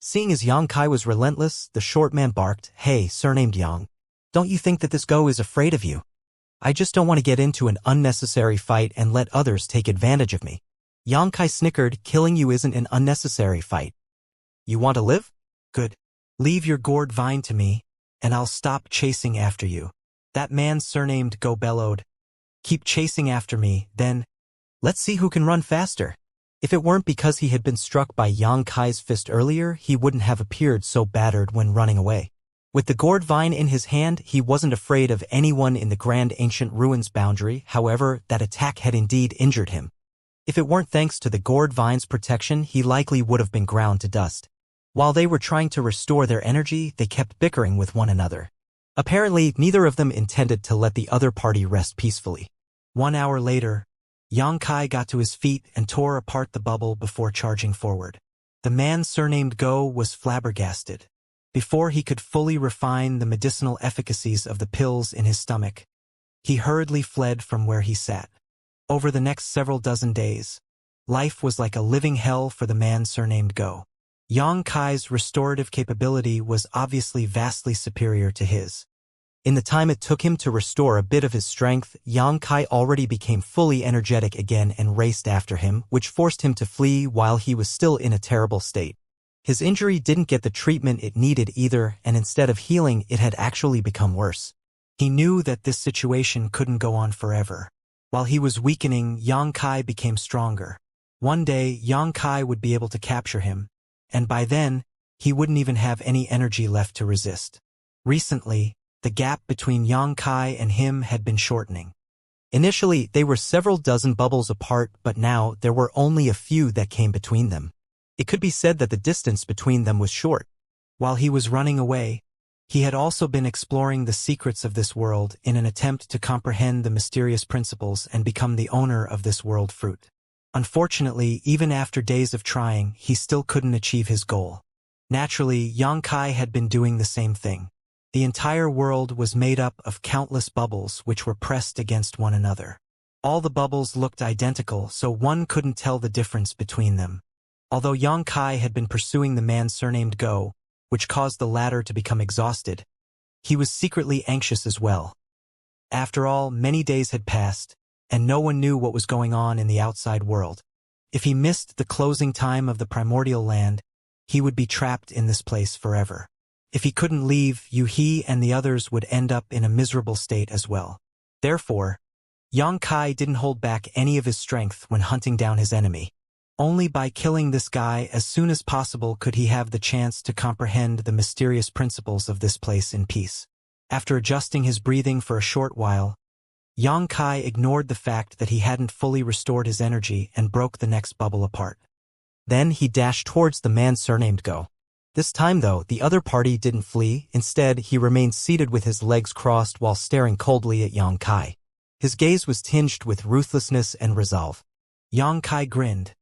Seeing as Yang Kai was relentless, the short man barked, "Hey, surnamed Yang. Don't you think that this go is afraid of you? I just don't want to get into an unnecessary fight and let others take advantage of me." Yang Kai snickered, "Killing you isn't an unnecessary fight. You want to live? Good. Leave your gourd vine to me, and I'll stop chasing after you." That man surnamed Go bellowed, "Keep chasing after me, then. Let's see who can run faster." If it weren't because he had been struck by Yang Kai's fist earlier, he wouldn't have appeared so battered when running away. With the gourd vine in his hand, he wasn't afraid of anyone in the grand ancient ruins boundary. However, that attack had indeed injured him. If it weren't thanks to the gourd vine's protection, he likely would have been ground to dust. While they were trying to restore their energy, they kept bickering with one another. Apparently, neither of them intended to let the other party rest peacefully. 1 hour later, Yang Kai got to his feet and tore apart the bubble before charging forward. The man surnamed Go was flabbergasted. Before he could fully refine the medicinal efficacies of the pills in his stomach, he hurriedly fled from where he sat. Over the next several dozen days, life was like a living hell for the man surnamed Go. Yang Kai's restorative capability was obviously vastly superior to his. In the time it took him to restore a bit of his strength, Yang Kai already became fully energetic again and raced after him, which forced him to flee while he was still in a terrible state. His injury didn't get the treatment it needed either, and instead of healing, it had actually become worse. He knew that this situation couldn't go on forever. While he was weakening, Yang Kai became stronger. One day, Yang Kai would be able to capture him, and by then, he wouldn't even have any energy left to resist. Recently, the gap between Yang Kai and him had been shortening. Initially, they were several dozen bubbles apart, but now there were only a few that came between them. It could be said that the distance between them was short. While he was running away, he had also been exploring the secrets of this world in an attempt to comprehend the mysterious principles and become the owner of this world fruit. Unfortunately, even after days of trying, he still couldn't achieve his goal. Naturally, Yang Kai had been doing the same thing. The entire world was made up of countless bubbles which were pressed against one another. All the bubbles looked identical, so one couldn't tell the difference between them. Although Yang Kai had been pursuing the man surnamed Go, which caused the latter to become exhausted, he was secretly anxious as well. After all, many days had passed, and no one knew what was going on in the outside world. If he missed the closing time of the primordial land, he would be trapped in this place forever. If he couldn't leave, he and the others would end up in a miserable state as well. Therefore, Yang Kai didn't hold back any of his strength when hunting down his enemy. Only by killing this guy as soon as possible could he have the chance to comprehend the mysterious principles of this place in peace. After adjusting his breathing for a short while, Yang Kai ignored the fact that he hadn't fully restored his energy and broke the next bubble apart. Then he dashed towards the man surnamed Go. This time, though, the other party didn't flee. Instead, he remained seated with his legs crossed while staring coldly at Yang Kai. His gaze was tinged with ruthlessness and resolve. Yang Kai grinned,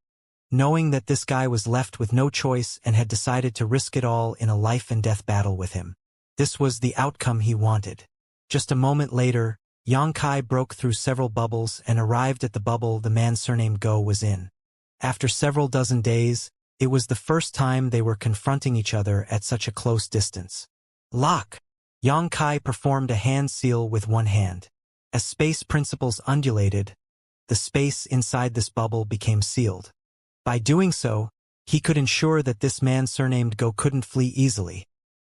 knowing that this guy was left with no choice and had decided to risk it all in a life-and-death battle with him. This was the outcome he wanted. Just a moment later, Yang Kai broke through several bubbles and arrived at the bubble the man surnamed Go was in. After several dozen days, it was the first time they were confronting each other at such a close distance. Lock! Yang Kai performed a hand seal with one hand. As space principles undulated, the space inside this bubble became sealed. By doing so, he could ensure that this man surnamed Go couldn't flee easily,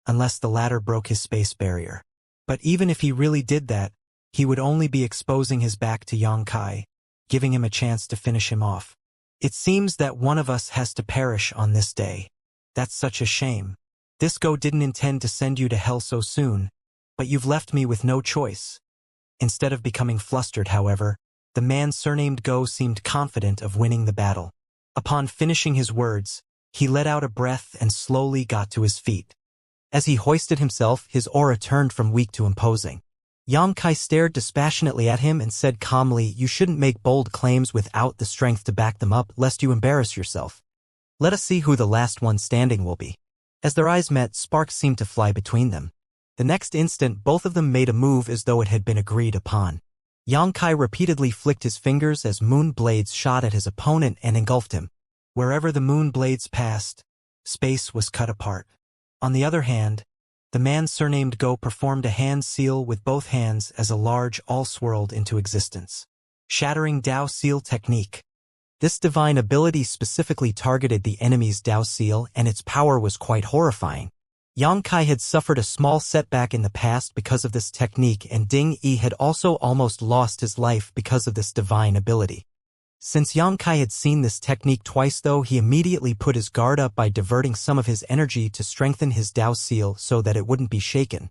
unless the latter broke his space barrier. But even if he really did that, he would only be exposing his back to Yang Kai, giving him a chance to finish him off. It seems that one of us has to perish on this day. That's such a shame. This Go didn't intend to send you to hell so soon, but you've left me with no choice. Instead of becoming flustered, however, the man surnamed Go seemed confident of winning the battle. Upon finishing his words, he let out a breath and slowly got to his feet. As he hoisted himself, his aura turned from weak to imposing. Yang Kai stared dispassionately at him and said calmly, "You shouldn't make bold claims without the strength to back them up, lest you embarrass yourself. Let us see who the last one standing will be." As their eyes met, sparks seemed to fly between them. The next instant, both of them made a move as though it had been agreed upon. Yang Kai repeatedly flicked his fingers as moon blades shot at his opponent and engulfed him. Wherever the moon blades passed, Space was cut apart. On the other hand, the man surnamed Go performed a hand seal with both hands as a large all swirled into existence. Shattering Dao Seal Technique. This divine ability specifically targeted the enemy's Dao Seal, and its power was quite horrifying. Yang Kai had suffered a small setback in the past because of this technique, and Ding Yi had also almost lost his life because of this divine ability. Since Yang Kai had seen this technique twice though, he immediately put his guard up by diverting some of his energy to strengthen his Dao Seal so that it wouldn't be shaken.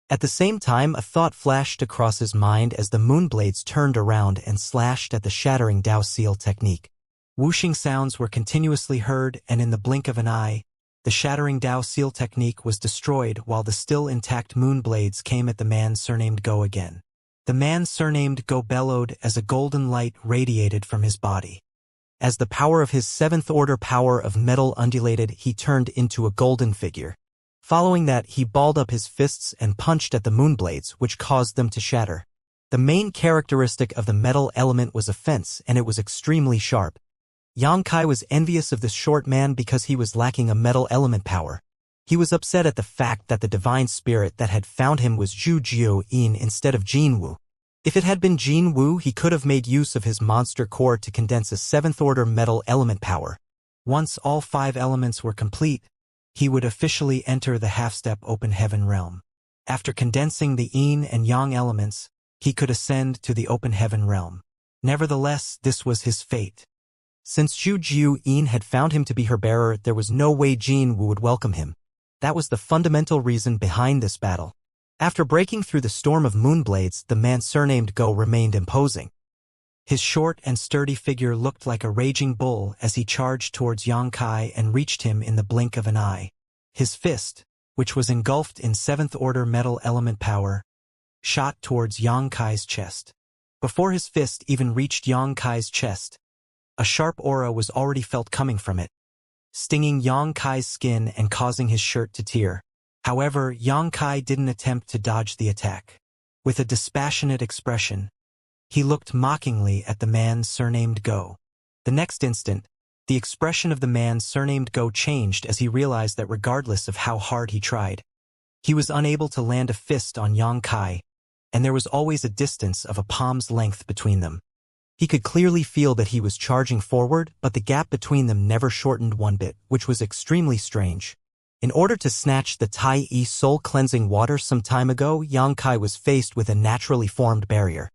At the same time, a thought flashed across his mind as the moonblades turned around and slashed at the shattering Dao Seal technique. Whooshing sounds were continuously heard, and in the blink of an eye, the shattering Dao Seal technique was destroyed while the still intact moonblades came at the man surnamed Go again. The man surnamed Go bellowed as a golden light radiated from his body. As the power of his seventh-order power of metal undulated, he turned into a golden figure. Following that, he balled up his fists and punched at the moonblades, which caused them to shatter. The main characteristic of the metal element was offense, and it was extremely sharp. Yang Kai was envious of this short man because he was lacking a metal element power. He was upset at the fact that the divine spirit that had found him was Zhu Jiu-yin instead of Jin Wu. If it had been Jin Wu, he could have made use of his monster core to condense a seventh-order metal element power. Once all 5 elements were complete, he would officially enter the half-step open heaven realm. After condensing the yin and yang elements, he could ascend to the open heaven realm. Nevertheless, this was his fate. Since Zhu Jiu-yin had found him to be her bearer, there was no way Jin Wu would welcome him. That was the fundamental reason behind this battle. After breaking through the storm of moonblades, the man surnamed Go remained imposing. His short and sturdy figure looked like a raging bull as he charged towards Yang Kai and reached him in the blink of an eye. His fist, which was engulfed in seventh-order metal element power, shot towards Yang Kai's chest. Before his fist even reached Yang Kai's chest, a sharp aura was already felt coming from it, stinging Yang Kai's skin and causing his shirt to tear. However, Yang Kai didn't attempt to dodge the attack. With a dispassionate expression, he looked mockingly at the man surnamed Go. The next instant, the expression of the man surnamed Go changed as he realized that regardless of how hard he tried, he was unable to land a fist on Yang Kai, and there was always a distance of a palm's length between them. He could clearly feel that he was charging forward, but the gap between them never shortened one bit, which was extremely strange. In order to snatch the Tai Yi soul-cleansing water some time ago, Yang Kai was faced with a naturally formed barrier.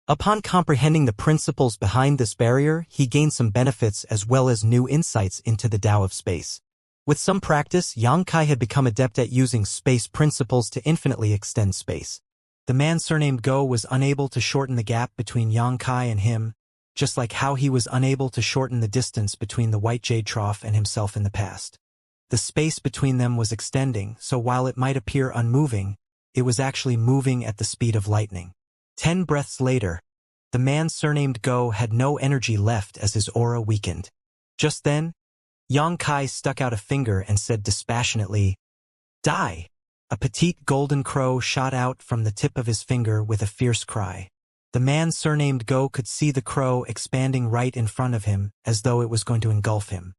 Upon comprehending the principles behind this barrier, he gained some benefits as well as new insights into the Tao of space. With some practice, Yang Kai had become adept at using space principles to infinitely extend space. The man surnamed Go was unable to shorten the gap between Yang Kai and him, just like how he was unable to shorten the distance between the White Jade Trough and himself in the past. The space between them was extending, so while it might appear unmoving, it was actually moving at the speed of lightning. 10 breaths later, the man surnamed Go had no energy left as his aura weakened. Just then, Yang Kai stuck out a finger and said dispassionately, "Die!" A petite golden crow shot out from the tip of his finger with a fierce cry. The man surnamed Go could see the crow expanding right in front of him, as though it was going to engulf him.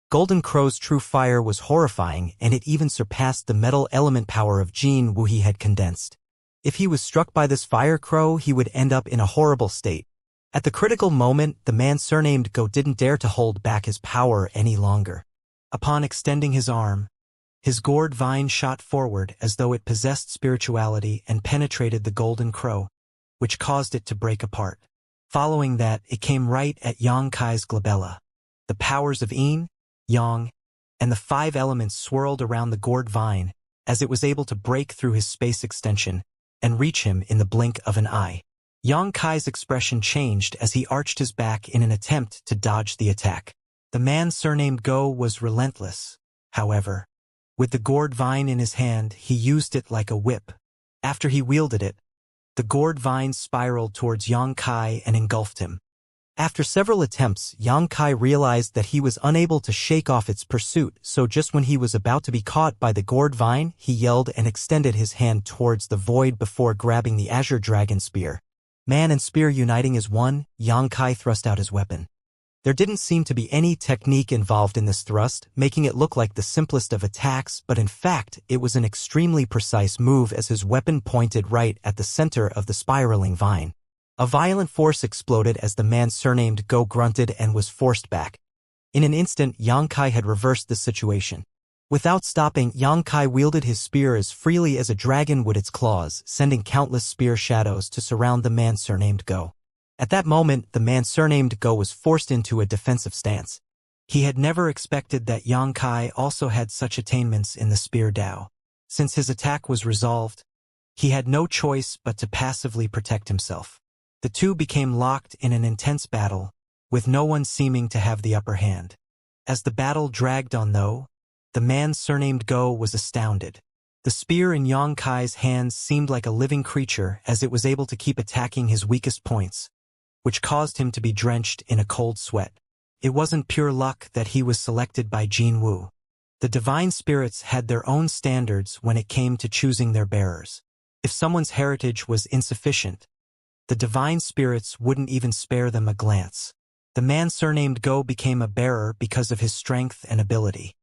Golden Crow's true fire was horrifying, and it even surpassed the metal element power of Jin Wu he had condensed. If he was struck by this fire crow, he would end up in a horrible state. At the critical moment, the man surnamed Go didn't dare to hold back his power any longer. Upon extending his arm, his gourd vine shot forward as though it possessed spirituality and penetrated the golden crow, which caused it to break apart. Following that, it came right at Yang Kai's glabella. The powers of Yin, Yang, and the 5 elements swirled around the gourd vine as it was able to break through his space extension and reach him in the blink of an eye. Yang Kai's expression changed as he arched his back in an attempt to dodge the attack. The man surnamed Go was relentless, however. With the gourd vine in his hand, he used it like a whip. After he wielded it, the gourd vine spiraled towards Yang Kai and engulfed him. After several attempts, Yang Kai realized that he was unable to shake off its pursuit, so just when he was about to be caught by the gourd vine, he yelled and extended his hand towards the void before grabbing the Azure Dragon Spear. Man and spear uniting as one, Yang Kai thrust out his weapon. There didn't seem to be any technique involved in this thrust, making it look like the simplest of attacks, but in fact, it was an extremely precise move as his weapon pointed right at the center of the spiraling vine. A violent force exploded as the man surnamed Go grunted and was forced back. In an instant, Xianxia had reversed the situation. Without stopping, Xianxia wielded his spear as freely as a dragon would its claws, sending countless spear shadows to surround the man surnamed Go. At that moment, the man surnamed Go was forced into a defensive stance. He had never expected that Xianxia also had such attainments in the spear Dao. Since his attack was resolved, he had no choice but to passively protect himself. The two became locked in an intense battle, with no one seeming to have the upper hand. As the battle dragged on though, the man surnamed Go was astounded. The spear in Xianxia's hands seemed like a living creature as it was able to keep attacking his weakest points, which caused him to be drenched in a cold sweat. It wasn't pure luck that he was selected by Jin Wu. The divine spirits had their own standards when it came to choosing their bearers. If someone's heritage was insufficient, the divine spirits wouldn't even spare them a glance. The man surnamed Go became a bearer because of his strength and ability.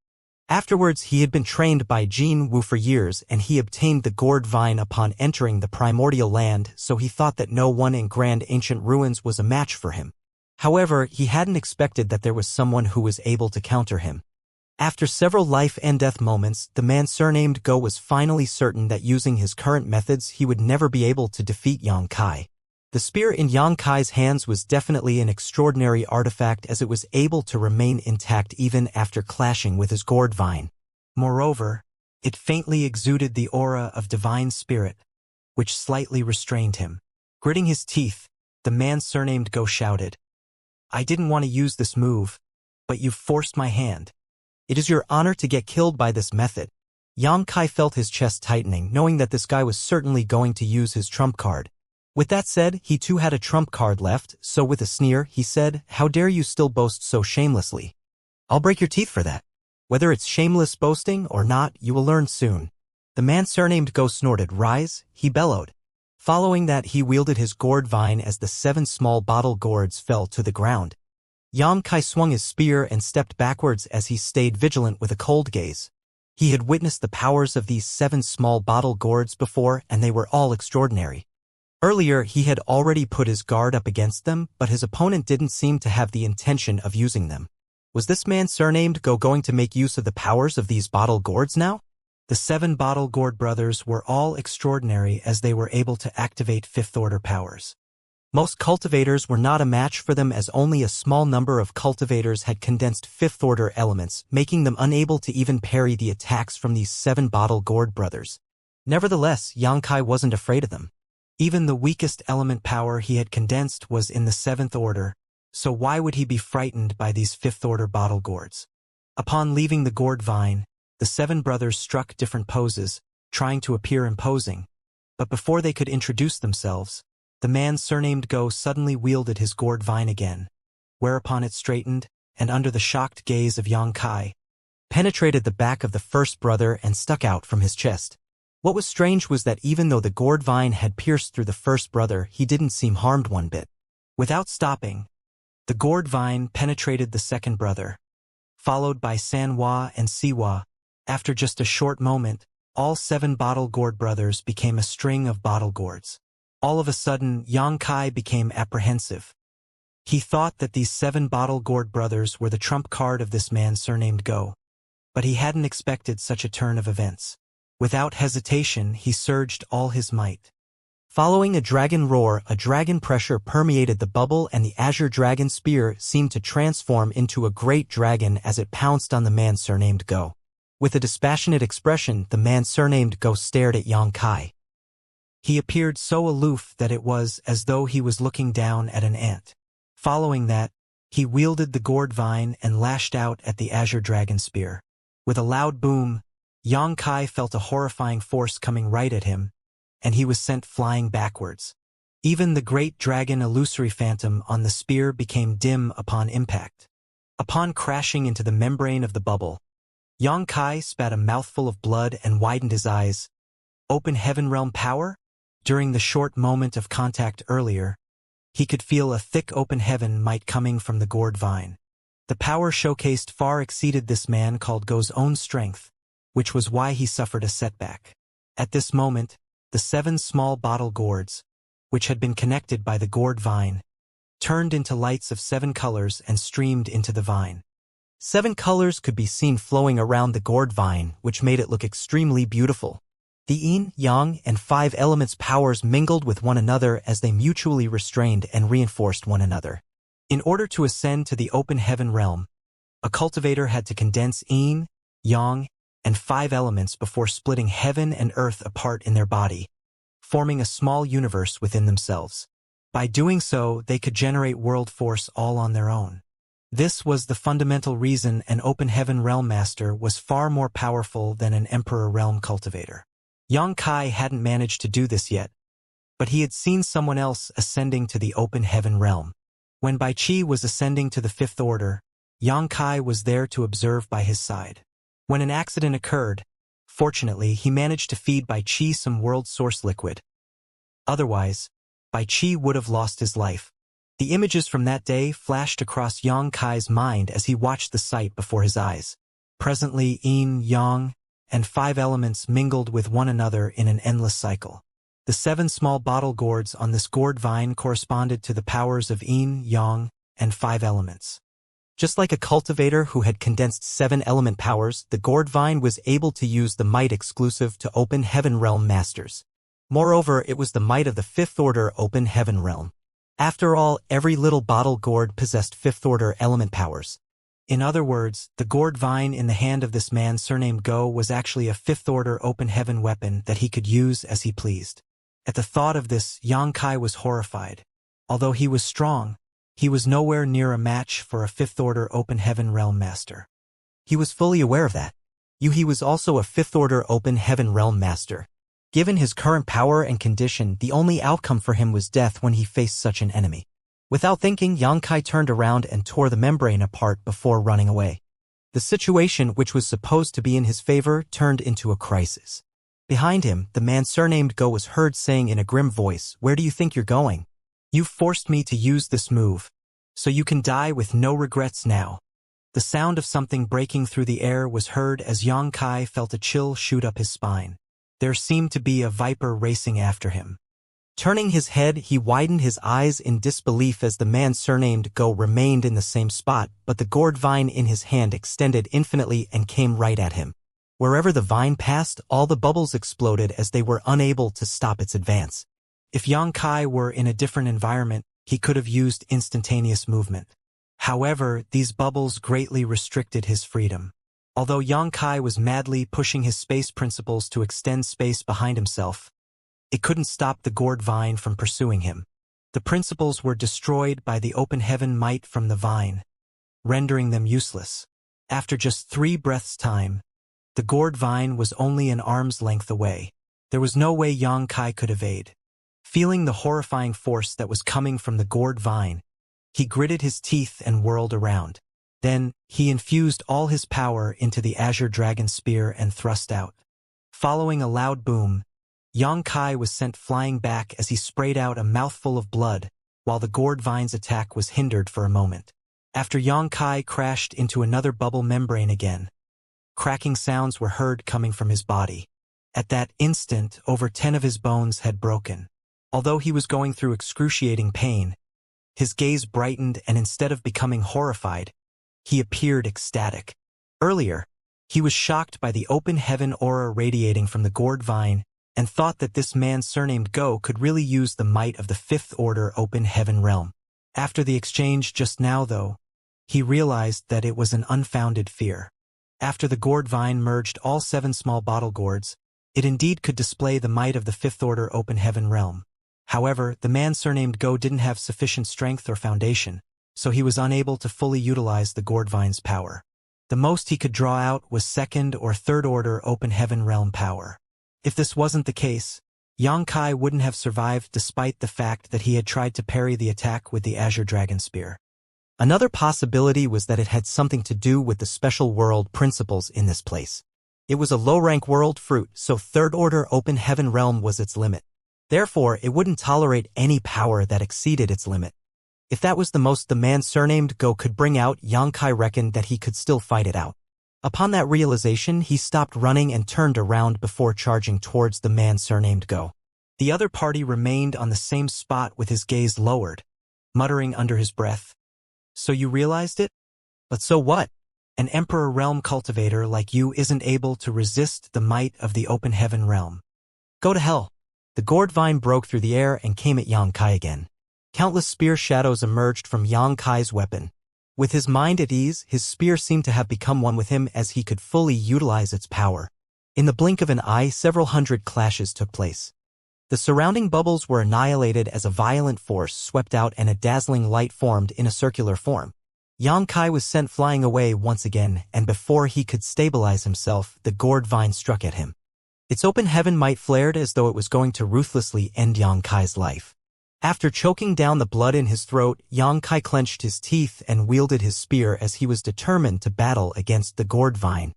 Afterwards, he had been trained by Jin Wu for years, and he obtained the gourd vine upon entering the primordial land, so he thought that no one in grand ancient ruins was a match for him. However, he hadn't expected that there was someone who was able to counter him. After several life and death moments, the man surnamed Go was finally certain that using his current methods he would never be able to defeat Xianxia. The spear in Xianxia's hands was definitely an extraordinary artifact as it was able to remain intact even after clashing with his gourd vine. Moreover, it faintly exuded the aura of divine spirit, which slightly restrained him. Gritting his teeth, the man surnamed Go shouted, "I didn't want to use this move, but you've forced my hand. It is your honor to get killed by this method." Xianxia felt his chest tightening, knowing that this guy was certainly going to use his trump card. With that said, he too had a trump card left, so with a sneer, he said, "How dare you still boast so shamelessly? I'll break your teeth for that. Whether it's shameless boasting or not, you will learn soon." The man surnamed Go snorted, "Rise," he bellowed. Following that, he wielded his gourd vine as the 7 small bottle gourds fell to the ground. Xianxia swung his spear and stepped backwards as he stayed vigilant with a cold gaze. He had witnessed the powers of these 7 small bottle gourds before, and they were all extraordinary. Earlier, he had already put his guard up against them, but his opponent didn't seem to have the intention of using them. Was this man surnamed Go going to make use of the powers of these bottle gourds now? The 7 bottle gourd brothers were all extraordinary as they were able to activate 5th-order powers. Most cultivators were not a match for them as only a small number of cultivators had condensed 5th-order elements, making them unable to even parry the attacks from these 7 bottle gourd brothers. Nevertheless, Xianxia wasn't afraid of them. Even the weakest element power he had condensed was in the 7th order, so why would he be frightened by these 5th-order bottle gourds? Upon leaving the gourd vine, the 7 brothers struck different poses, trying to appear imposing. But before they could introduce themselves, the man surnamed Go suddenly wielded his gourd vine again, whereupon it straightened, and under the shocked gaze of Xianxia, penetrated the back of the first brother and stuck out from his chest. What was strange was that even though the gourd vine had pierced through the first brother, he didn't seem harmed one bit. Without stopping, the gourd vine penetrated the second brother, followed by Sanhua and Siwa. After just a short moment, all 7 bottle gourd brothers became a string of bottle gourds. All of a sudden, Xianxia became apprehensive. He thought that these 7 bottle gourd brothers were the trump card of this man surnamed Go, but he hadn't expected such a turn of events. Without hesitation, he surged all his might. Following a dragon roar, a dragon pressure permeated the bubble and the azure dragon spear seemed to transform into a great dragon as it pounced on the man surnamed Go. With a dispassionate expression, the man surnamed Go stared at Xianxia. He appeared so aloof that it was as though he was looking down at an ant. Following that, he wielded the gourd vine and lashed out at the azure dragon spear. With a loud boom, Xianxia felt a horrifying force coming right at him, and he was sent flying backwards. Even the great dragon illusory phantom on the spear became dim upon impact. Upon crashing into the membrane of the bubble, Xianxia spat a mouthful of blood and widened his eyes. Open heaven realm power? During the short moment of contact earlier, He could feel a thick open heaven might coming from the gourd vine. The power showcased far exceeded this man called Go's own strength, which was why he suffered a setback. At this moment, the 7 small bottle gourds, which had been connected by the gourd vine, turned into lights of 7 colors and streamed into the vine. 7 colors could be seen flowing around the gourd vine, which made it look extremely beautiful. The yin, yang, and 5 elements powers mingled with one another as they mutually restrained and reinforced one another. In order to ascend to the open heaven realm, a cultivator had to condense yin, yang, and 5 elements before splitting heaven and earth apart in their body, forming a small universe within themselves. By doing so, they could generate world force all on their own. This was the fundamental reason an open heaven realm master was far more powerful than an emperor realm cultivator. Yang Kai hadn't managed to do this yet, but he had seen someone else ascending to the open heaven realm. When Bai Qi was ascending to the 5th order, Yang Kai was there to observe by his side. When an accident occurred, fortunately he managed to feed Bai Qi some world source liquid. Otherwise, Bai Qi would have lost his life. The images from that day flashed across Yang Kai's mind as he watched the sight before his eyes. Presently yin, yang, and 5 elements mingled with one another in an endless cycle. The 7 small bottle gourds on this gourd vine corresponded to the powers of yin, yang, and 5 elements. Just like a cultivator who had condensed 7 element powers, the gourd vine was able to use the might exclusive to open heaven realm masters. Moreover, it was the might of the 5th order open heaven realm. After all, every little bottle gourd possessed 5th order element powers. In other words, the gourd vine in the hand of this man surnamed Go was actually a 5th order open heaven weapon that he could use as he pleased. At the thought of this, Yang Kai was horrified. Although he was strong, he was nowhere near a match for a 5th order open heaven realm master. He was fully aware of that. He was also a 5th order open heaven realm master. Given his current power and condition, the only outcome for him was death when he faced such an enemy. Without thinking, Yang Kai turned around and tore the membrane apart before running away. The situation, which was supposed to be in his favor, turned into a crisis. Behind him, the man surnamed Go was heard saying in a grim voice, "Where do you think you're going? You've forced me to use this move, so you can die with no regrets now." The sound of something breaking through the air was heard as Yang Kai felt a chill shoot up his spine. There seemed to be a viper racing after him. Turning his head, he widened his eyes in disbelief as the man surnamed Go remained in the same spot, but the gourd vine in his hand extended infinitely and came right at him. Wherever the vine passed, all the bubbles exploded as they were unable to stop its advance. If Yang Kai were in a different environment, he could have used instantaneous movement. However, these bubbles greatly restricted his freedom. Although Yang Kai was madly pushing his space principles to extend space behind himself, it couldn't stop the gourd vine from pursuing him. The principles were destroyed by the open heaven might from the vine, rendering them useless. After just 3 breaths' time, the gourd vine was only an arm's length away. There was no way Yang Kai could evade. Feeling the horrifying force that was coming from the gourd vine, he gritted his teeth and whirled around. Then, he infused all his power into the azure dragon spear and thrust out. Following a loud boom, Yang Kai was sent flying back as he sprayed out a mouthful of blood, while the gourd vine's attack was hindered for a moment. After Yang Kai crashed into another bubble membrane again, cracking sounds were heard coming from his body. At that instant, over 10 of his bones had broken. Although he was going through excruciating pain, his gaze brightened and instead of becoming horrified, he appeared ecstatic. Earlier, he was shocked by the open heaven aura radiating from the gourd vine and thought that this man surnamed Go could really use the might of the 5th order open heaven realm. After the exchange just now, though, he realized that it was an unfounded fear. After the gourd vine merged all 7 small bottle gourds, it indeed could display the might of the 5th order open heaven realm. However, the man surnamed Go didn't have sufficient strength or foundation, so he was unable to fully utilize the gourd vine's power. The most he could draw out was 2nd or 3rd order open heaven realm power. If this wasn't the case, Yang Kai wouldn't have survived despite the fact that he had tried to parry the attack with the azure dragon spear. Another possibility was that it had something to do with the special world principles in this place. It was a low-rank world fruit, so 3rd order open heaven realm was its limit. Therefore, it wouldn't tolerate any power that exceeded its limit. If that was the most the man surnamed Go could bring out, Xianxia reckoned that he could still fight it out. Upon that realization, he stopped running and turned around before charging towards the man surnamed Go. The other party remained on the same spot with his gaze lowered, muttering under his breath, "So you realized it? But so what? An Emperor Realm cultivator like you isn't able to resist the might of the open heaven realm. Go to hell." The gourd vine broke through the air and came at Xianxia again. Countless spear shadows emerged from Xianxia's weapon. With his mind at ease, his spear seemed to have become one with him as he could fully utilize its power. In the blink of an eye, several hundred clashes took place. The surrounding bubbles were annihilated as a violent force swept out and a dazzling light formed in a circular form. Xianxia was sent flying away once again, and before he could stabilize himself, the gourd vine struck at him. Its open heaven might flared as though it was going to ruthlessly end Xianxia's life. After choking down the blood in his throat, Xianxia clenched his teeth and wielded his spear as he was determined to battle against the gourd vine.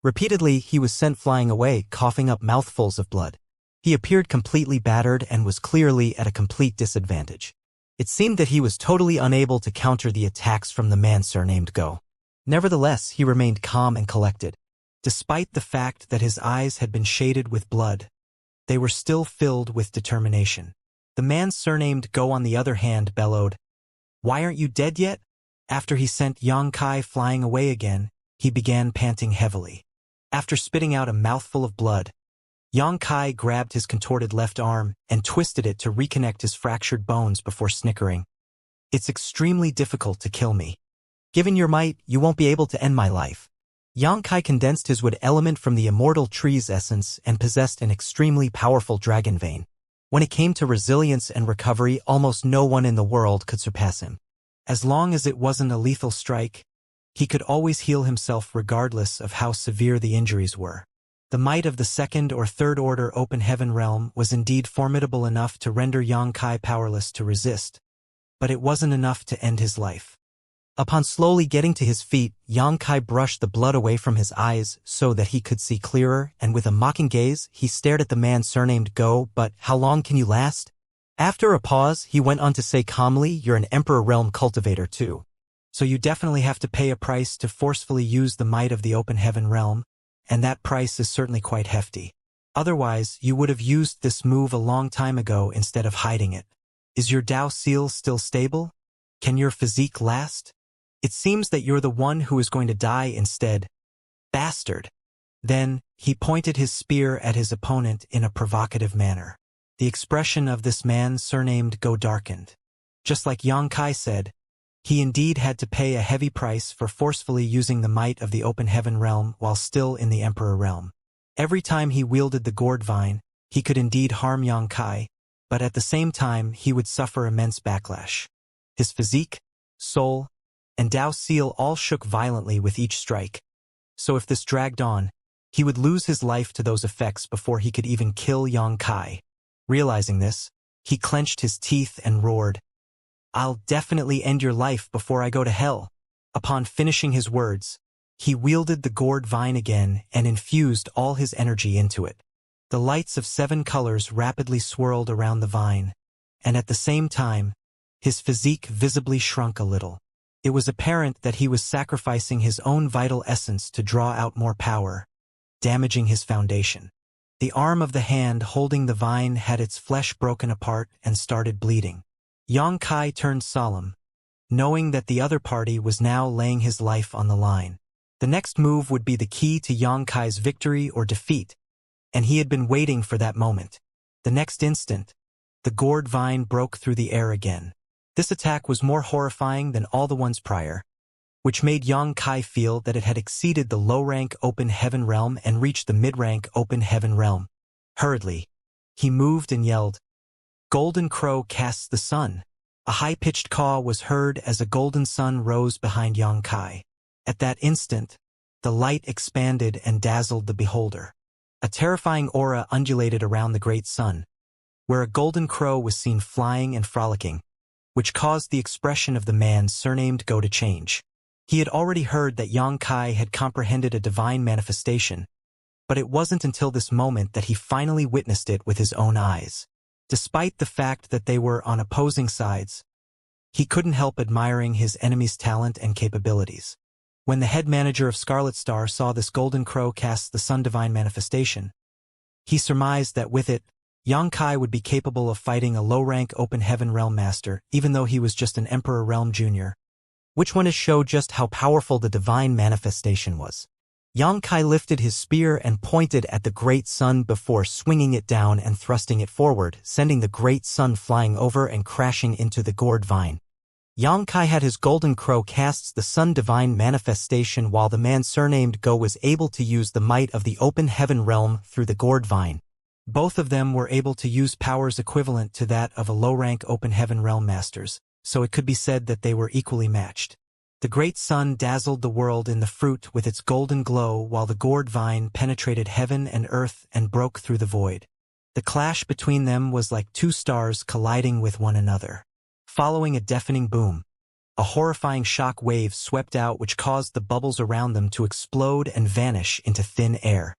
Repeatedly, he was sent flying away, coughing up mouthfuls of blood. He appeared completely battered and was clearly at a complete disadvantage. It seemed that he was totally unable to counter the attacks from the man surnamed Go. Nevertheless, he remained calm and collected. Despite the fact that his eyes had been shaded with blood, they were still filled with determination. The man surnamed Go, on the other hand, bellowed, "Why aren't you dead yet?" After he sent Xianxia flying away again, he began panting heavily. After spitting out a mouthful of blood, Xianxia grabbed his contorted left arm and twisted it to reconnect his fractured bones before snickering. "It's extremely difficult to kill me. Given your might, you won't be able to end my life." Xianxia condensed his wood element from the immortal tree's essence and possessed an extremely powerful dragon vein. When it came to resilience and recovery, almost no one in the world could surpass him. As long as it wasn't a lethal strike, he could always heal himself regardless of how severe the injuries were. The might of the second or third order open heaven realm was indeed formidable enough to render Xianxia powerless to resist, but it wasn't enough to end his life. Upon slowly getting to his feet, Xianxia brushed the blood away from his eyes so that he could see clearer, and with a mocking gaze, he stared at the man surnamed Go. "But how long can you last?" After a pause, he went on to say calmly, "You're an Emperor Realm cultivator too. So you definitely have to pay a price to forcefully use the might of the open heaven realm, and that price is certainly quite hefty. Otherwise, you would have used this move a long time ago instead of hiding it. Is your Dao seal still stable? Can your physique last? It seems that you're the one who is going to die instead. Bastard." Then, he pointed his spear at his opponent in a provocative manner. The expression of this man surnamed Go darkened. Just like Xianxia said, he indeed had to pay a heavy price for forcefully using the might of the open heaven realm while still in the Emperor realm. Every time he wielded the gourd vine, he could indeed harm Xianxia, but at the same time he would suffer immense backlash. His physique, soul, and Dao seal all shook violently with each strike. So if this dragged on, he would lose his life to those effects before he could even kill Xianxia. Realizing this, he clenched his teeth and roared, "I'll definitely end your life before I go to hell." Upon finishing his words, he wielded the gourd vine again and infused all his energy into it. The lights of 7 colors rapidly swirled around the vine, and at the same time, his physique visibly shrunk a little. It was apparent that he was sacrificing his own vital essence to draw out more power, damaging his foundation. The arm of the hand holding the vine had its flesh broken apart and started bleeding. Xianxia turned solemn, knowing that the other party was now laying his life on the line. The next move would be the key to Xianxia's victory or defeat, and he had been waiting for that moment. The next instant, the gourd vine broke through the air again. This attack was more horrifying than all the ones prior, which made Xianxia feel that it had exceeded the low-rank open heaven realm and reached the mid-rank open heaven realm. Hurriedly, he moved and yelled, "Golden Crow casts the sun." A high-pitched caw was heard as a golden sun rose behind Xianxia. At that instant, the light expanded and dazzled the beholder. A terrifying aura undulated around the great sun, where a golden crow was seen flying and frolicking, which caused the expression of the man surnamed Go to change. He had already heard that Xianxia had comprehended a divine manifestation, but it wasn't until this moment that he finally witnessed it with his own eyes. Despite the fact that they were on opposing sides, he couldn't help admiring his enemy's talent and capabilities. When the head manager of Scarlet Star saw this golden crow cast the Sun Divine Manifestation, he surmised that with it, Xianxia would be capable of fighting a low-rank Open Heaven Realm Master, even though he was just an Emperor Realm Junior. Which one to show just how powerful the Divine Manifestation was. Xianxia lifted his spear and pointed at the Great Sun before swinging it down and thrusting it forward, sending the Great Sun flying over and crashing into the gourd vine. Xianxia had his golden crow casts the Sun Divine Manifestation while the man surnamed Go was able to use the might of the Open Heaven Realm through the gourd vine. Both of them were able to use powers equivalent to that of a low-rank Open Heaven Realm Masters, so it could be said that they were equally matched. The great sun dazzled the world in the fruit with its golden glow while the gourd vine penetrated heaven and earth and broke through the void. The clash between them was like two stars colliding with one another. Following a deafening boom, a horrifying shock wave swept out which caused the bubbles around them to explode and vanish into thin air.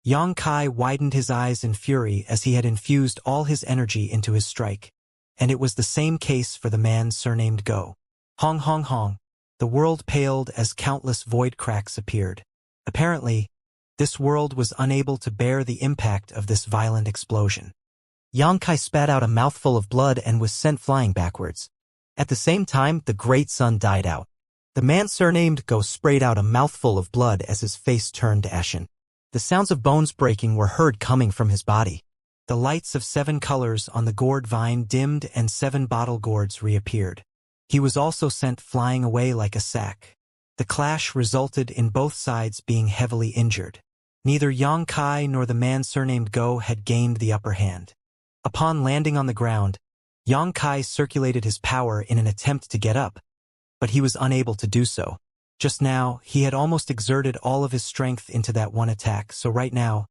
Xianxia widened his eyes in fury as he had infused all his energy into his strike. And it was the same case for the man surnamed Go. Hong hong hong. The world paled as countless void cracks appeared. Apparently, this world was unable to bear the impact of this violent explosion. Xianxia spat out a mouthful of blood and was sent flying backwards. At the same time, the great sun died out. The man surnamed Go sprayed out a mouthful of blood as his face turned ashen. The sounds of bones breaking were heard coming from his body. The lights of 7 colors on the gourd vine dimmed and 7 bottle gourds reappeared. He was also sent flying away like a sack. The clash resulted in both sides being heavily injured. Neither Xianxia nor the man surnamed Go had gained the upper hand. Upon landing on the ground, Xianxia circulated his power in an attempt to get up, but he was unable to do so. Just now, he had almost exerted all of his strength into that one attack, so right now,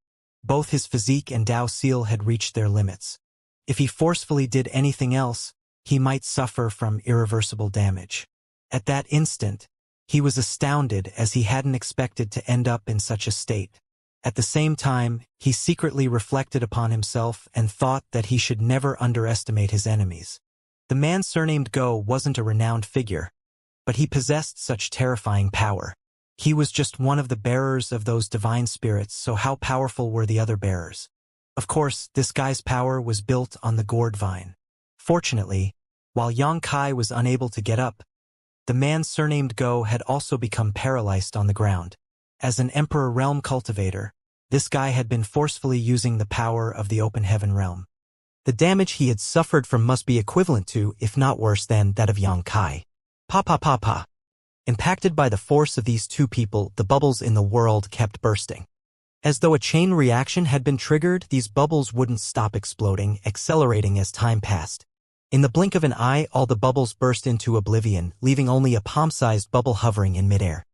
both his physique and Dao Seal had reached their limits. If he forcefully did anything else, he might suffer from irreversible damage. At that instant, he was astounded as he hadn't expected to end up in such a state. At the same time, he secretly reflected upon himself and thought that he should never underestimate his enemies. The man surnamed Go wasn't a renowned figure, but he possessed such terrifying power. He was just one of the bearers of those divine spirits, so how powerful were the other bearers? Of course, this guy's power was built on the gourd vine. Fortunately, while Xianxia was unable to get up, the man surnamed Go had also become paralyzed on the ground. As an Emperor Realm cultivator, this guy had been forcefully using the power of the Open Heaven Realm. The damage he had suffered from must be equivalent to, if not worse than, that of Xianxia. Pa pa pa pa. Impacted by the force of these two people, the bubbles in the world kept bursting. As though a chain reaction had been triggered, these bubbles wouldn't stop exploding, accelerating as time passed. In the blink of an eye, all the bubbles burst into oblivion, leaving only a palm-sized bubble hovering in midair.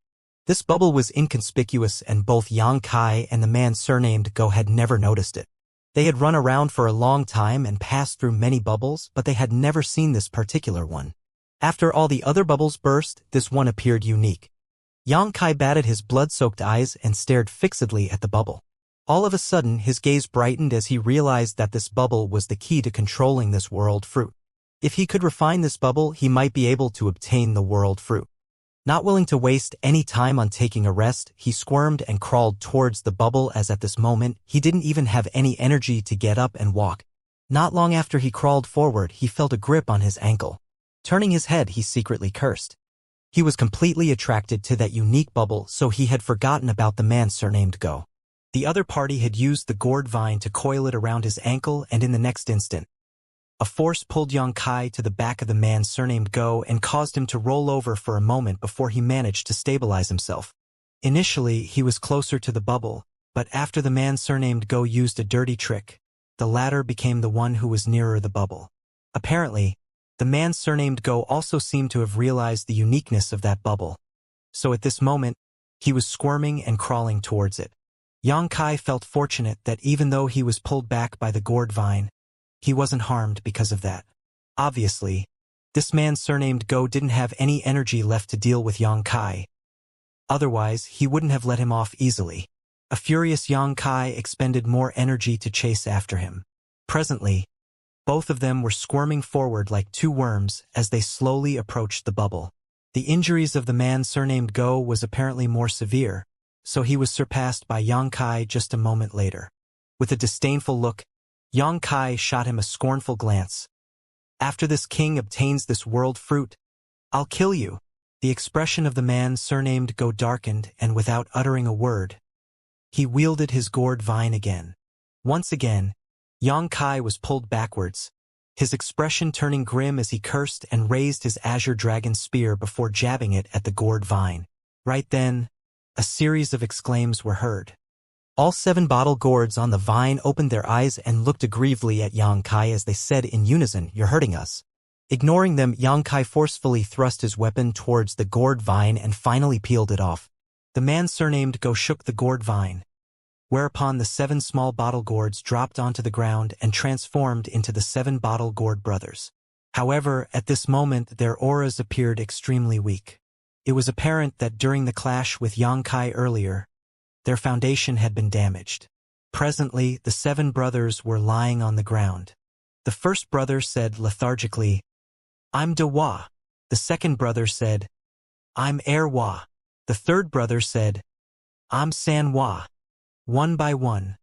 This bubble was inconspicuous and both Xianxia and the man surnamed Go had never noticed it. They had run around for a long time and passed through many bubbles, but they had never seen this particular one. After all the other bubbles burst, this one appeared unique. Xianxia batted his blood-soaked eyes and stared fixedly at the bubble. All of a sudden, his gaze brightened as he realized that this bubble was the key to controlling this world fruit. If he could refine this bubble, he might be able to obtain the world fruit. Not willing to waste any time on taking a rest, he squirmed and crawled towards the bubble as at this moment, he didn't even have any energy to get up and walk. Not long after he crawled forward, he felt a grip on his ankle. Turning his head, he secretly cursed. He was completely attracted to that unique bubble, so he had forgotten about the man surnamed Go. The other party had used the gourd vine to coil it around his ankle, and in the next instant, a force pulled Xianxia to the back of the man surnamed Go and caused him to roll over for a moment before he managed to stabilize himself. Initially, he was closer to the bubble, but after the man surnamed Go used a dirty trick, the latter became the one who was nearer the bubble. Apparently, the man surnamed Go also seemed to have realized the uniqueness of that bubble. So at this moment, he was squirming and crawling towards it. Xianxia felt fortunate that even though he was pulled back by the gourd vine, he wasn't harmed because of that. Obviously, this man surnamed Go didn't have any energy left to deal with Xianxia. Otherwise, he wouldn't have let him off easily. A furious Xianxia expended more energy to chase after him. Presently, Both of them were squirming forward like two worms as they slowly approached the bubble. The injuries of the man surnamed Go was apparently more severe, so he was surpassed by Yang Kai just a moment later. With a disdainful look, Yang Kai shot him a scornful glance. After this king obtains this world fruit, I'll kill you. The expression of the man surnamed Go darkened, and without uttering a word, he wielded his gourd vine again. Once again, Yang Kai was pulled backwards, his expression turning grim as he cursed and raised his azure dragon spear before jabbing it at the gourd vine. Right then, a series of exclaims were heard. All 7 bottle gourds on the vine opened their eyes and looked aggrievedly at Yang Kai as they said in unison, "You're hurting us." Ignoring them, Yang Kai forcefully thrust his weapon towards the gourd vine and finally peeled it off. The man surnamed Go shook the gourd vine, whereupon the 7 small bottle gourds dropped onto the ground and transformed into the 7 bottle gourd brothers. However, at this moment their auras appeared extremely weak. It was apparent that during the clash with Yang Kai earlier, their foundation had been damaged. Presently, the 7 brothers were lying on the ground. The first brother said lethargically, "I'm De Wa." The second brother said, "I'm Air Wa." The third brother said, "I'm San Wa." One by one,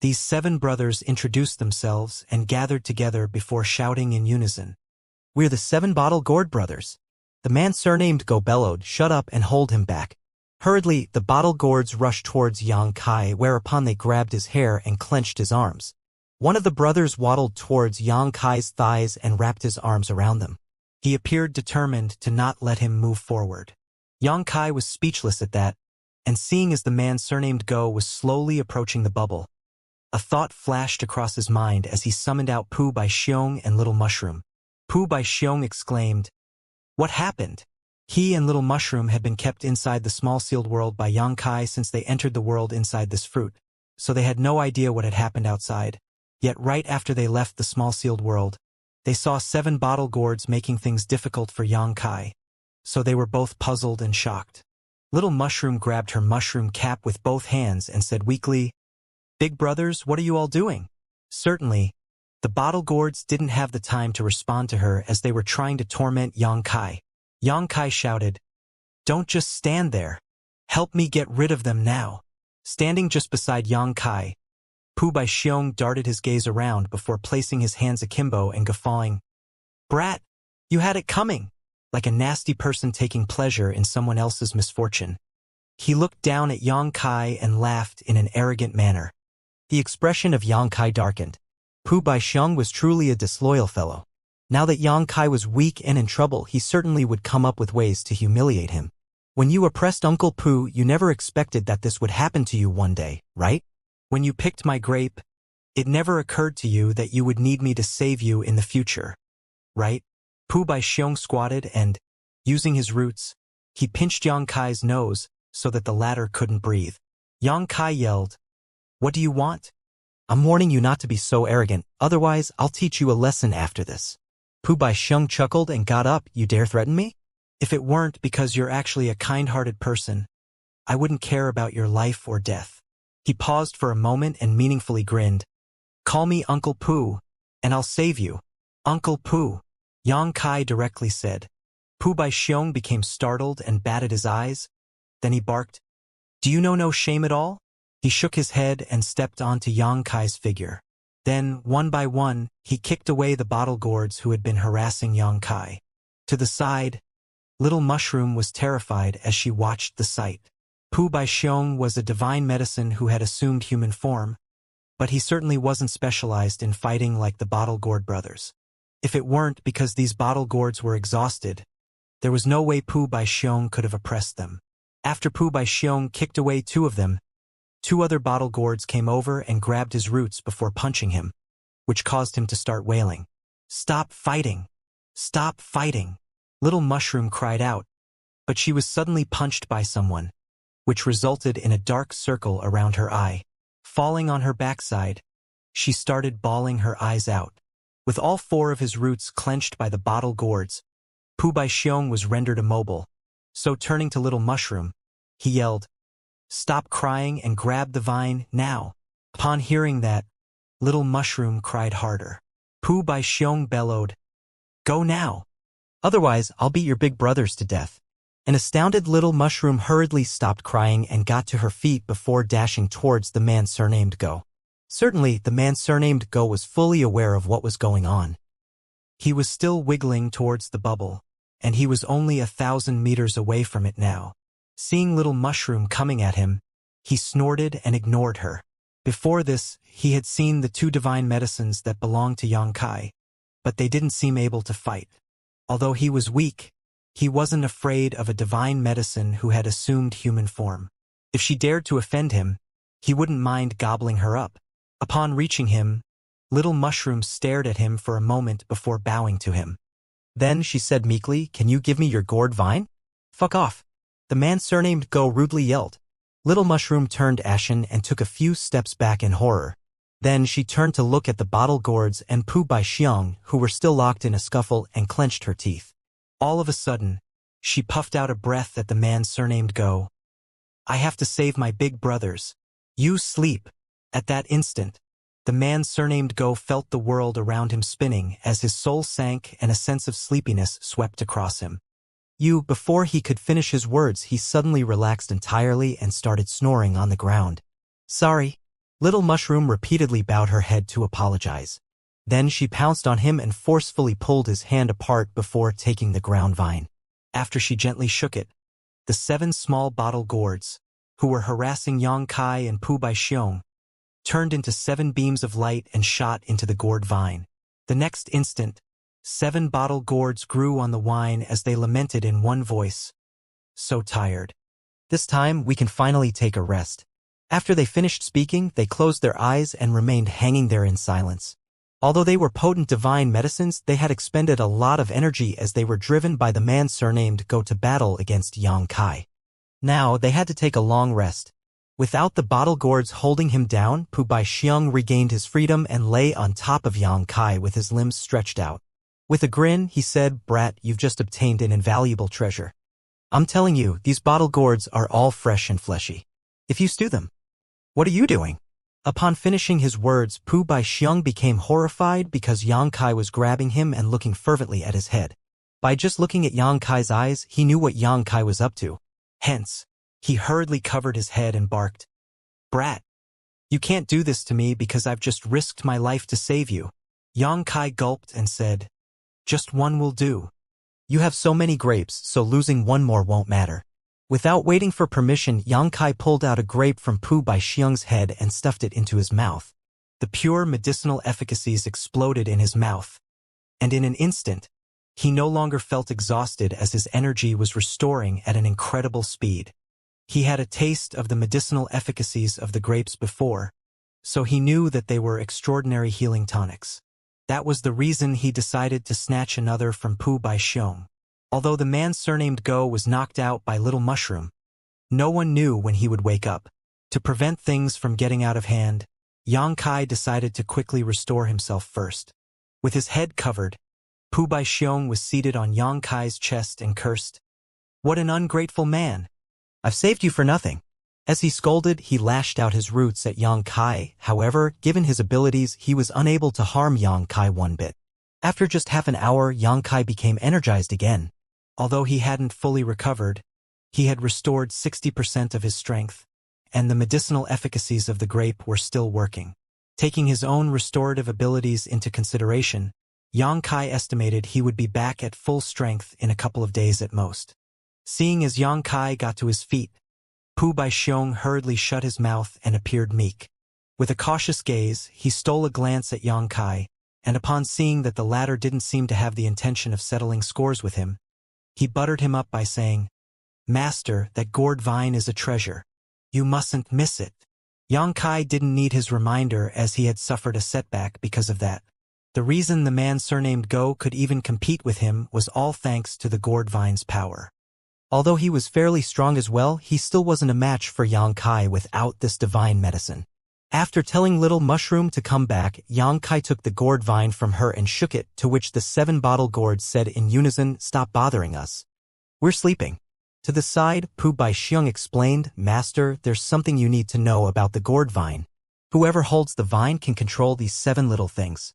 these 7 brothers introduced themselves and gathered together before shouting in unison, "We're the 7 bottle gourd brothers." The man surnamed Go bellowed, "Shut up and hold him back." Hurriedly, the bottle gourds rushed towards Yang Kai, whereupon they grabbed his hair and clenched his arms. One of the brothers waddled towards Yang Kai's thighs and wrapped his arms around them. He appeared determined to not let him move forward. Yang Kai was speechless at that, and seeing as the man surnamed Go was slowly approaching the bubble, a thought flashed across his mind as he summoned out Pu Bai Xiong and Little Mushroom. Pu Bai Xiong exclaimed, "What happened?" He and Little Mushroom had been kept inside the small sealed world by Yang Kai since they entered the world inside this fruit, so they had no idea what had happened outside. Yet right after they left the small sealed world, they saw 7 bottle gourds making things difficult for Yang Kai, so they were both puzzled and shocked. Little Mushroom grabbed her mushroom cap with both hands and said weakly, "Big brothers, what are you all doing?" Certainly, the bottle gourds didn't have the time to respond to her as they were trying to torment Yang Kai. Yang Kai shouted, "Don't just stand there. Help me get rid of them now." Standing just beside Yang Kai, Pu Bai Xiong darted his gaze around before placing his hands akimbo and guffawing, "Brat, you had it coming," like a nasty person taking pleasure in someone else's misfortune. He looked down at Yang Kai and laughed in an arrogant manner. The expression of Yang Kai darkened. Pu Bai Xiong was truly a disloyal fellow. Now that Yang Kai was weak and in trouble, he certainly would come up with ways to humiliate him. When you oppressed Uncle Pu, you never expected that this would happen to you one day, right? When you picked my grape, it never occurred to you that you would need me to save you in the future, right? Pu Bai Xiong squatted and, using his roots, he pinched Yang Kai's nose so that the latter couldn't breathe. Yang Kai yelled, "What do you want?" "I'm warning you not to be so arrogant, otherwise I'll teach you a lesson after this." Pu Bai Xiong chuckled and got up. "You dare threaten me? If it weren't because you're actually a kind-hearted person, I wouldn't care about your life or death." He paused for a moment and meaningfully grinned. "Call me Uncle Pu, and I'll save you." "Uncle Pu," Yang Kai directly said. Pu Bai Xiong became startled and batted his eyes. Then he barked, "Do you know no shame at all?" He shook his head and stepped onto Yang Kai's figure. Then, one by one, he kicked away the bottle gourds who had been harassing Yang Kai. To the side, Little Mushroom was terrified as she watched the sight. Pu Bai Xiong was a divine medicine who had assumed human form, but he certainly wasn't specialized in fighting like the bottle gourd brothers. If it weren't because these bottle gourds were exhausted, there was no way Pu Bai Xiong could have oppressed them. After Pu Bai Xiong kicked away 2 of them, 2 other bottle gourds came over and grabbed his roots before punching him, which caused him to start wailing. "Stop fighting! Stop fighting!" Little Mushroom cried out, but she was suddenly punched by someone, which resulted in a dark circle around her eye. Falling on her backside, she started bawling her eyes out. With all 4 of his roots clenched by the bottle gourds, Pu Bai Xiong was rendered immobile, so turning to Little Mushroom, he yelled, "Stop crying and grab the vine, now." Upon hearing that, Little Mushroom cried harder. Pu Baixiong bellowed. Go now. Otherwise, I'll beat your big brothers to death. An astounded little mushroom hurriedly stopped crying and got to her feet before dashing towards the man surnamed Go. Certainly, the man surnamed Go was fully aware of what was going on. He was still wiggling towards the bubble, and he was only 1,000 meters away from it now. Seeing little mushroom coming at him, he snorted and ignored her. Before this, he had seen the 2 divine medicines that belonged to Xianxia, but they didn't seem able to fight. Although he was weak, he wasn't afraid of a divine medicine who had assumed human form. If she dared to offend him, he wouldn't mind gobbling her up. Upon reaching him, little mushroom stared at him for a moment before bowing to him. Then she said meekly, "Can you give me your gourd vine?" "Fuck off." The man surnamed Go rudely yelled. Little mushroom turned ashen and took a few steps back in horror. Then she turned to look at the bottle gourds and Pu Baixiong, who were still locked in a scuffle, and clenched her teeth. All of a sudden, she puffed out a breath at the man surnamed Go. "I have to save my big brothers. You sleep." At that instant, the man surnamed Go felt the world around him spinning as his soul sank and a sense of sleepiness swept across him. Before he could finish his words, he suddenly relaxed entirely and started snoring on the ground. "Sorry." Little mushroom repeatedly bowed her head to apologize. Then she pounced on him and forcefully pulled his hand apart before taking the ground vine. After she gently shook it, the 7 small bottle gourds, who were harassing Xianxia and Pu Baixiong, turned into 7 beams of light and shot into the gourd vine. The next instant, 7 bottle gourds grew on the vine as they lamented in one voice. "So tired. This time we can finally take a rest." After they finished speaking, they closed their eyes and remained hanging there in silence. Although they were potent divine medicines, they had expended a lot of energy as they were driven by the man surnamed Go to battle against Xianxia. Now they had to take a long rest. Without the bottle gourds holding him down, Pu Baixiong regained his freedom and lay on top of Xianxia with his limbs stretched out. With a grin, he said, "Brat, you've just obtained an invaluable treasure. I'm telling you, these bottle gourds are all fresh and fleshy. If you stew them." "What are you doing?" Upon finishing his words, Pu Baixiong became horrified because Xianxia was grabbing him and looking fervently at his head. By just looking at Xianxia's eyes, he knew what Xianxia was up to. Hence, he hurriedly covered his head and barked, "Brat, you can't do this to me because I've just risked my life to save you." Xianxia gulped and said, "Just one will do. You have so many grapes, so losing one more won't matter." Without waiting for permission, Xianxia pulled out a grape from Pu Baixiong's head and stuffed it into his mouth. The pure medicinal efficacies exploded in his mouth, and in an instant, he no longer felt exhausted as his energy was restoring at an incredible speed. He had a taste of the medicinal efficacies of the grapes before, so he knew that they were extraordinary healing tonics. That was the reason he decided to snatch another from Pu Baixiong. Although the man surnamed Go was knocked out by Little Mushroom, no one knew when he would wake up. To prevent things from getting out of hand, Xianxia decided to quickly restore himself first. With his head covered, Pu Baixiong was seated on Xianxia's chest and cursed, "What an ungrateful man! I've saved you for nothing." As he scolded, he lashed out his roots at Xianxia. However, given his abilities, he was unable to harm Xianxia one bit. After just half an hour, Xianxia became energized again. Although he hadn't fully recovered, he had restored 60% of his strength, and the medicinal efficacies of the grape were still working. Taking his own restorative abilities into consideration, Xianxia estimated he would be back at full strength in a couple of days at most. Seeing as Xianxia got to his feet, Pu Baixiong hurriedly shut his mouth and appeared meek. With a cautious gaze, he stole a glance at Xianxia, and upon seeing that the latter didn't seem to have the intention of settling scores with him, he buttered him up by saying, "Master, that gourd vine is a treasure. You mustn't miss it." Xianxia didn't need his reminder as he had suffered a setback because of that. The reason the man surnamed Go could even compete with him was all thanks to the gourd vine's power. Although he was fairly strong as well, he still wasn't a match for Xianxia without this divine medicine. After telling Little Mushroom to come back, Xianxia took the gourd vine from her and shook it, to which the 7 bottle gourds said in unison, "Stop bothering us. We're sleeping." To the side, Pu Baixiong explained, "Master, there's something you need to know about the gourd vine. Whoever holds the vine can control these 7 little things.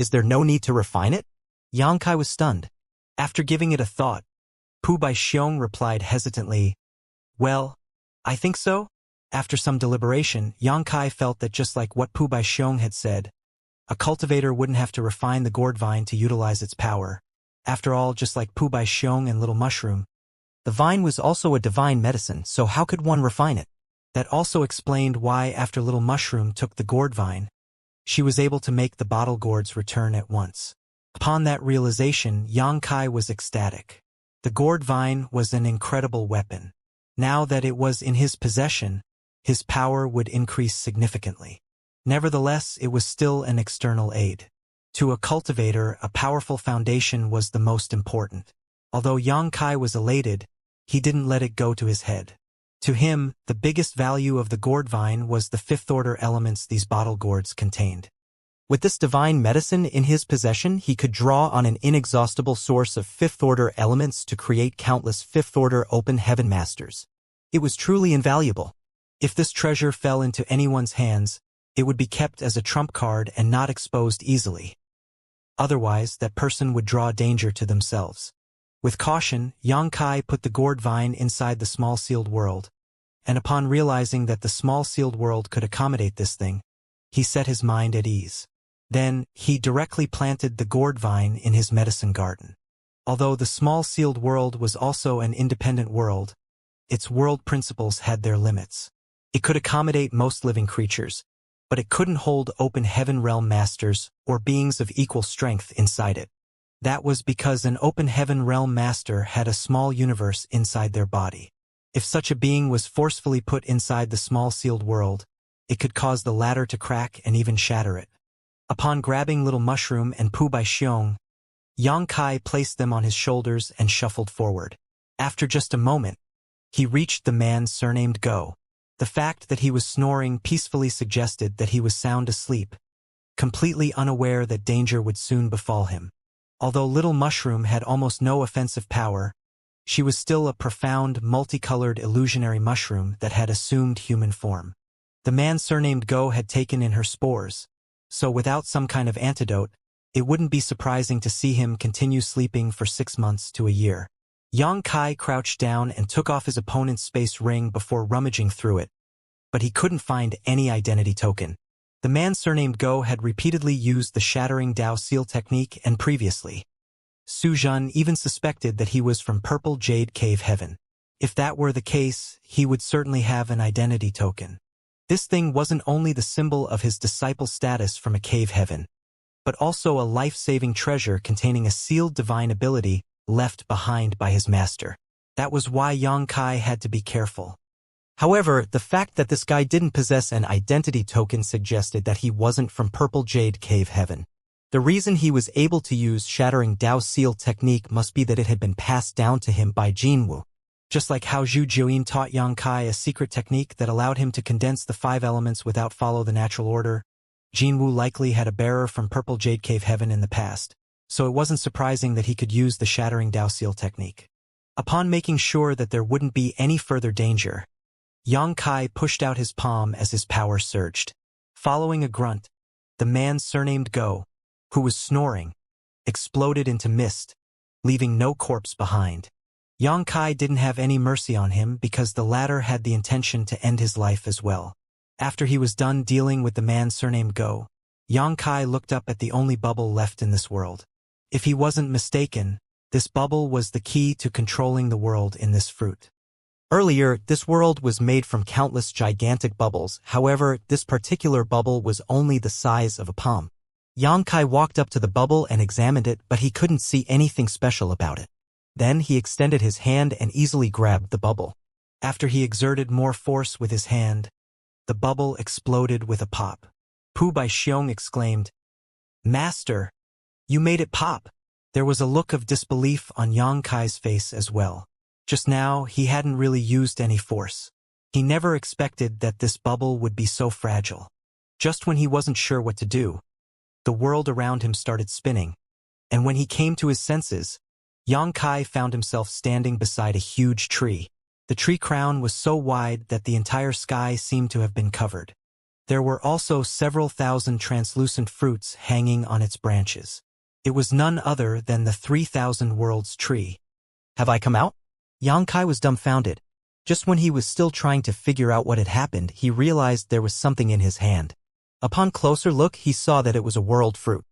Is there no need to refine it? Xianxia was stunned. After giving it a thought, Pu Baixiong replied hesitantly, well, I think so. After some deliberation, Xianxia felt that just like what Pu Baixiong had said, a cultivator wouldn't have to refine the gourd vine to utilize its power. After all, just like Pu Baixiong and Little Mushroom, the vine was also a divine medicine, so how could one refine it? That also explained why after Little Mushroom took the gourd vine, she was able to make the bottle gourds return at once. Upon that realization, Xianxia was ecstatic. The gourd vine was an incredible weapon. Now that it was in his possession, his power would increase significantly. Nevertheless, it was still an external aid. To a cultivator, a powerful foundation was the most important. Although Xianxia was elated, he didn't let it go to his head. To him, the biggest value of the gourd vine was the fifth-order elements these bottle gourds contained. With this divine medicine in his possession, he could draw on an inexhaustible source of fifth-order elements to create countless fifth-order open heaven masters. It was truly invaluable. If this treasure fell into anyone's hands, it would be kept as a trump card and not exposed easily. Otherwise, that person would draw danger to themselves. With caution, Xianxia put the gourd vine inside the small sealed world, and upon realizing that the small sealed world could accommodate this thing, he set his mind at ease. Then, he directly planted the gourd vine in his medicine garden. Although the small sealed world was also an independent world, its world principles had their limits. It could accommodate most living creatures, but it couldn't hold open heaven realm masters or beings of equal strength inside it. That was because an open heaven realm master had a small universe inside their body. If such a being was forcefully put inside the small sealed world, it could cause the latter to crack and even shatter it. Upon grabbing Little Mushroom and Pu Baixiong, Xianxia placed them on his shoulders and shuffled forward. After just a moment, he reached the man surnamed Go. The fact that he was snoring peacefully suggested that he was sound asleep, completely unaware that danger would soon befall him. Although Little Mushroom had almost no offensive power, she was still a profound, multicolored illusionary mushroom that had assumed human form. The man surnamed Go had taken in her spores, so without some kind of antidote, it wouldn't be surprising to see him continue sleeping for 6 months to a year. Xianxia crouched down and took off his opponent's space ring before rummaging through it, but he couldn't find any identity token. The man surnamed Go had repeatedly used the shattering Dao seal technique, and previously, Su Zhen even suspected that he was from Purple Jade Cave Heaven. If that were the case, he would certainly have an identity token. This thing wasn't only the symbol of his disciple status from a cave heaven, but also a life-saving treasure containing a sealed divine ability left behind by his master. That was why Xianxia had to be careful. However, the fact that this guy didn't possess an identity token suggested that he wasn't from Purple Jade Cave Heaven. The reason he was able to use Shattering Dao Seal technique must be that it had been passed down to him by Jinwu. Just like how Zhu Jiuyin taught Xianxia a secret technique that allowed him to condense the 5 elements without follow the natural order, Jinwu likely had a bearer from Purple Jade Cave Heaven in the past, so it wasn't surprising that he could use the Shattering Dao Seal technique. Upon making sure that there wouldn't be any further danger, Xianxia pushed out his palm as his power surged. Following a grunt, the man surnamed Go, who was snoring, exploded into mist, leaving no corpse behind. Xianxia didn't have any mercy on him because the latter had the intention to end his life as well. After he was done dealing with the man surnamed Go, Xianxia looked up at the only bubble left in this world. If he wasn't mistaken, this bubble was the key to controlling the world in this fruit. Earlier, this world was made from countless gigantic bubbles, however, this particular bubble was only the size of a palm. Xianxia walked up to the bubble and examined it, but he couldn't see anything special about it. Then he extended his hand and easily grabbed the bubble. After he exerted more force with his hand, the bubble exploded with a pop. Pu Baixiong exclaimed, "Master, you made it pop." There was a look of disbelief on Xianxia's face as well. Just now, he hadn't really used any force. He never expected that this bubble would be so fragile. Just when he wasn't sure what to do, the world around him started spinning, and when he came to his senses, Xianxia found himself standing beside a huge tree. The tree crown was so wide that the entire sky seemed to have been covered. There were also several thousand translucent fruits hanging on its branches. It was none other than the 3,000 Worlds tree. Have I come out? Xianxia was dumbfounded. Just when he was still trying to figure out what had happened, he realized there was something in his hand. Upon closer look, he saw that it was a world fruit.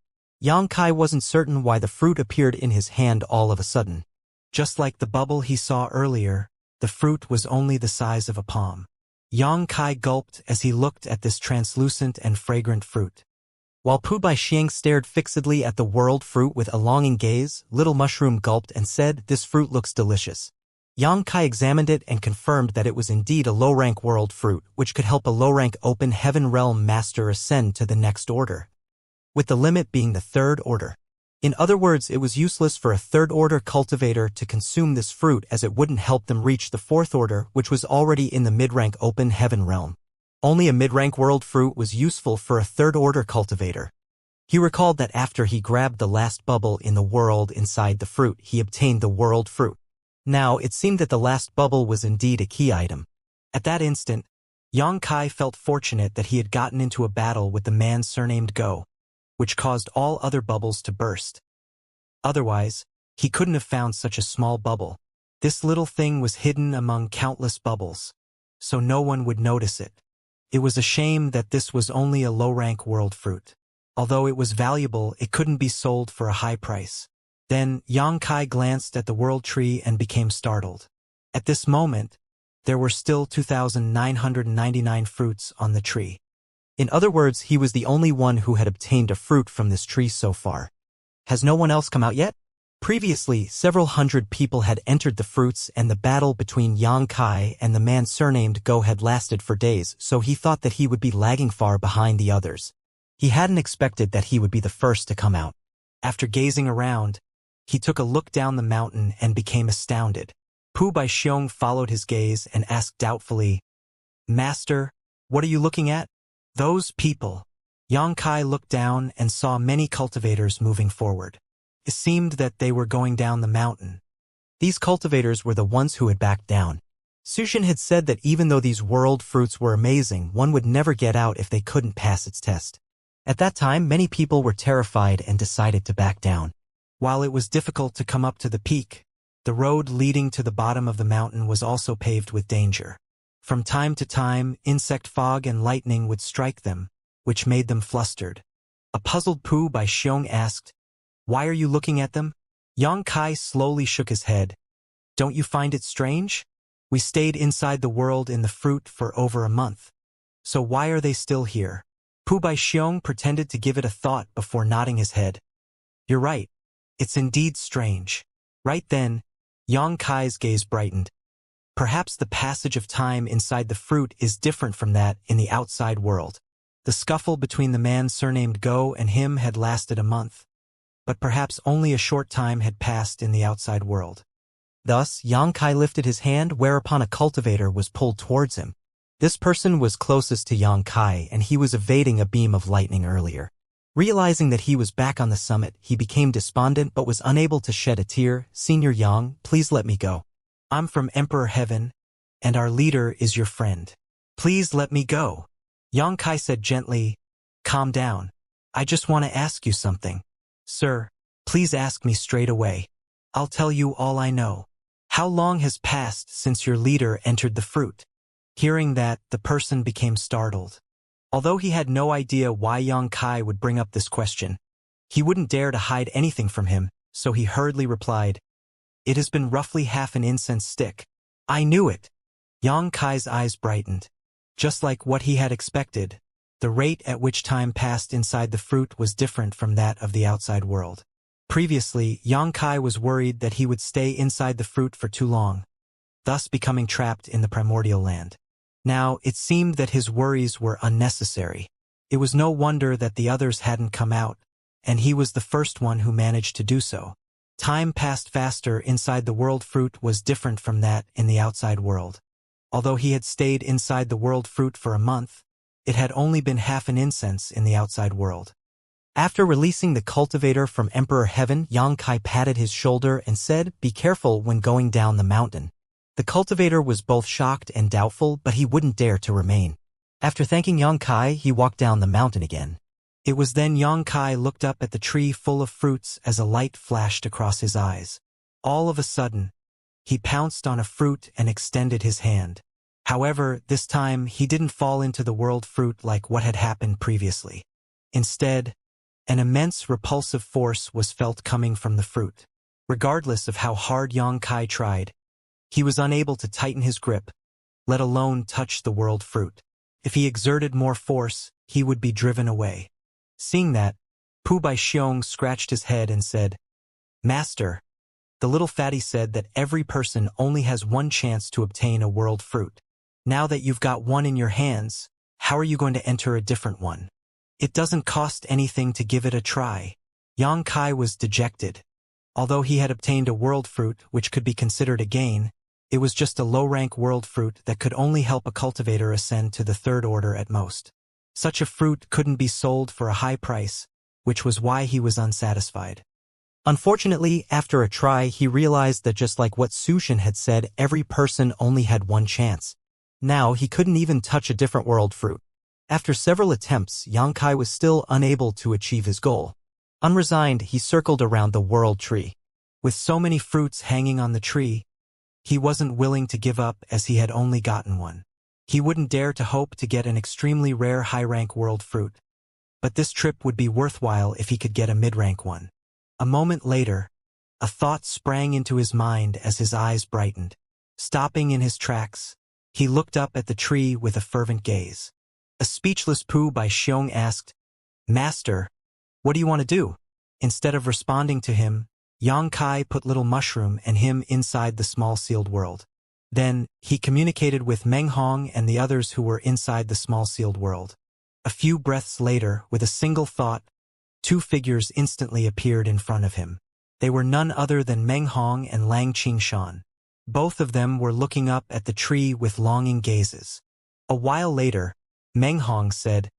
Xianxia wasn't certain why the fruit appeared in his hand all of a sudden. Just like the bubble he saw earlier, the fruit was only the size of a palm. Xianxia gulped as he looked at this translucent and fragrant fruit. While Xiang stared fixedly at the world fruit with a longing gaze, Little Mushroom gulped and said, "This fruit looks delicious." Xianxia examined it and confirmed that it was indeed a low-rank world fruit, which could help a low-rank open heaven realm master ascend to the next order, with the limit being the third order. In other words, it was useless for a third-order cultivator to consume this fruit as it wouldn't help them reach the fourth order, which was already in the mid-rank open heaven realm. Only a mid-rank world fruit was useful for a third-order cultivator. He recalled that after he grabbed the last bubble in the world inside the fruit, he obtained the world fruit. Now, it seemed that the last bubble was indeed a key item. At that instant, Xianxia felt fortunate that he had gotten into a battle with the man surnamed Go, which caused all other bubbles to burst. Otherwise, he couldn't have found such a small bubble. This little thing was hidden among countless bubbles, so no one would notice it. It was a shame that this was only a low-rank world fruit. Although it was valuable, it couldn't be sold for a high price. Then, Xianxia glanced at the world tree and became startled. At this moment, there were still 2,999 fruits on the tree. In other words, he was the only one who had obtained a fruit from this tree so far. Has no one else come out yet? Previously, several hundred people had entered the fruits, and the battle between Xianxia and the man surnamed Go had lasted for days, so he thought that he would be lagging far behind the others. He hadn't expected that he would be the first to come out. After gazing around, he took a look down the mountain and became astounded. Xiang followed his gaze and asked doubtfully, "Master, what are you looking at?" "Those people." Xianxia looked down and saw many cultivators moving forward. It seemed that they were going down the mountain. These cultivators were the ones who had backed down. Sushin had said that even though these world fruits were amazing, one would never get out if they couldn't pass its test. At that time, many people were terrified and decided to back down. While it was difficult to come up to the peak, the road leading to the bottom of the mountain was also paved with danger. From time to time, insect fog and lightning would strike them, which made them flustered. A puzzled Xiang asked, "Why are you looking at them?" Xianxia slowly shook his head. "Don't you find it strange? We stayed inside the world in the fruit for over a month. So why are they still here?" Xiang pretended to give it a thought before nodding his head. "You're right. It's indeed strange." Right then, Xianxia's gaze brightened. Perhaps the passage of time inside the fruit is different from that in the outside world. The scuffle between the man surnamed Go and him had lasted a month, but perhaps only a short time had passed in the outside world. Thus, Xianxia lifted his hand, whereupon a cultivator was pulled towards him. This person was closest to Xianxia, and he was evading a beam of lightning earlier. Realizing that he was back on the summit, he became despondent but was unable to shed a tear. "Senior Yang, please let me go. I'm from Emperor Heaven, and our leader is your friend. Please let me go." Xianxia said gently, "Calm down. I just want to ask you something." "Sir, please ask me straight away. I'll tell you all I know. How long has passed since your leader entered the fruit?" Hearing that, the person became startled. Although he had no idea why Xianxia would bring up this question, he wouldn't dare to hide anything from him, so he hurriedly replied, "It has been roughly half an incense stick." "I knew it." Xianxia's eyes brightened. Just like what he had expected, the rate at which time passed inside the fruit was different from that of the outside world. Previously, Xianxia was worried that he would stay inside the fruit for too long, thus becoming trapped in the primordial land. Now, it seemed that his worries were unnecessary. It was no wonder that the others hadn't come out, and he was the first one who managed to do so. Time passed faster inside the world fruit was different from that in the outside world. Although he had stayed inside the world fruit for a month, it had only been half an incense in the outside world. After releasing the cultivator from Emperor Heaven, Xianxia patted his shoulder and said, "Be careful when going down the mountain." The cultivator was both shocked and doubtful, but he wouldn't dare to remain. After thanking Yang Kai, he walked down the mountain again. It was then Yang Kai looked up at the tree full of fruits as a light flashed across his eyes. All of a sudden, he pounced on a fruit and extended his hand. However, this time he didn't fall into the world fruit like what had happened previously. Instead, an immense repulsive force was felt coming from the fruit. Regardless of how hard Yang Kai tried, he was unable to tighten his grip, let alone touch the world fruit. If he exerted more force, he would be driven away. Seeing that, Pu Baixiong scratched his head and said, "Master." The little fatty said that every person only has one chance to obtain a world fruit. Now that you've got one in your hands, how are you going to enter a different one? It doesn't cost anything to give it a try. Yang Kai was dejected. Although he had obtained a world fruit which could be considered a gain, it was just a low-rank world fruit that could only help a cultivator ascend to the third order at most. Such a fruit couldn't be sold for a high price, which was why he was unsatisfied. Unfortunately, after a try, he realized that just like what Sushin had said, every person only had one chance. Now he couldn't even touch a different world fruit. After several attempts, Yang Kai was still unable to achieve his goal. Unresigned, he circled around the world tree. With so many fruits hanging on the tree, he wasn't willing to give up as he had only gotten one. He wouldn't dare to hope to get an extremely rare high-rank world fruit. But this trip would be worthwhile if he could get a mid-rank one. A moment later, a thought sprang into his mind as his eyes brightened. Stopping in his tracks, he looked up at the tree with a fervent gaze. A speechless Pu Baixiong asked, "Master, what do you want to do?" Instead of responding to him, Yang Kai put Little Mushroom and him inside the small sealed world. Then, he communicated with Meng Hong and the others who were inside the small sealed world. A few breaths later, with a single thought, two figures instantly appeared in front of him. They were none other than Meng Hong and Lang Qingshan. Both of them were looking up at the tree with longing gazes. A while later, Meng Hong said,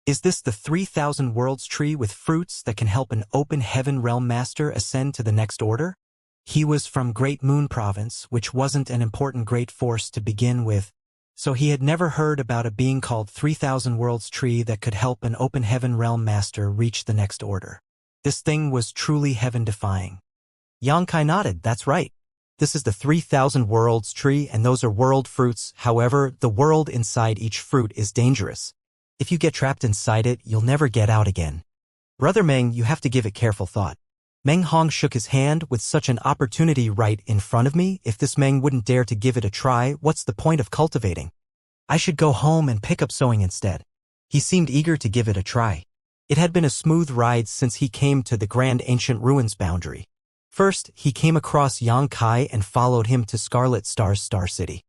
"Is this the 3,000 Worlds tree with fruits that can help an open heaven realm master ascend to the next order?" He was from Great Moon Province, which wasn't an important great force to begin with, so he had never heard about a being called 3,000 Worlds tree that could help an open heaven realm master reach the next order. This thing was truly heaven-defying. Yang Kai nodded. "That's right. This is the 3,000 Worlds tree, and those are world fruits. However, the world inside each fruit is dangerous. If you get trapped inside it, you'll never get out again. Brother Meng, you have to give it careful thought." Meng Hong shook his hand. "With such an opportunity right in front of me, if this Meng wouldn't dare to give it a try, what's the point of cultivating? I should go home and pick up sewing instead." He seemed eager to give it a try. It had been a smooth ride since he came to the Grand Ancient Ruins boundary. First, he came across Yang Kai and followed him to Scarlet Star's Star City.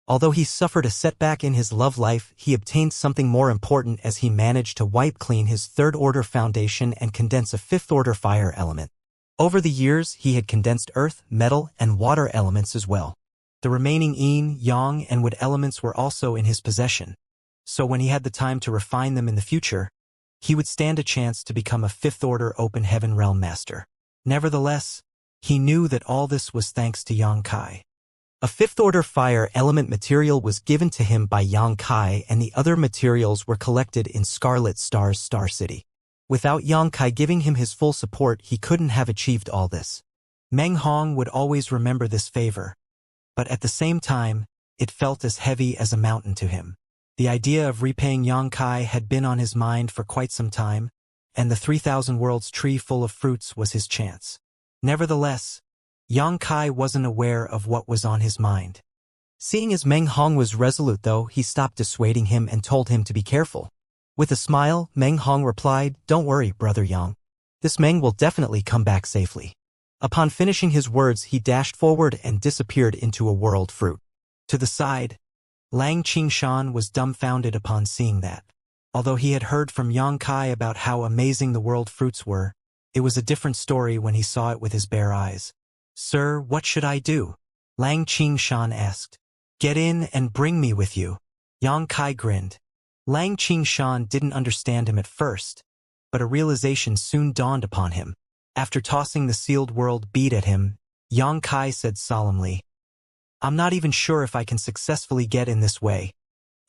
Although he suffered a setback in his love life, he obtained something more important as he managed to wipe clean his third-order foundation and condense a fifth-order fire element. Over the years, he had condensed earth, metal, and water elements as well. The remaining yin, yang, and wood elements were also in his possession, so when he had the time to refine them in the future, he would stand a chance to become a fifth-order open heaven realm master. Nevertheless, he knew that all this was thanks to Yang Kai. A fifth-order fire element material was given to him by Yang Kai, and the other materials were collected in Scarlet Star's Star City. Without Yang Kai giving him his full support, he couldn't have achieved all this. Meng Hong would always remember this favor, but at the same time, it felt as heavy as a mountain to him. The idea of repaying Yang Kai had been on his mind for quite some time, and the 3,000 Worlds tree full of fruits was his chance. Nevertheless, Yang Kai wasn't aware of what was on his mind. Seeing as Meng Hong was resolute though, he stopped dissuading him and told him to be careful. With a smile, Meng Hong replied, "Don't worry, Brother Yang. This Meng will definitely come back safely." Upon finishing his words, he dashed forward and disappeared into a world fruit. To the side, Lang Qingshan was dumbfounded upon seeing that. Although he had heard from Yang Kai about how amazing the world fruits were, it was a different story when he saw it with his bare eyes. "Sir, what should I do?" Lang Qingshan asked. "Get in and bring me with you." Yang Kai grinned. Lang Qingshan didn't understand him at first, but a realization soon dawned upon him. After tossing the sealed world bead at him, Yang Kai said solemnly, "I'm not even sure if I can successfully get in this way.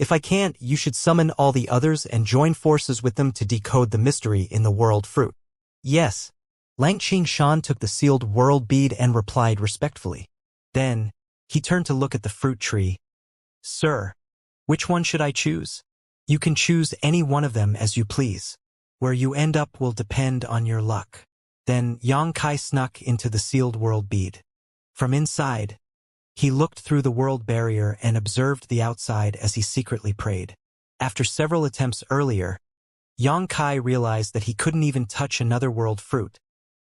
If I can't, you should summon all the others and join forces with them to decode the mystery in the world fruit. Yes. Lang Qingshan took the sealed world bead and replied respectfully. Then, he turned to look at the fruit tree. Sir, which one should I choose? You can choose any one of them as you please. Where you end up will depend on your luck. Then Yang Kai snuck into the sealed world bead. From inside, he looked through the world barrier and observed the outside as he secretly prayed. After several attempts earlier, Yang Kai realized that he couldn't even touch another world fruit,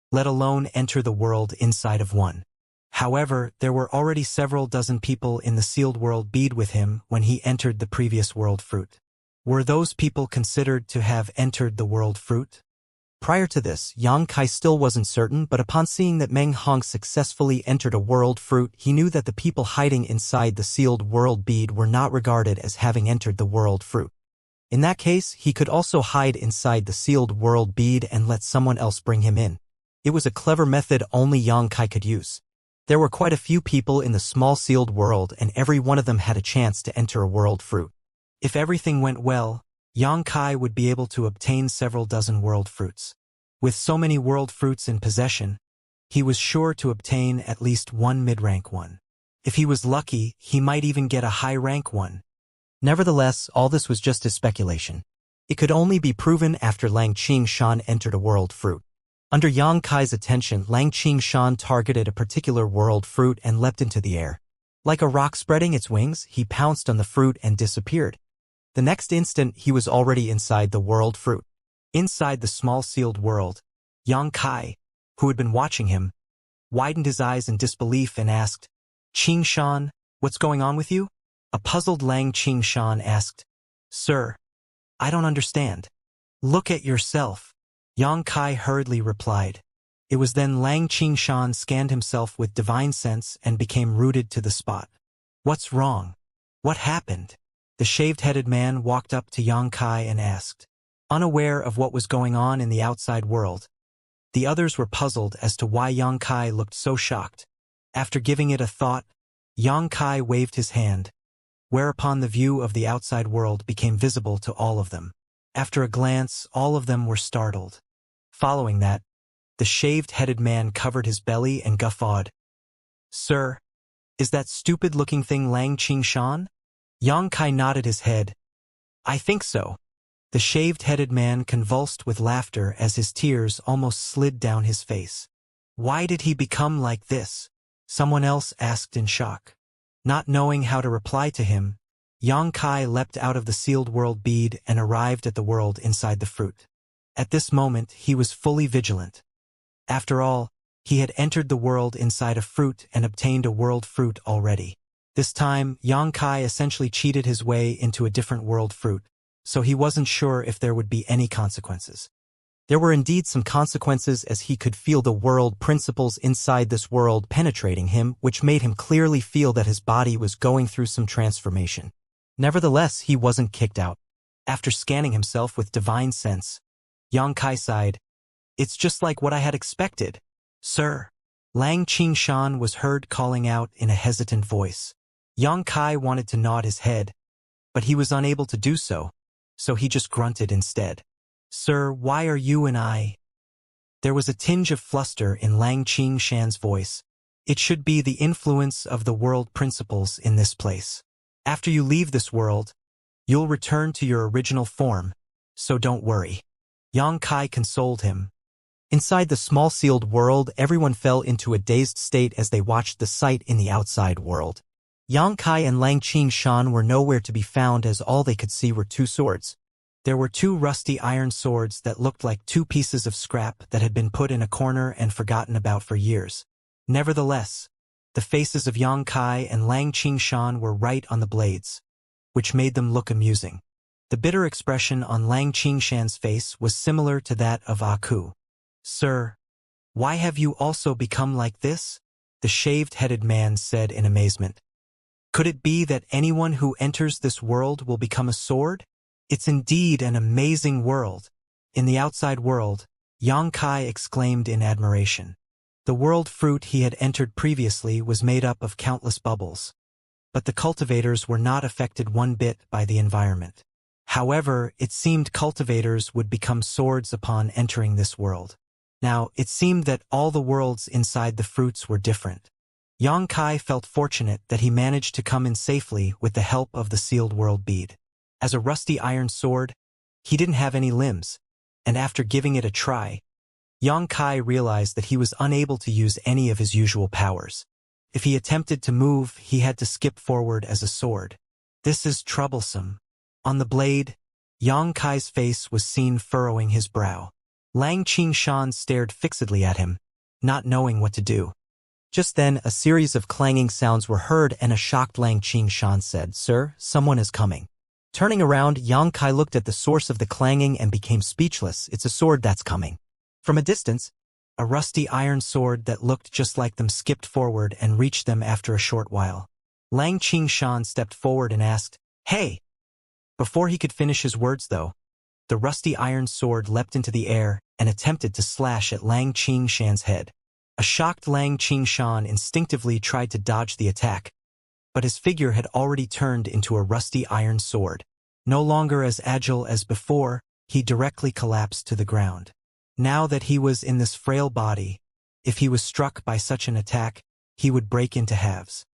let alone enter the world inside of one. However, there were already several dozen people in the sealed world bead with him when he entered the previous world fruit. Were those people considered to have entered the world fruit? Prior to this, Yang Kai still wasn't certain, but upon seeing that Meng Hong successfully entered a world fruit, he knew that the people hiding inside the sealed world bead were not regarded as having entered the world fruit. In that case, he could also hide inside the sealed world bead and let someone else bring him in. It was a clever method only Yang Kai could use. There were quite a few people in the small sealed world, and every one of them had a chance to enter a world fruit. If everything went well, Yang Kai would be able to obtain several dozen world fruits. With so many world fruits in possession, he was sure to obtain at least one mid-rank one. If he was lucky, he might even get a high-rank one. Nevertheless, all this was just his speculation. It could only be proven after Lang Qingshan entered a world fruit. Under Yang Kai's attention, Lang Qingshan targeted a particular world fruit and leapt into the air. Like a rock spreading its wings, he pounced on the fruit and disappeared. The next instant, he was already inside the world fruit. Inside the small sealed world, Yang Kai, who had been watching him, widened his eyes in disbelief and asked, Qingshan, what's going on with you? A puzzled Lang Qingshan asked, Sir, I don't understand. Look at yourself. Yang Kai hurriedly replied. It was then Lang Qingshan scanned himself with divine sense and became rooted to the spot. What's wrong? What happened? The shaved-headed man walked up to Yang Kai and asked. Unaware of what was going on in the outside world, the others were puzzled as to why Yang Kai looked so shocked. After giving it a thought, Yang Kai waved his hand, whereupon the view of the outside world became visible to all of them. After a glance, all of them were startled. Following that, the shaved-headed man covered his belly and guffawed. Sir, is that stupid-looking thing Lang Qingshan? Yang Kai nodded his head. I think so. The shaved-headed man convulsed with laughter as his tears almost slid down his face. Why did he become like this? Someone else asked in shock. Not knowing how to reply to him, Yang Kai leapt out of the sealed world bead and arrived at the world inside the fruit. At this moment, he was fully vigilant. After all, he had entered the world inside a fruit and obtained a world fruit already. This time, Yang Kai essentially cheated his way into a different world fruit, so he wasn't sure if there would be any consequences. There were indeed some consequences, as he could feel the world principles inside this world penetrating him, which made him clearly feel that his body was going through some transformation. Nevertheless, he wasn't kicked out. After scanning himself with divine sense, Yang Kai sighed. It's just like what I had expected. Sir. Lang Qingshan was heard calling out in a hesitant voice. Yang Kai wanted to nod his head, but he was unable to do so, so he just grunted instead. Sir, why are you and I? There was a tinge of fluster in Lang Qingshan's voice. It should be the influence of the world principles in this place. After you leave this world, you'll return to your original form, so don't worry. Yang Kai consoled him. Inside the small sealed world, everyone fell into a dazed state as they watched the sight in the outside world. Yang Kai and Lang Qingshan were nowhere to be found, as all they could see were two swords. There were two rusty iron swords that looked like two pieces of scrap that had been put in a corner and forgotten about for years. Nevertheless, the faces of Yang Kai and Lang Qingshan were right on the blades, which made them look amusing. The bitter expression on Lang Qingshan's face was similar to that of Aku. Sir, why have you also become like this? The shaved-headed man said in amazement. Could it be that anyone who enters this world will become a sword? It's indeed an amazing world. In the outside world, Yang Kai exclaimed in admiration. The world fruit he had entered previously was made up of countless bubbles. but the cultivators were not affected one bit by the environment. However, it seemed cultivators would become swords upon entering this world. Now, it seemed that all the worlds inside the fruits were different. Xianxia felt fortunate that he managed to come in safely with the help of the sealed world bead. As a rusty iron sword, he didn't have any limbs, and after giving it a try, Xianxia realized that he was unable to use any of his usual powers. If he attempted to move, he had to skip forward as a sword. This is troublesome. On the blade, Xianxia's face was seen furrowing his brow. Lang Qingshan stared fixedly at him, not knowing what to do. Just then, a series of clanging sounds were heard and a shocked Lang Qingshan said, "Sir, someone is coming." Turning around, Xianxia looked at the source of the clanging and became speechless. "It's a sword that's coming." From a distance, a rusty iron sword that looked just like them skipped forward and reached them after a short while. Lang Qingshan stepped forward and asked, "Hey!" Before he could finish his words, though, the rusty iron sword leapt into the air and attempted to slash at Lang Qingshan's head. A shocked Lang Qingshan instinctively tried to dodge the attack, but his figure had already turned into a rusty iron sword. No longer as agile as before, he directly collapsed to the ground. Now that he was in this frail body, if he was struck by such an attack, he would break into halves.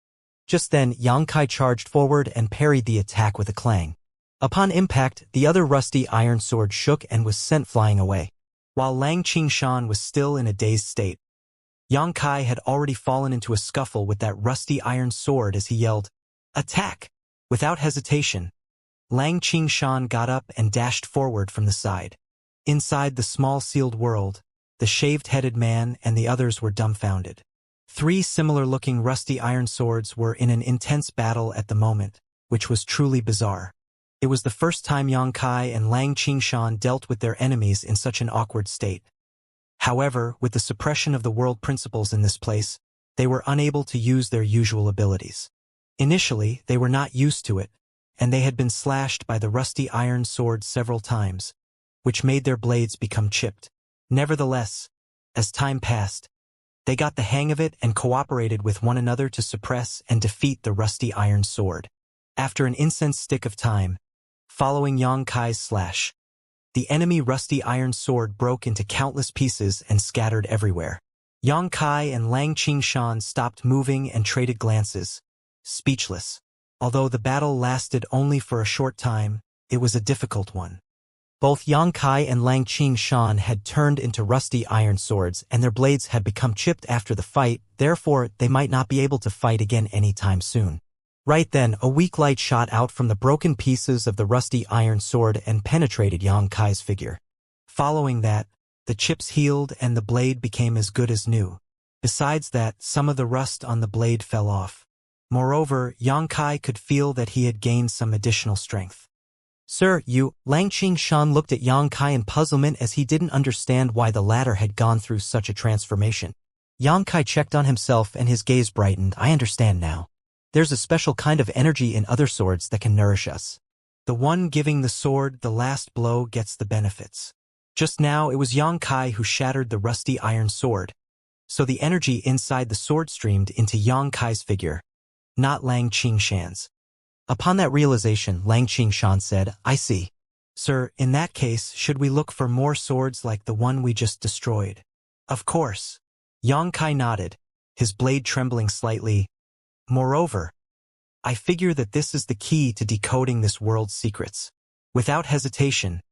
Just then, Xianxia charged forward and parried the attack with a clang. Upon impact, the other rusty iron sword shook and was sent flying away. While Lang Qingshan was still in a dazed state, Xianxia had already fallen into a scuffle with that rusty iron sword as he yelled, "Attack!" Without hesitation, Lang Qingshan got up and dashed forward from the side. Inside the small sealed world, the shaved-headed man and the others were dumbfounded. Three similar-looking rusty iron swords were in an intense battle at the moment, which was truly bizarre. It was the first time Xianxia and Lang Qingshan dealt with their enemies in such an awkward state. However, with the suppression of the world principles in this place, they were unable to use their usual abilities. Initially, they were not used to it, and they had been slashed by the rusty iron sword several times, which made their blades become chipped. Nevertheless, as time passed, they got the hang of it and cooperated with one another to suppress and defeat the rusty iron sword. After an incensed stick of time, following Xianxia's slash, the enemy rusty iron sword broke into countless pieces and scattered everywhere. Xianxia and Lang Qingshan stopped moving and traded glances, speechless. Although the battle lasted only for a short time, it was a difficult one. Both Xianxia and Lang Qingshan had turned into rusty iron swords and their blades had become chipped after the fight, therefore they might not be able to fight again anytime soon. Right then, a weak light shot out from the broken pieces of the rusty iron sword and penetrated Xianxia's figure. Following that, the chips healed and the blade became as good as new. Besides that, some of the rust on the blade fell off. Moreover, Xianxia could feel that he had gained some additional strength. "Sir, you..." Lang Qingshan looked at Xianxia in puzzlement as he didn't understand why the latter had gone through such a transformation. Xianxia checked on himself and his gaze brightened. "I understand now. There's a special kind of energy in other swords that can nourish us. The one giving the sword the last blow gets the benefits." Just now it was Xianxia who shattered the rusty iron sword, so the energy inside the sword streamed into Xianxia's figure, not Lang Qingshan's. Upon that realization, Lang Qingshan said, "I see. Sir, in that case, should we look for more swords like the one we just destroyed?" "Of course." Xianxia nodded, his blade trembling slightly. "Moreover, I figure that this is the key to decoding this world's secrets." Without hesitation,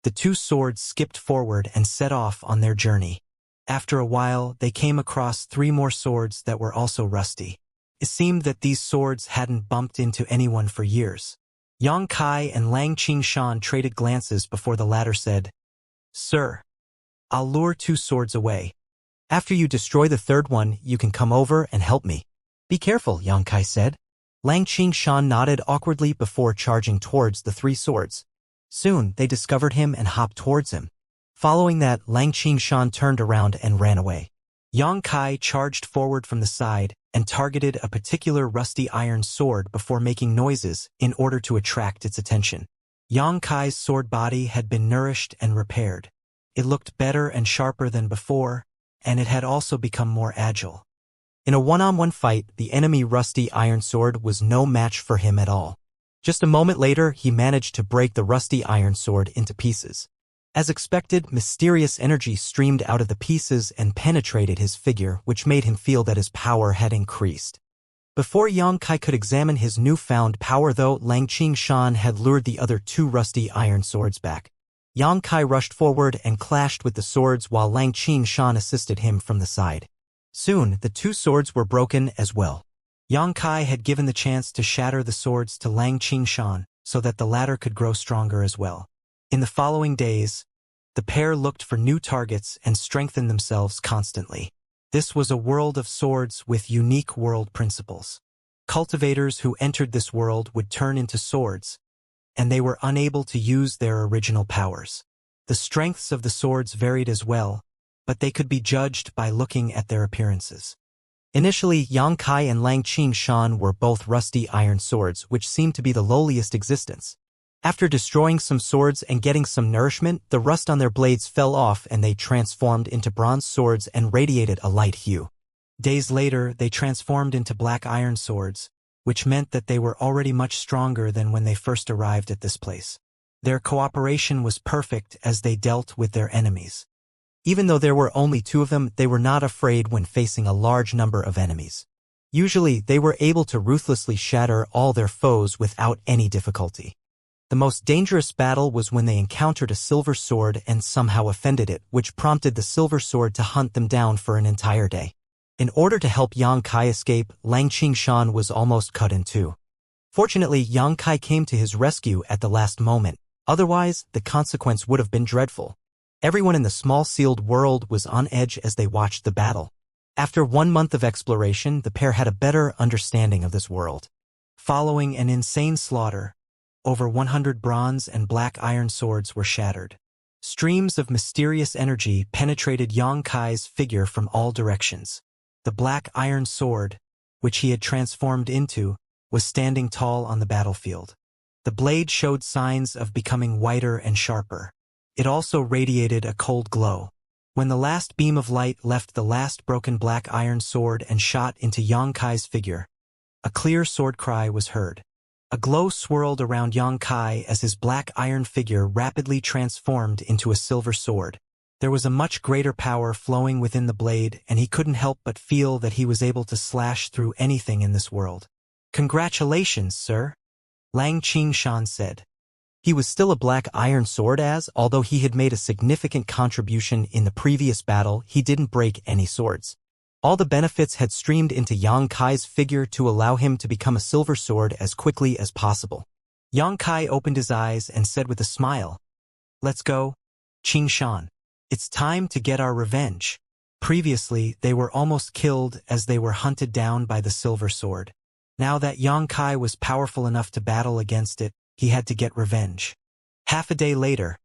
the two swords skipped forward and set off on their journey. After a while, they came across three more swords that were also rusty. It seemed that these swords hadn't bumped into anyone for years. Xianxia and Lang Qingshan traded glances before the latter said, "Sir, I'll lure two swords away. After you destroy the third one, you can come over and help me." "Be careful," Xianxia said. Lang Qingshan nodded awkwardly before charging towards the three swords. Soon, they discovered him and hopped towards him. Following that, Lang Qingshan turned around and ran away. Xianxia charged forward from the side and targeted a particular rusty iron sword before making noises in order to attract its attention. Xianxia's sword body had been nourished and repaired. It looked better and sharper than before, and it had also become more agile. In a one-on-one fight, the enemy rusty iron sword was no match for him at all. Just a moment later, he managed to break the rusty iron sword into pieces. As expected, mysterious energy streamed out of the pieces and penetrated his figure, which made him feel that his power had increased. Before Xianxia could examine his newfound power though, Xianxia had lured the other two rusty iron swords back. Xianxia rushed forward and clashed with the swords while Xianxia assisted him from the side. Soon, the two swords were broken as well. Xianxia had given the chance to shatter the swords to Xianxia so that the latter could grow stronger as well. In the following days, the pair looked for new targets and strengthened themselves constantly. This was a world of swords with unique world principles. Cultivators who entered this world would turn into swords, and they were unable to use their original powers. The strengths of the swords varied as well, but they could be judged by looking at their appearances. Initially, Xianxia and Xianxia were both rusty iron swords, which seemed to be the lowliest existence. After destroying some swords and getting some nourishment, the rust on their blades fell off and they transformed into bronze swords and radiated a light hue. Days later, they transformed into black iron swords, which meant that they were already much stronger than when they first arrived at this place. Their cooperation was perfect as they dealt with their enemies. Even though there were only two of them, they were not afraid when facing a large number of enemies. Usually, they were able to ruthlessly shatter all their foes without any difficulty. The most dangerous battle was when they encountered a silver sword and somehow offended it, which prompted the silver sword to hunt them down for an entire day. In order to help Xianxia escape, Xianxia was almost cut in two. Fortunately, Xianxia came to his rescue at the last moment. Otherwise, the consequence would have been dreadful. Everyone in the small sealed world was on edge as they watched the battle. After 1 month of exploration, the pair had a better understanding of this world. Following an insane slaughter, over 100 bronze and black iron swords were shattered. Streams of mysterious energy penetrated Xianxia's figure from all directions. The black iron sword, which he had transformed into, was standing tall on the battlefield. The blade showed signs of becoming whiter and sharper. It also radiated a cold glow. When the last beam of light left the last broken black iron sword and shot into Xianxia's figure, a clear sword cry was heard. A glow swirled around Xianxia as his black iron figure rapidly transformed into a silver sword. There was a much greater power flowing within the blade, and he couldn't help but feel that he was able to slash through anything in this world. "Congratulations, sir," Xianxia said. He was still a black iron sword although he had made a significant contribution in the previous battle, he didn't break any swords. All the benefits had streamed into Xianxia's figure to allow him to become a silver sword as quickly as possible. Xianxia opened his eyes and said with a smile, "Let's go, Xianxia. It's time to get our revenge." Previously, they were almost killed as they were hunted down by the silver sword. Now that Xianxia was powerful enough to battle against it, he had to get revenge. Half a day later,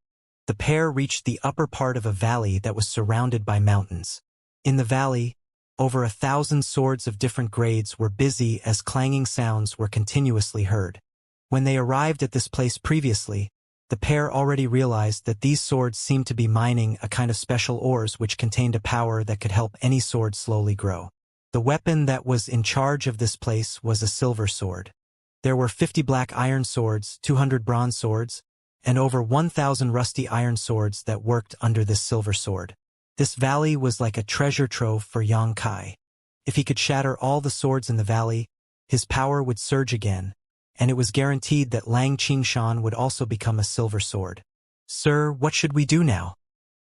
the pair reached the upper part of a valley that was surrounded by mountains. In the valley, over 1,000 swords of different grades were busy as clanging sounds were continuously heard. When they arrived at this place previously, the pair already realized that these swords seemed to be mining a kind of special ores which contained a power that could help any sword slowly grow. The weapon that was in charge of this place was a silver sword. There were 50 black iron swords, 200 bronze swords, and over 1,000 rusty iron swords that worked under this silver sword. This valley was like a treasure trove for Xianxia. If he could shatter all the swords in the valley, his power would surge again, and it was guaranteed that Xianxia would also become a silver sword. "Sir, what should we do now?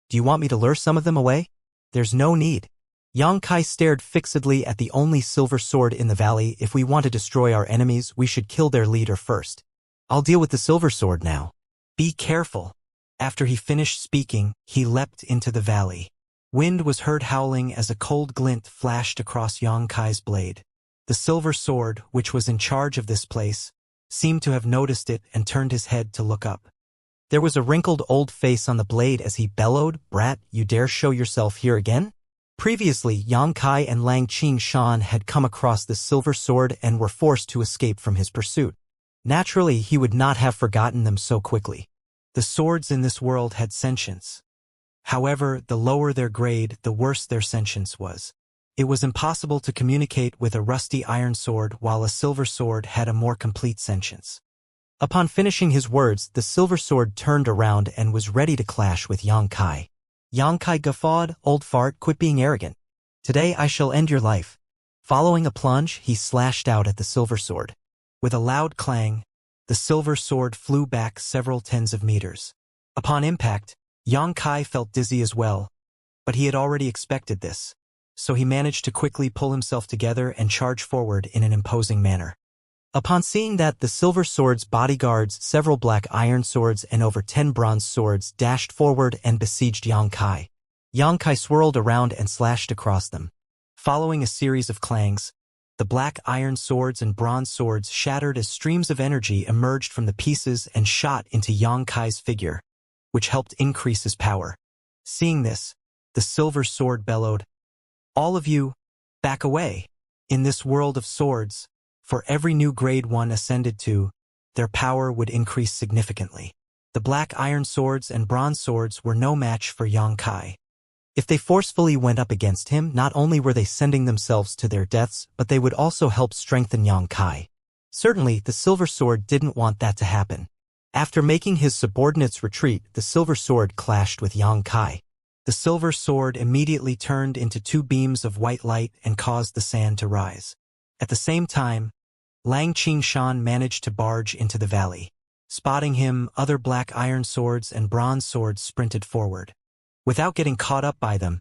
Do you want me to lure some of them away?" "There's no need." Xianxia stared fixedly at the only silver sword in the valley. "If we want to destroy our enemies, we should kill their leader first. I'll deal with the silver sword now." "Be careful." After he finished speaking, he leapt into the valley. Wind was heard howling as a cold glint flashed across Xianxia's blade. The silver sword, which was in charge of this place, seemed to have noticed it and turned his head to look up. There was a wrinkled old face on the blade as he bellowed, "Brat, you dare show yourself here again?" Previously, Xianxia and Xianxia had come across the silver sword and were forced to escape from his pursuit. Naturally, he would not have forgotten them so quickly. The swords in this world had sentience. However, the lower their grade, the worse their sentience was. It was impossible to communicate with a rusty iron sword while a silver sword had a more complete sentience. Upon finishing his words, the silver sword turned around and was ready to clash with Yang Kai. Yang Kai guffawed, "Old fart, quit being arrogant. Today I shall end your life." Following a plunge, he slashed out at the silver sword. With a loud clang, the silver sword flew back several tens of meters. Upon impact, Yang Kai felt dizzy as well, but he had already expected this, so he managed to quickly pull himself together and charge forward in an imposing manner. Upon seeing that, the silver sword's bodyguards, several black iron swords and over 10 bronze swords dashed forward and besieged Yang Kai. Yang Kai swirled around and slashed across them. Following a series of clangs, the black iron swords and bronze swords shattered as streams of energy emerged from the pieces and shot into Yang Kai's figure, which helped increase his power. Seeing this, the silver sword bellowed, "All of you, back away." In this world of swords, for every new grade one ascended to, their power would increase significantly. The black iron swords and bronze swords were no match for Yang Kai. If they forcefully went up against him, not only were they sending themselves to their deaths, but they would also help strengthen Yang Kai. Certainly, the silver sword didn't want that to happen. After making his subordinates retreat, the silver sword clashed with Yang Kai. The silver sword immediately turned into 2 beams of white light and caused the sand to rise. At the same time, Lang Qingshan managed to barge into the valley. Spotting him, other black iron swords and bronze swords sprinted forward. Without getting caught up by them,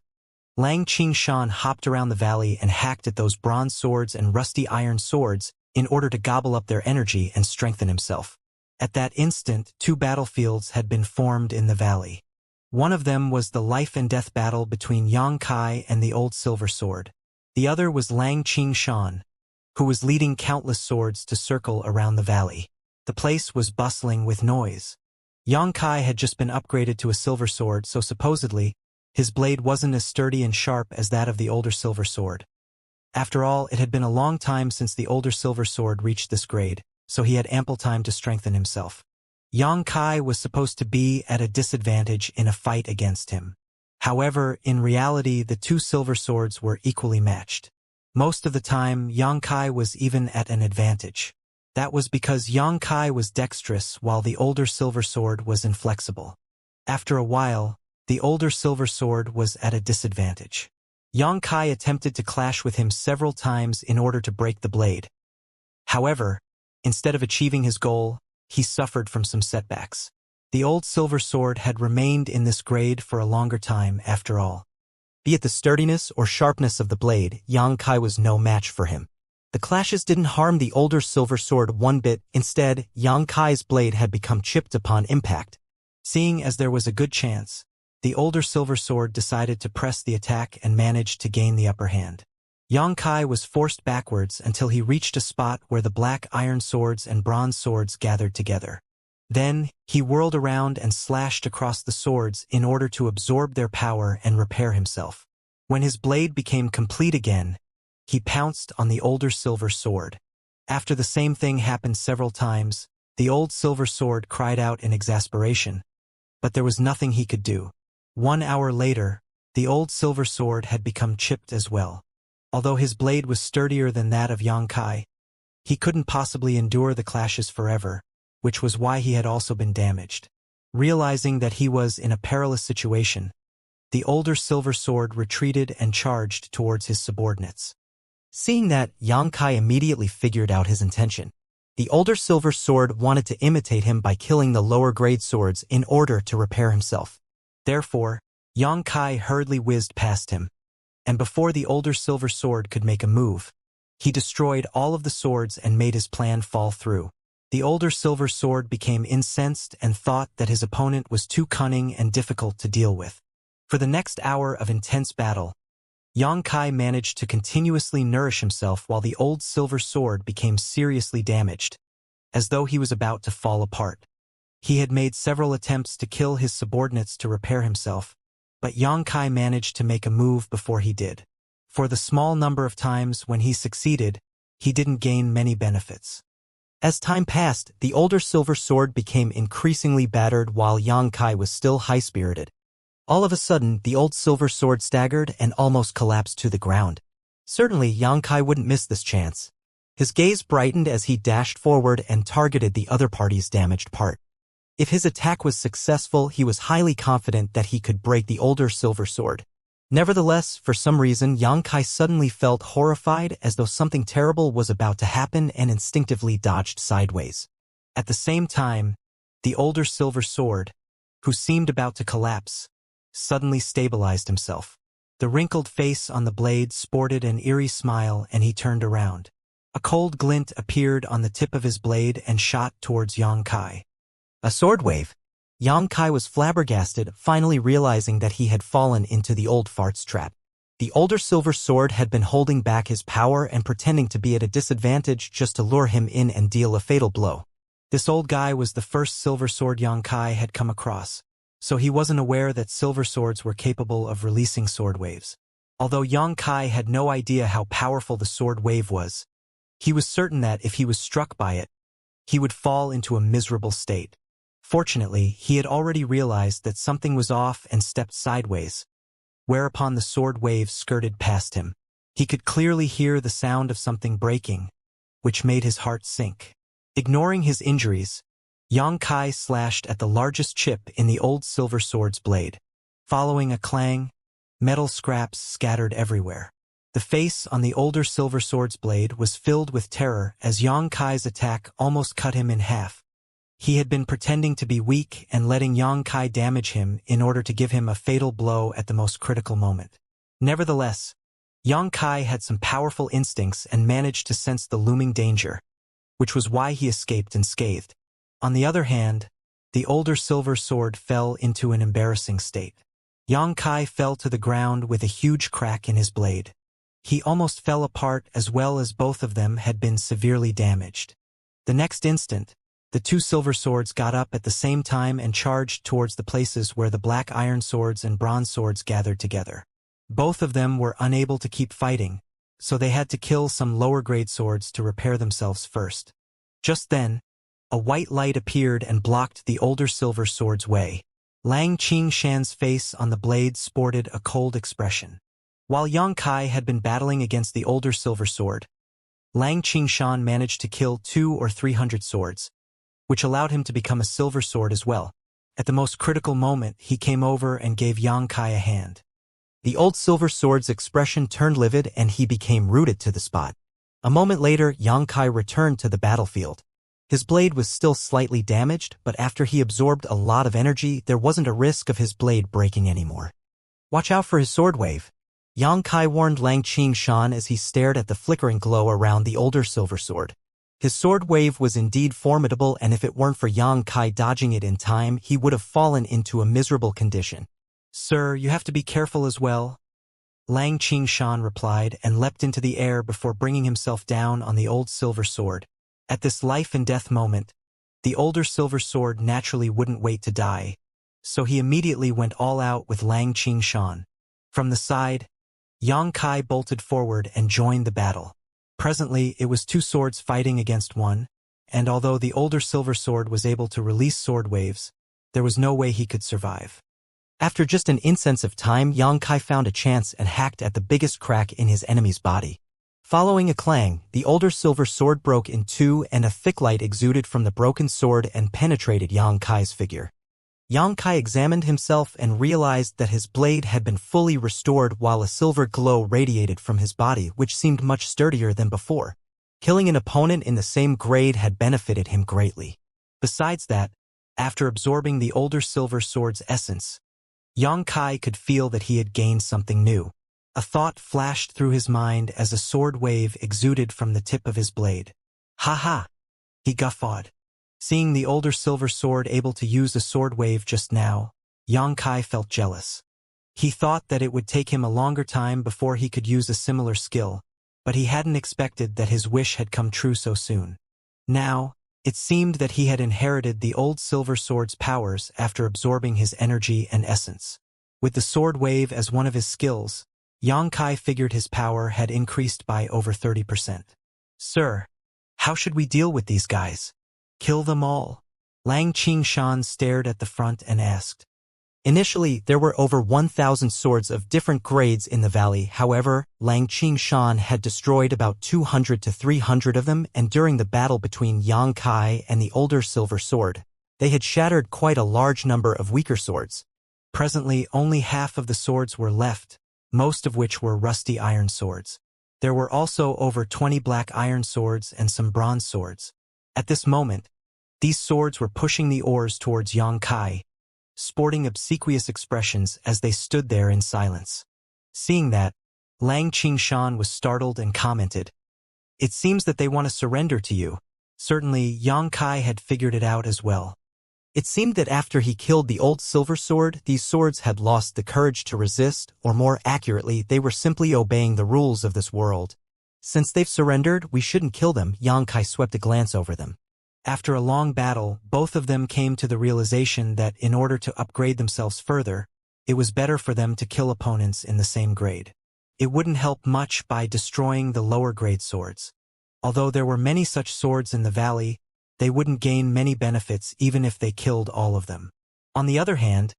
Lang Qingshan hopped around the valley and hacked at those bronze swords and rusty iron swords in order to gobble up their energy and strengthen himself. At that instant, 2 battlefields had been formed in the valley. One of them was the life and death battle between Yang Kai and the old silver sword. The other was Lang Qingshan, who was leading countless swords to circle around the valley. The place was bustling with noise. Yang Kai had just been upgraded to a silver sword, so supposedly, his blade wasn't as sturdy and sharp as that of the older silver sword. After all, it had been a long time since the older silver sword reached this grade, so he had ample time to strengthen himself. Yang Kai was supposed to be at a disadvantage in a fight against him. However, in reality, the 2 silver swords were equally matched. Most of the time, Yang Kai was even at an advantage. That was because Yang Kai was dexterous while the older silver sword was inflexible. After a while, the older silver sword was at a disadvantage. Yang Kai attempted to clash with him several times in order to break the blade. However, instead of achieving his goal, he suffered from some setbacks. The old silver sword had remained in this grade for a longer time after all. Be it the sturdiness or sharpness of the blade, Yang Kai was no match for him. The clashes didn't harm the older silver sword one bit. Instead, Yang Kai's blade had become chipped upon impact. Seeing as there was a good chance, the older silver sword decided to press the attack and managed to gain the upper hand. Yang Kai was forced backwards until he reached a spot where the black iron swords and bronze swords gathered together. Then, he whirled around and slashed across the swords in order to absorb their power and repair himself. When his blade became complete again, he pounced on the older silver sword. After the same thing happened several times, the old silver sword cried out in exasperation, but there was nothing he could do. 1 hour later, the old silver sword had become chipped as well. Although his blade was sturdier than that of Yang Kai, he couldn't possibly endure the clashes forever, which was why he had also been damaged. Realizing that he was in a perilous situation, the older silver sword retreated and charged towards his subordinates. Seeing that, Yang Kai immediately figured out his intention. The older silver sword wanted to imitate him by killing the lower grade swords in order to repair himself. Therefore, Yang Kai hurriedly whizzed past him, and before the older silver sword could make a move, he destroyed all of the swords and made his plan fall through. The older silver sword became incensed and thought that his opponent was too cunning and difficult to deal with. For the next hour of intense battle, Yang Kai managed to continuously nourish himself while the old silver sword became seriously damaged, as though he was about to fall apart. He had made several attempts to kill his subordinates to repair himself, but Yang Kai managed to make a move before he did. For the small number of times when he succeeded, he didn't gain many benefits. As time passed, the older silver sword became increasingly battered while Yang Kai was still high-spirited. All of a sudden, the old silver sword staggered and almost collapsed to the ground. Certainly, Yang Kai wouldn't miss this chance. His gaze brightened as he dashed forward and targeted the other party's damaged part. If his attack was successful, he was highly confident that he could break the older silver sword. Nevertheless, for some reason, Yang Kai suddenly felt horrified, as though something terrible was about to happen, and instinctively dodged sideways. At the same time, the older silver sword, who seemed about to collapse, suddenly stabilized himself. The wrinkled face on the blade sported an eerie smile, and he turned around. A cold glint appeared on the tip of his blade and shot towards Yang Kai. A sword wave. Yang Kai was flabbergasted, finally realizing that he had fallen into the old fart's trap. The older silver sword had been holding back his power and pretending to be at a disadvantage just to lure him in and deal a fatal blow. This old guy was the first silver sword Yang Kai had come across, so he wasn't aware that silver swords were capable of releasing sword waves. Although Yang Kai had no idea how powerful the sword wave was, he was certain that if he was struck by it, he would fall into a miserable state. Fortunately, he had already realized that something was off and stepped sideways, whereupon the sword wave skirted past him. He could clearly hear the sound of something breaking, which made his heart sink. Ignoring his injuries, Yang Kai slashed at the largest chip in the old silver sword's blade. Following a clang, metal scraps scattered everywhere. The face on the older silver sword's blade was filled with terror as Yang Kai's attack almost cut him in half. He had been pretending to be weak and letting Yang Kai damage him in order to give him a fatal blow at the most critical moment. Nevertheless, Yang Kai had some powerful instincts and managed to sense the looming danger, which was why he escaped unscathed. On the other hand, the older silver sword fell into an embarrassing state. Yang Kai fell to the ground with a huge crack in his blade. He almost fell apart, as well as both of them had been severely damaged. The next instant, the two silver swords got up at the same time and charged towards the places where the black iron swords and bronze swords gathered together. Both of them were unable to keep fighting, so they had to kill some lower-grade swords to repair themselves first. Just then, a white light appeared and blocked the older silver sword's way. Lang Qingshan's face on the blade sported a cold expression. While Yang Kai had been battling against the older silver sword, Lang Qingshan managed to kill 200 or 300 swords, which allowed him to become a silver sword as well. At the most critical moment, he came over and gave Yang Kai a hand. The old silver sword's expression turned livid and he became rooted to the spot. A moment later, Yang Kai returned to the battlefield. His blade was still slightly damaged, but after he absorbed a lot of energy, there wasn't a risk of his blade breaking anymore. Watch out for his sword wave, Yang Kai warned Lang Qingshan as he stared at the flickering glow around the older silver sword. His sword wave was indeed formidable, and if it weren't for Yang Kai dodging it in time, he would have fallen into a miserable condition. Sir, you have to be careful as well, Lang Qingshan replied and leapt into the air before bringing himself down on the old silver sword. At this life-and-death moment, the older silver sword naturally wouldn't wait to die, so he immediately went all out with Lang Qingshan. From the side, Yang Kai bolted forward and joined the battle. Presently, it was two swords fighting against one, and although the older silver sword was able to release sword waves, there was no way he could survive. After just an instant of time, Yang Kai found a chance and hacked at the biggest crack in his enemy's body. Following a clang, the older silver sword broke in two and a thick light exuded from the broken sword and penetrated Yang Kai's figure. Yang Kai examined himself and realized that his blade had been fully restored while a silver glow radiated from his body, which seemed much sturdier than before. Killing an opponent in the same grade had benefited him greatly. Besides that, after absorbing the older silver sword's essence, Yang Kai could feel that he had gained something new. A thought flashed through his mind as a sword wave exuded from the tip of his blade. Ha ha! He guffawed. Seeing the older silver sword able to use a sword wave just now, Yang Kai felt jealous. He thought that it would take him a longer time before he could use a similar skill, but he hadn't expected that his wish had come true so soon. Now, it seemed that he had inherited the old silver sword's powers after absorbing his energy and essence. With the sword wave as one of his skills, Yang Kai figured his power had increased by over 30%. Sir, how should we deal with these guys? Kill them all? Lang Qingshan stared at the front and asked. Initially, there were over 1,000 swords of different grades in the valley. However, Lang Qingshan had destroyed about 200 to 300 of them, and during the battle between Yang Kai and the older silver sword, they had shattered quite a large number of weaker swords. Presently, only half of the swords were left, most of which were rusty iron swords. There were also over 20 black iron swords and some bronze swords. At this moment, these swords were pushing the oars towards Yang Kai, sporting obsequious expressions as they stood there in silence. Seeing that, Lang Qingshan was startled and commented, "It seems that they want to surrender to you." Certainly, Yang Kai had figured it out as well. It seemed that after he killed the old silver sword, these swords had lost the courage to resist, or more accurately, they were simply obeying the rules of this world. Since they've surrendered, we shouldn't kill them. Yang Kai swept a glance over them. After a long battle, both of them came to the realization that in order to upgrade themselves further, it was better for them to kill opponents in the same grade. It wouldn't help much by destroying the lower grade swords. Although there were many such swords in the valley, they wouldn't gain many benefits even if they killed all of them. On the other hand,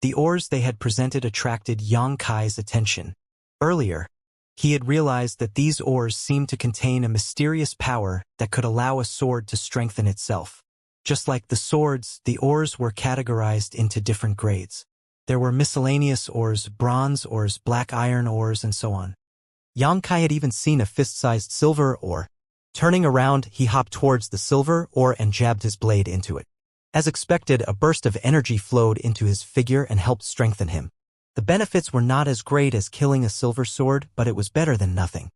the ores they had presented attracted Yang Kai's attention. Earlier, he had realized that these ores seemed to contain a mysterious power that could allow a sword to strengthen itself. Just like the swords, the ores were categorized into different grades. There were miscellaneous ores, bronze ores, black iron ores, and so on. Yang Kai had even seen a fist-sized silver ore. Turning around, he hopped towards the silver ore and jabbed his blade into it. As expected, a burst of energy flowed into his figure and helped strengthen him. The benefits were not as great as killing a silver sword, but it was better than nothing.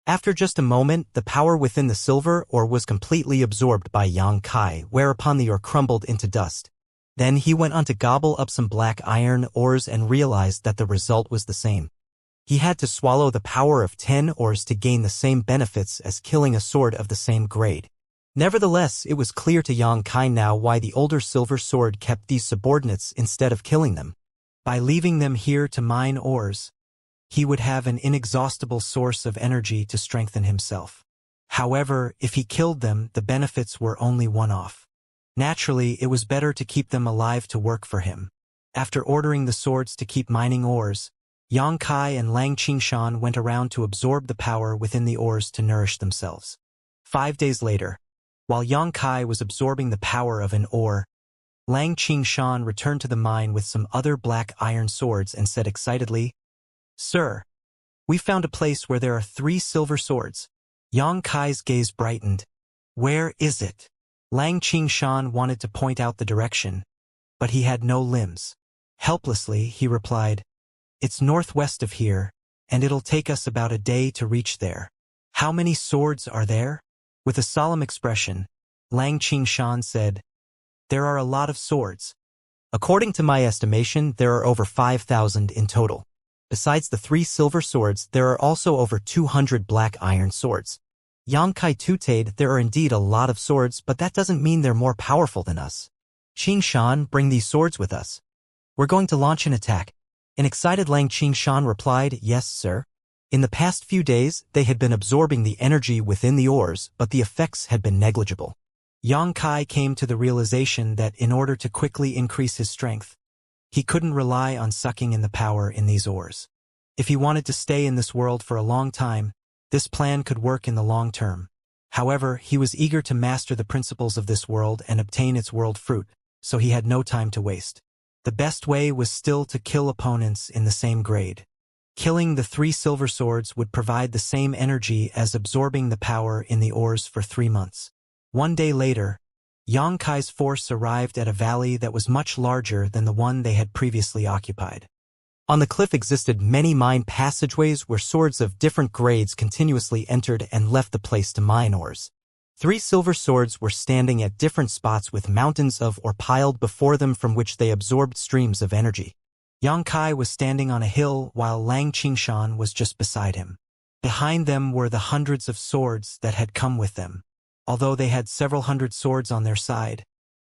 After just a moment, the power within the silver ore was completely absorbed by Yang Kai, whereupon the ore crumbled into dust. Then he went on to gobble up some black iron ores and realized that the result was the same. He had to swallow the power of 10 ores to gain the same benefits as killing a sword of the same grade. Nevertheless, it was clear to Yang Kai now why the older silver sword kept these subordinates instead of killing them. By leaving them here to mine ores, he would have an inexhaustible source of energy to strengthen himself. However, if he killed them, the benefits were only one-off. Naturally, it was better to keep them alive to work for him. After ordering the swords to keep mining ores, Yang Kai and Lang Qingshan went around to absorb the power within the ores to nourish themselves. 5 days later, while Yang Kai was absorbing the power of an ore, Lang Qingshan returned to the mine with some other black iron swords and said excitedly, "Sir, we found a place where there are 3 silver swords." Yang Kai's gaze brightened. "Where is it?" Lang Qingshan wanted to point out the direction, but he had no limbs. Helplessly, he replied, "It's northwest of here, and it'll take us about a day to reach there." "How many swords are there?" With a solemn expression, Lang Qingshan said, "There are a lot of swords. According to my estimation, there are over 5,000 in total. Besides the 3 silver swords, there are also over 200 black iron swords." Yang Kai tuted, "There are indeed a lot of swords, but that doesn't mean they're more powerful than us. Qingshan, bring these swords with us. We're going to launch an attack." An excited Lang Qingshan replied, "Yes, sir." In the past few days, they had been absorbing the energy within the ores, but the effects had been negligible. Yang Kai came to the realization that in order to quickly increase his strength, he couldn't rely on sucking in the power in these ores. If he wanted to stay in this world for a long time, this plan could work in the long term. However, he was eager to master the principles of this world and obtain its world fruit, so he had no time to waste. The best way was still to kill opponents in the same grade. Killing the 3 silver swords would provide the same energy as absorbing the power in the ores for 3 months. 1 day later, Yang Kai's force arrived at a valley that was much larger than the one they had previously occupied. On the cliff existed many mine passageways where swords of different grades continuously entered and left the place to mine ores. 3 silver swords were standing at different spots with mountains of ore piled before them from which they absorbed streams of energy. Yang Kai was standing on a hill while Lang Qingshan was just beside him. Behind them were the hundreds of swords that had come with them. Although they had several hundred swords on their side,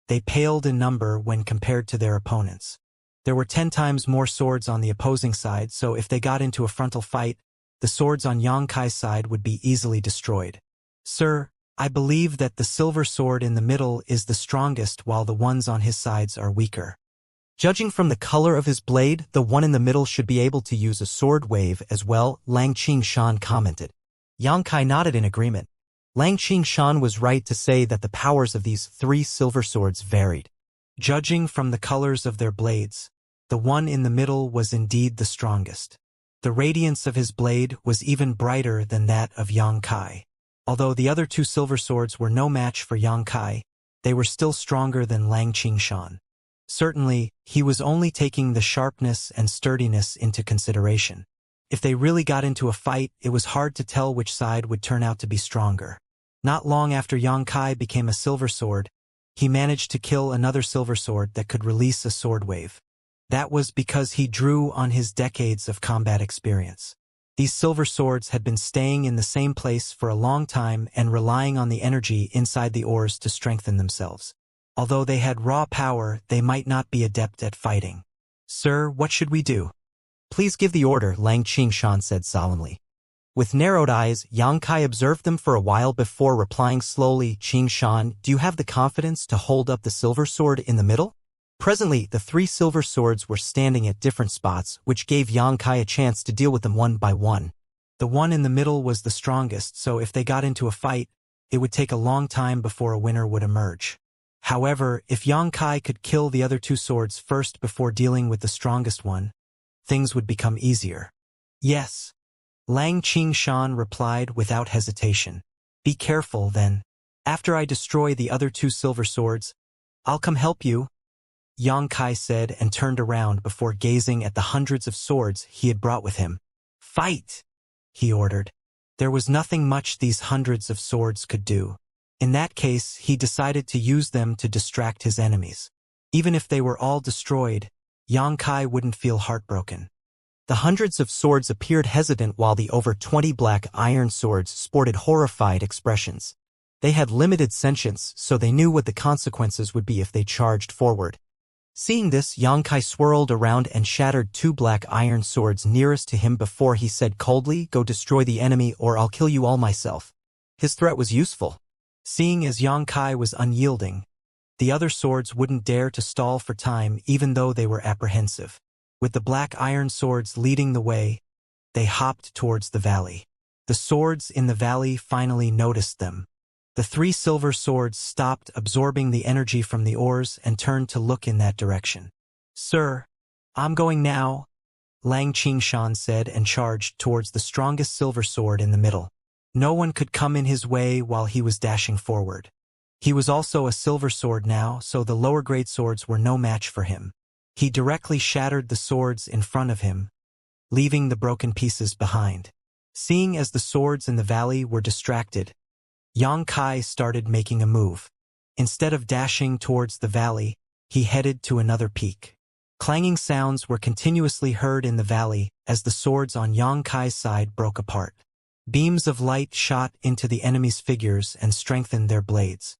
they paled in number when compared to their opponents. There were 10 times more swords on the opposing side, so if they got into a frontal fight, the swords on Yang Kai's side would be easily destroyed. "Sir, I believe that the silver sword in the middle is the strongest while the ones on his sides are weaker." Judging from the color of his blade, the one in the middle should be able to use a sword wave as well, Lang Qingshan commented. Yang Kai nodded in agreement. Lang Qingshan was right to say that the powers of these 3 silver swords varied. Judging from the colors of their blades, the one in the middle was indeed the strongest. The radiance of his blade was even brighter than that of Yang Kai. Although the other 2 silver swords were no match for Yang Kai, they were still stronger than Lang Qingshan. Certainly, he was only taking the sharpness and sturdiness into consideration. If they really got into a fight, it was hard to tell which side would turn out to be stronger. Not long after Yang Kai became a silver sword, he managed to kill another silver sword that could release a sword wave. That was because he drew on his decades of combat experience. These silver swords had been staying in the same place for a long time and relying on the energy inside the ores to strengthen themselves. Although they had raw power, they might not be adept at fighting. Sir, what should we do? Please give the order, Lang Qingshan said solemnly. With narrowed eyes, Yang Kai observed them for a while before replying slowly, Qingshan, do you have the confidence to hold up the silver sword in the middle? Presently, the 3 silver swords were standing at different spots, which gave Yang Kai a chance to deal with them one by one. The one in the middle was the strongest, so if they got into a fight, it would take a long time before a winner would emerge. However, if Yang Kai could kill the other 2 swords first before dealing with the strongest one, things would become easier. Yes. Lang Qingshan replied without hesitation. Be careful, then. After I destroy the other 2 silver swords, I'll come help you, Yang Kai said and turned around before gazing at the hundreds of swords he had brought with him. Fight! He ordered. There was nothing much these hundreds of swords could do. In that case, he decided to use them to distract his enemies. Even if they were all destroyed, Yang Kai wouldn't feel heartbroken. The hundreds of swords appeared hesitant while the over 20 black iron swords sported horrified expressions. They had limited sentience, so they knew what the consequences would be if they charged forward. Seeing this, Yang Kai swirled around and shattered 2 black iron swords nearest to him before he said coldly, go destroy the enemy or I'll kill you all myself. His threat was useful. Seeing as Yang Kai was unyielding, the other swords wouldn't dare to stall for time even though they were apprehensive. With the black iron swords leading the way, they hopped towards the valley. The swords in the valley finally noticed them. The 3 silver swords stopped absorbing the energy from the ores and turned to look in that direction. Sir, I'm going now, Lang Qingshan said and charged towards the strongest silver sword in the middle. No one could come in his way while he was dashing forward. He was also a silver sword now, so the lower-grade swords were no match for him. He directly shattered the swords in front of him, leaving the broken pieces behind. Seeing as the swords in the valley were distracted, Yang Kai started making a move. Instead of dashing towards the valley, he headed to another peak. Clanging sounds were continuously heard in the valley as the swords on Yang Kai's side broke apart. Beams of light shot into the enemy's figures and strengthened their blades.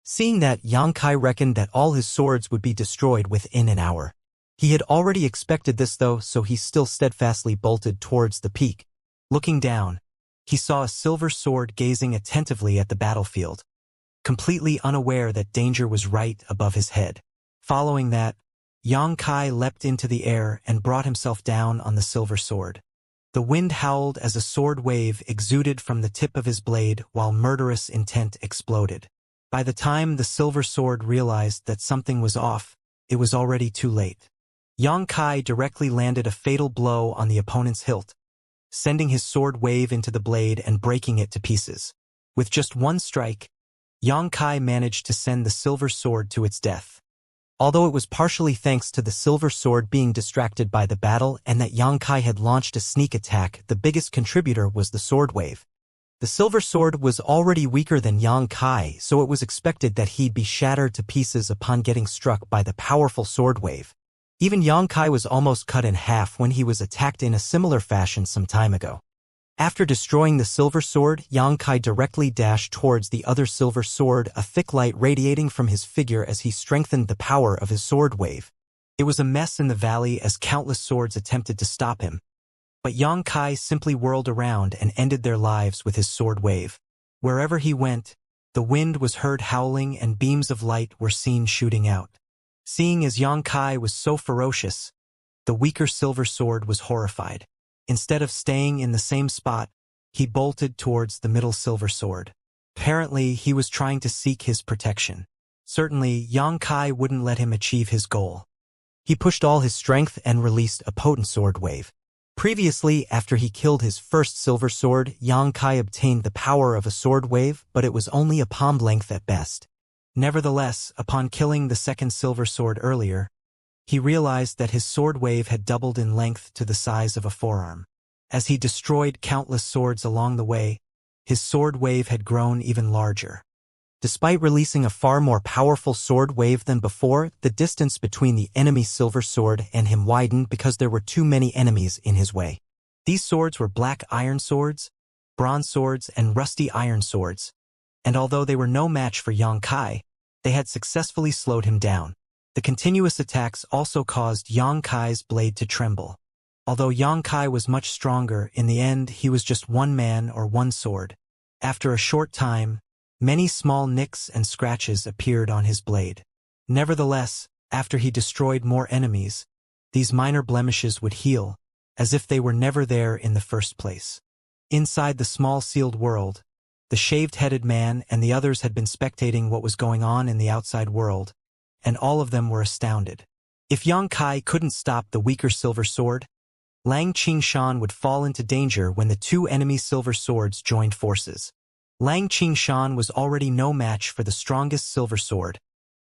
Seeing that, Yang Kai reckoned that all his swords would be destroyed within an hour. He had already expected this though, so he still steadfastly bolted towards the peak. Looking down, he saw a silver sword gazing attentively at the battlefield, completely unaware that danger was right above his head. Following that, Yang Kai leapt into the air and brought himself down on the silver sword. The wind howled as a sword wave exuded from the tip of his blade while murderous intent exploded. By the time the silver sword realized that something was off, it was already too late. Yang Kai directly landed a fatal blow on the opponent's hilt, sending his sword wave into the blade and breaking it to pieces. With just one strike, Yang Kai managed to send the silver sword to its death. Although it was partially thanks to the silver sword being distracted by the battle and that Yang Kai had launched a sneak attack, the biggest contributor was the sword wave. The silver sword was already weaker than Yang Kai, so it was expected that he'd be shattered to pieces upon getting struck by the powerful sword wave. Even Yang Kai was almost cut in half when he was attacked in a similar fashion some time ago. After destroying the silver sword, Yang Kai directly dashed towards the other silver sword, a thick light radiating from his figure as he strengthened the power of his sword wave. It was a mess in the valley as countless swords attempted to stop him. But Yang Kai simply whirled around and ended their lives with his sword wave. Wherever he went, the wind was heard howling and beams of light were seen shooting out. Seeing as Yang Kai was so ferocious, the weaker silver sword was horrified. Instead of staying in the same spot, he bolted towards the middle silver sword. Apparently, he was trying to seek his protection. Certainly, Yang Kai wouldn't let him achieve his goal. He pushed all his strength and released a potent sword wave. Previously, after he killed his first silver sword, Yang Kai obtained the power of a sword wave, but it was only a palm length at best. Nevertheless, upon killing the second silver sword earlier, he realized that his sword wave had doubled in length to the size of a forearm. As he destroyed countless swords along the way, his sword wave had grown even larger. Despite releasing a far more powerful sword wave than before, the distance between the enemy silver sword and him widened because there were too many enemies in his way. These swords were black iron swords, bronze swords, and rusty iron swords, and although they were no match for Yang Kai, they had successfully slowed him down. The continuous attacks also caused Yang Kai's blade to tremble. Although Yang Kai was much stronger, in the end he was just one man or one sword. After a short time, many small nicks and scratches appeared on his blade. Nevertheless, after he destroyed more enemies, these minor blemishes would heal, as if they were never there in the first place. Inside the small sealed world, the shaved-headed man and the others had been spectating what was going on in the outside world, and all of them were astounded. If Yang Kai couldn't stop the weaker silver sword, Lang Qingshan would fall into danger when the two enemy silver swords joined forces. Lang Qingshan was already no match for the strongest silver sword,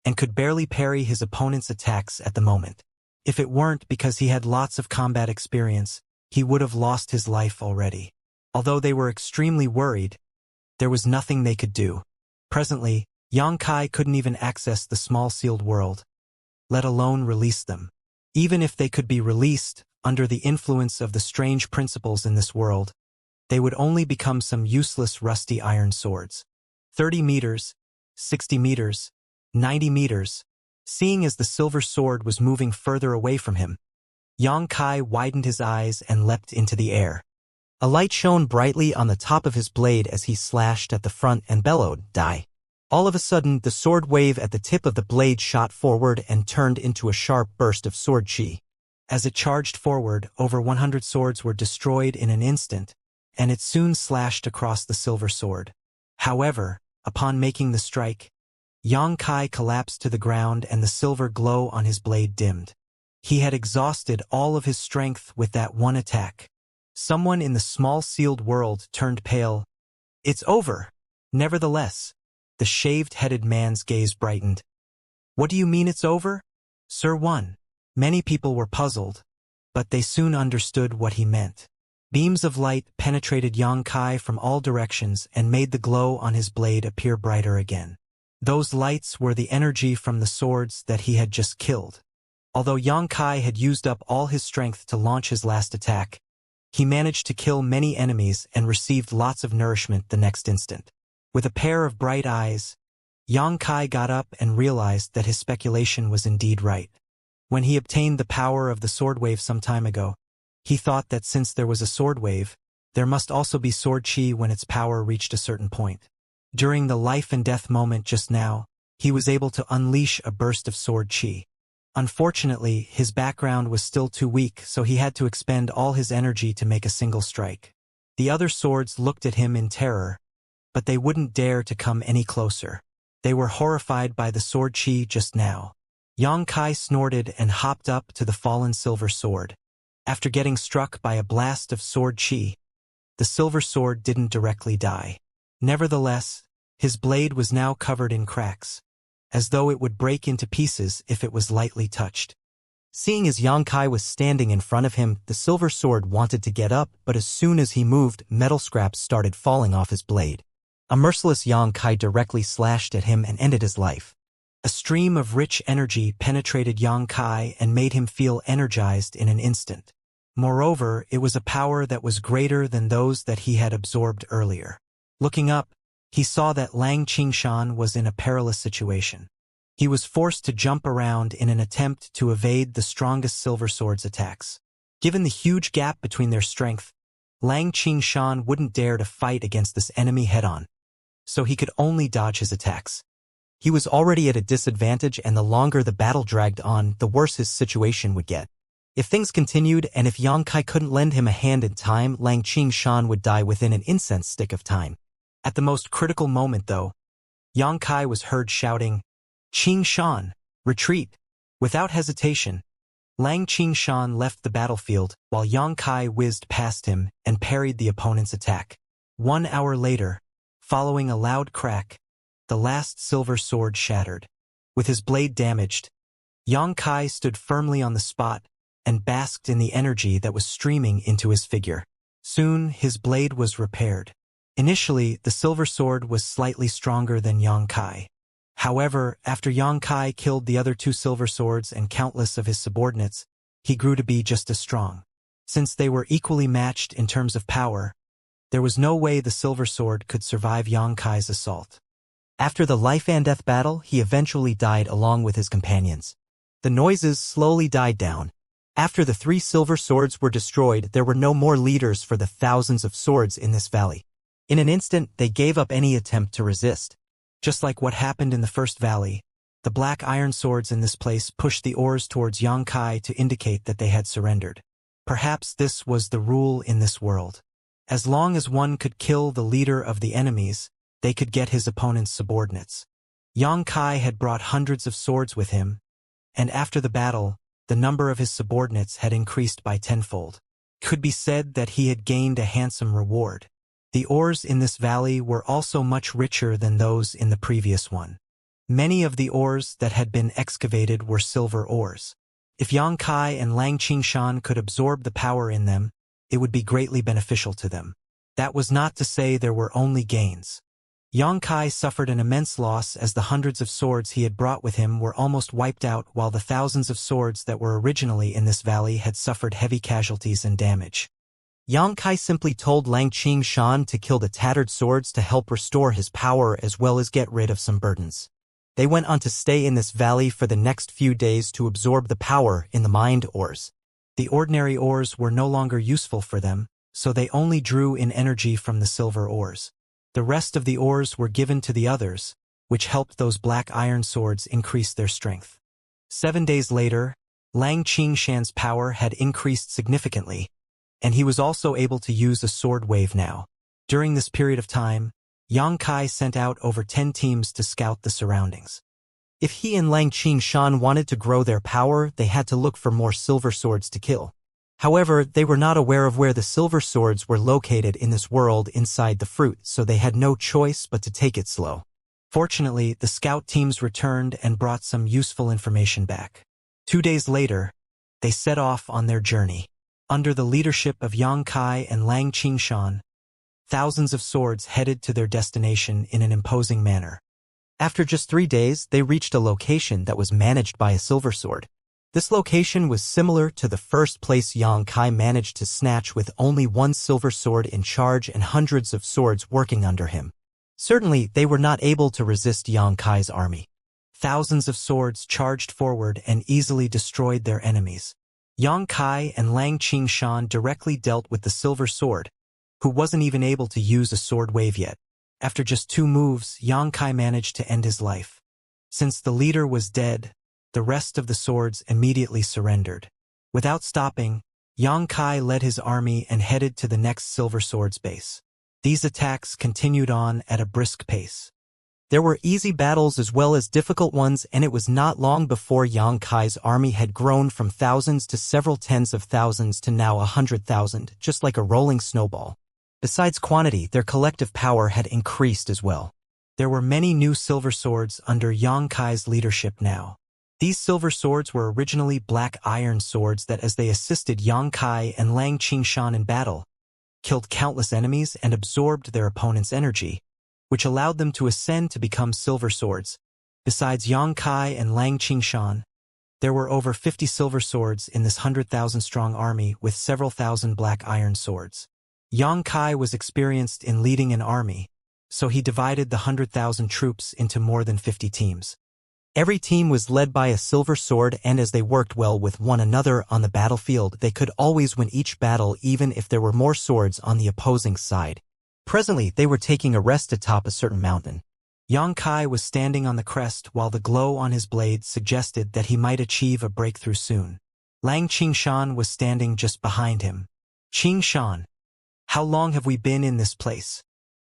and could barely parry his opponent's attacks at the moment. If it weren't because he had lots of combat experience, he would have lost his life already. Although they were extremely worried, there was nothing they could do. Presently, Yang Kai couldn't even access the small sealed world, let alone release them. Even if they could be released, under the influence of the strange principles in this world, they would only become some useless rusty iron swords. 30 meters, 60 meters, 90 meters. Seeing as the silver sword was moving further away from him, Yang Kai widened his eyes and leapt into the air. A light shone brightly on the top of his blade as he slashed at the front and bellowed, "Die!" All of a sudden, the sword wave at the tip of the blade shot forward and turned into a sharp burst of sword chi. As it charged forward, over 100 swords were destroyed in an instant, and it soon slashed across the silver sword. However, upon making the strike, Yang Kai collapsed to the ground and the silver glow on his blade dimmed. He had exhausted all of his strength with that one attack. Someone in the small sealed world turned pale. "It's over." Nevertheless, the shaved-headed man's gaze brightened. "What do you mean it's over, Sir One?" Many people were puzzled, but they soon understood what he meant. Beams of light penetrated Yang Kai from all directions and made the glow on his blade appear brighter again. Those lights were the energy from the swords that he had just killed. Although Yang Kai had used up all his strength to launch his last attack, he managed to kill many enemies and received lots of nourishment the next instant. With a pair of bright eyes, Yang Kai got up and realized that his speculation was indeed right. When he obtained the power of the sword wave some time ago, he thought that since there was a sword wave, there must also be sword chi when its power reached a certain point. During the life and death moment just now, he was able to unleash a burst of sword chi. Unfortunately, his background was still too weak, so he had to expend all his energy to make a single strike. The other swords looked at him in terror, but they wouldn't dare to come any closer. They were horrified by the sword chi just now. Yang Kai snorted and hopped up to the fallen silver sword. After getting struck by a blast of sword chi, the silver sword didn't directly die. Nevertheless, his blade was now covered in cracks, as though it would break into pieces if it was lightly touched. Seeing as Yang Kai was standing in front of him, the silver sword wanted to get up, but as soon as he moved, metal scraps started falling off his blade. A merciless Yang Kai directly slashed at him and ended his life. A stream of rich energy penetrated Yang Kai and made him feel energized in an instant. Moreover, it was a power that was greater than those that he had absorbed earlier. Looking up, he saw that Lang Qingshan was in a perilous situation. He was forced to jump around in an attempt to evade the strongest silver sword's attacks. Given the huge gap between their strength, Lang Qingshan wouldn't dare to fight against this enemy head-on, so he could only dodge his attacks. He was already at a disadvantage, and the longer the battle dragged on, the worse his situation would get. If things continued, and if Yang Kai couldn't lend him a hand in time, Lang Qingshan would die within an incense stick of time. At the most critical moment, though, Yang Kai was heard shouting, "Qingshan, retreat!" Without hesitation, Lang Qingshan left the battlefield, while Yang Kai whizzed past him and parried the opponent's attack. 1 hour later, following a loud crack, the last silver sword shattered. With his blade damaged, Yang Kai stood firmly on the spot and basked in the energy that was streaming into his figure. Soon, his blade was repaired. Initially, the silver sword was slightly stronger than Yang Kai. However, after Yang Kai killed the other 2 silver swords and countless of his subordinates, he grew to be just as strong. Since they were equally matched in terms of power, there was no way the silver sword could survive Yang Kai's assault. After the life and death battle, he eventually died along with his companions. The noises slowly died down. After the 3 silver swords were destroyed, there were no more leaders for the thousands of swords in this valley. In an instant, they gave up any attempt to resist. Just like what happened in the first valley, the black iron swords in this place pushed the oars towards Yang Kai to indicate that they had surrendered. Perhaps this was the rule in this world. As long as one could kill the leader of the enemies, they could get his opponent's subordinates. Yang Kai had brought hundreds of swords with him, and after the battle, the number of his subordinates had increased by tenfold. It could be said that he had gained a handsome reward. The ores in this valley were also much richer than those in the previous one. Many of the ores that had been excavated were silver ores. If Yang Kai and Lang Qingshan could absorb the power in them, it would be greatly beneficial to them. That was not to say there were only gains. Yang Kai suffered an immense loss as the hundreds of swords he had brought with him were almost wiped out, while the thousands of swords that were originally in this valley had suffered heavy casualties and damage. Yang Kai simply told Lang Qingshan to kill the tattered swords to help restore his power as well as get rid of some burdens. They went on to stay in this valley for the next few days to absorb the power in the mind ores. The ordinary ores were no longer useful for them, so they only drew in energy from the silver ores. The rest of the ores were given to the others, which helped those black iron swords increase their strength. 7 days later, Lang Qingshan's power had increased significantly, and he was also able to use a sword wave now. During this period of time, Yang Kai sent out over 10 teams to scout the surroundings. If he and Lang Qingshan wanted to grow their power, they had to look for more silver swords to kill. However, they were not aware of where the silver swords were located in this world inside the fruit, so they had no choice but to take it slow. Fortunately, the scout teams returned and brought some useful information back. 2 days later, they set off on their journey. Under the leadership of Yang Kai and Lang Qingshan, thousands of swords headed to their destination in an imposing manner. After just 3 days, they reached a location that was managed by a silver sword. This location was similar to the first place Yang Kai managed to snatch, with only 1 silver sword in charge and hundreds of swords working under him. Certainly, they were not able to resist Yang Kai's army. Thousands of swords charged forward and easily destroyed their enemies. Yang Kai and Lang Qingshan directly dealt with the silver sword, who wasn't even able to use a sword wave yet. After just 2 moves, Yang Kai managed to end his life. Since the leader was dead, the rest of the swords immediately surrendered. Without stopping, Yang Kai led his army and headed to the next silver sword's base. These attacks continued on at a brisk pace. There were easy battles as well as difficult ones, and it was not long before Yang Kai's army had grown from thousands to several tens of thousands to now 100,000, just like a rolling snowball. Besides quantity, their collective power had increased as well. There were many new silver swords under Yang Kai's leadership now. These silver swords were originally black iron swords that, as they assisted Yang Kai and Lang Qingshan in battle, killed countless enemies and absorbed their opponent's energy, which allowed them to ascend to become silver swords. Besides Yang Kai and Lang Qingshan, there were over 50 silver swords in this 100,000-strong army with several thousand black iron swords. Yang Kai was experienced in leading an army, so he divided the 100,000 troops into more than 50 teams. Every team was led by a silver sword, and as they worked well with one another on the battlefield, they could always win each battle even if there were more swords on the opposing side. Presently, they were taking a rest atop a certain mountain. Yang Kai was standing on the crest while the glow on his blade suggested that he might achieve a breakthrough soon. Lang Qingshan was standing just behind him. Qingshan, how long have we been in this place?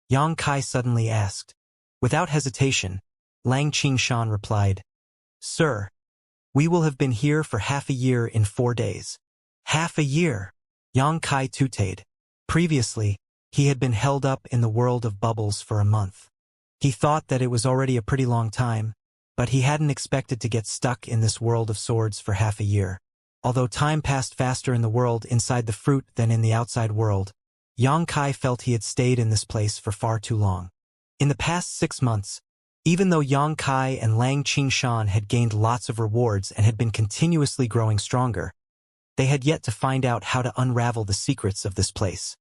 Yang Kai suddenly asked. Without hesitation, Lang Qingshan replied, Sir, we will have been here for half a year in 4 days. Half a year? Yang Kai tooted. Previously, he had been held up in the world of bubbles for a month. He thought that it was already a pretty long time, but he hadn't expected to get stuck in this world of swords for half a year. Although time passed faster in the world inside the fruit than in the outside world, Yang Kai felt he had stayed in this place for far too long. In the past 6 months, even though Yang Kai and Lang Qingshan had gained lots of rewards and had been continuously growing stronger, they had yet to find out how to unravel the secrets of this place.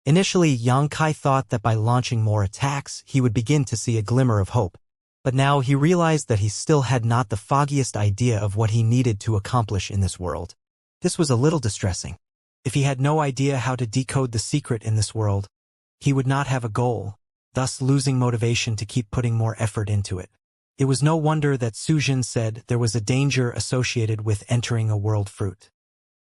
Initially, Yang Kai thought that by launching more attacks, he would begin to see a glimmer of hope. But now he realized that he still had not the foggiest idea of what he needed to accomplish in this world. This was a little distressing. If he had no idea how to decode the secret in this world, he would not have a goal, thus losing motivation to keep putting more effort into it. It was no wonder that Sujin said there was a danger associated with entering a world fruit.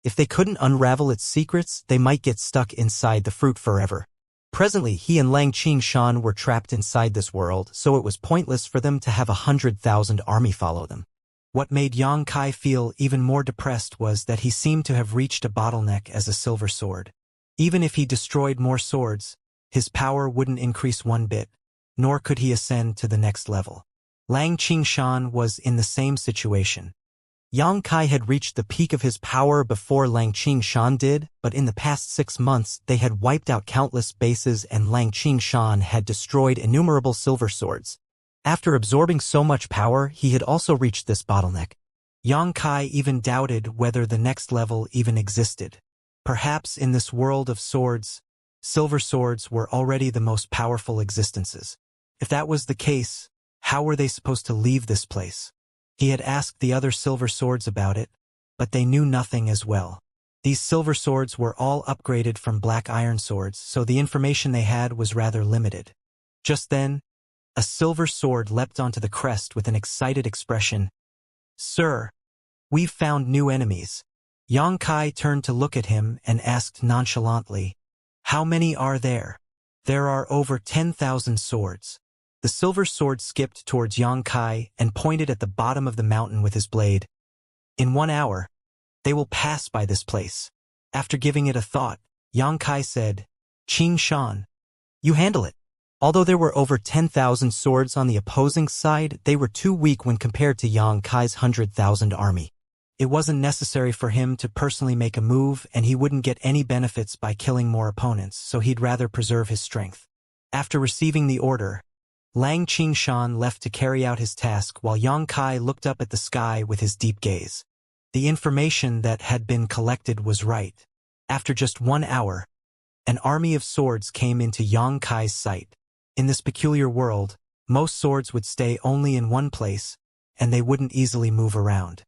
If they couldn't unravel its secrets, they might get stuck inside the fruit forever. Presently, he and Lang Qingshan were trapped inside this world, so it was pointless for them to have 100,000 army follow them. What made Yang Kai feel even more depressed was that he seemed to have reached a bottleneck as a silver sword. Even if he destroyed more swords, his power wouldn't increase one bit, nor could he ascend to the next level. Lang Qingshan was in the same situation. Yang Kai had reached the peak of his power before Lang Qingshan did, but in the past 6 months they had wiped out countless bases and Lang Qingshan had destroyed innumerable silver swords. After absorbing so much power, he had also reached this bottleneck. Yang Kai even doubted whether the next level even existed. Perhaps in this world of swords, silver swords were already the most powerful existences. If that was the case, how were they supposed to leave this place? He had asked the other silver swords about it, but they knew nothing as well. These silver swords were all upgraded from black iron swords, so the information they had was rather limited. Just then, a silver sword leapt onto the crest with an excited expression. Sir, we've found new enemies. Yang Kai turned to look at him and asked nonchalantly, How many are there? There are over 10,000 swords. The silver sword skipped towards Yang Kai and pointed at the bottom of the mountain with his blade. In 1 hour, they will pass by this place. After giving it a thought, Yang Kai said, Qingshan, you handle it. Although there were over 10,000 swords on the opposing side, they were too weak when compared to Yang Kai's 100,000 army. It wasn't necessary for him to personally make a move, and he wouldn't get any benefits by killing more opponents, so he'd rather preserve his strength. After receiving the order, Lang Qingshan left to carry out his task while Yang Kai looked up at the sky with his deep gaze. The information that had been collected was right. After just 1 hour, an army of swords came into Yang Kai's sight. In this peculiar world, most swords would stay only in one place, and they wouldn't easily move around.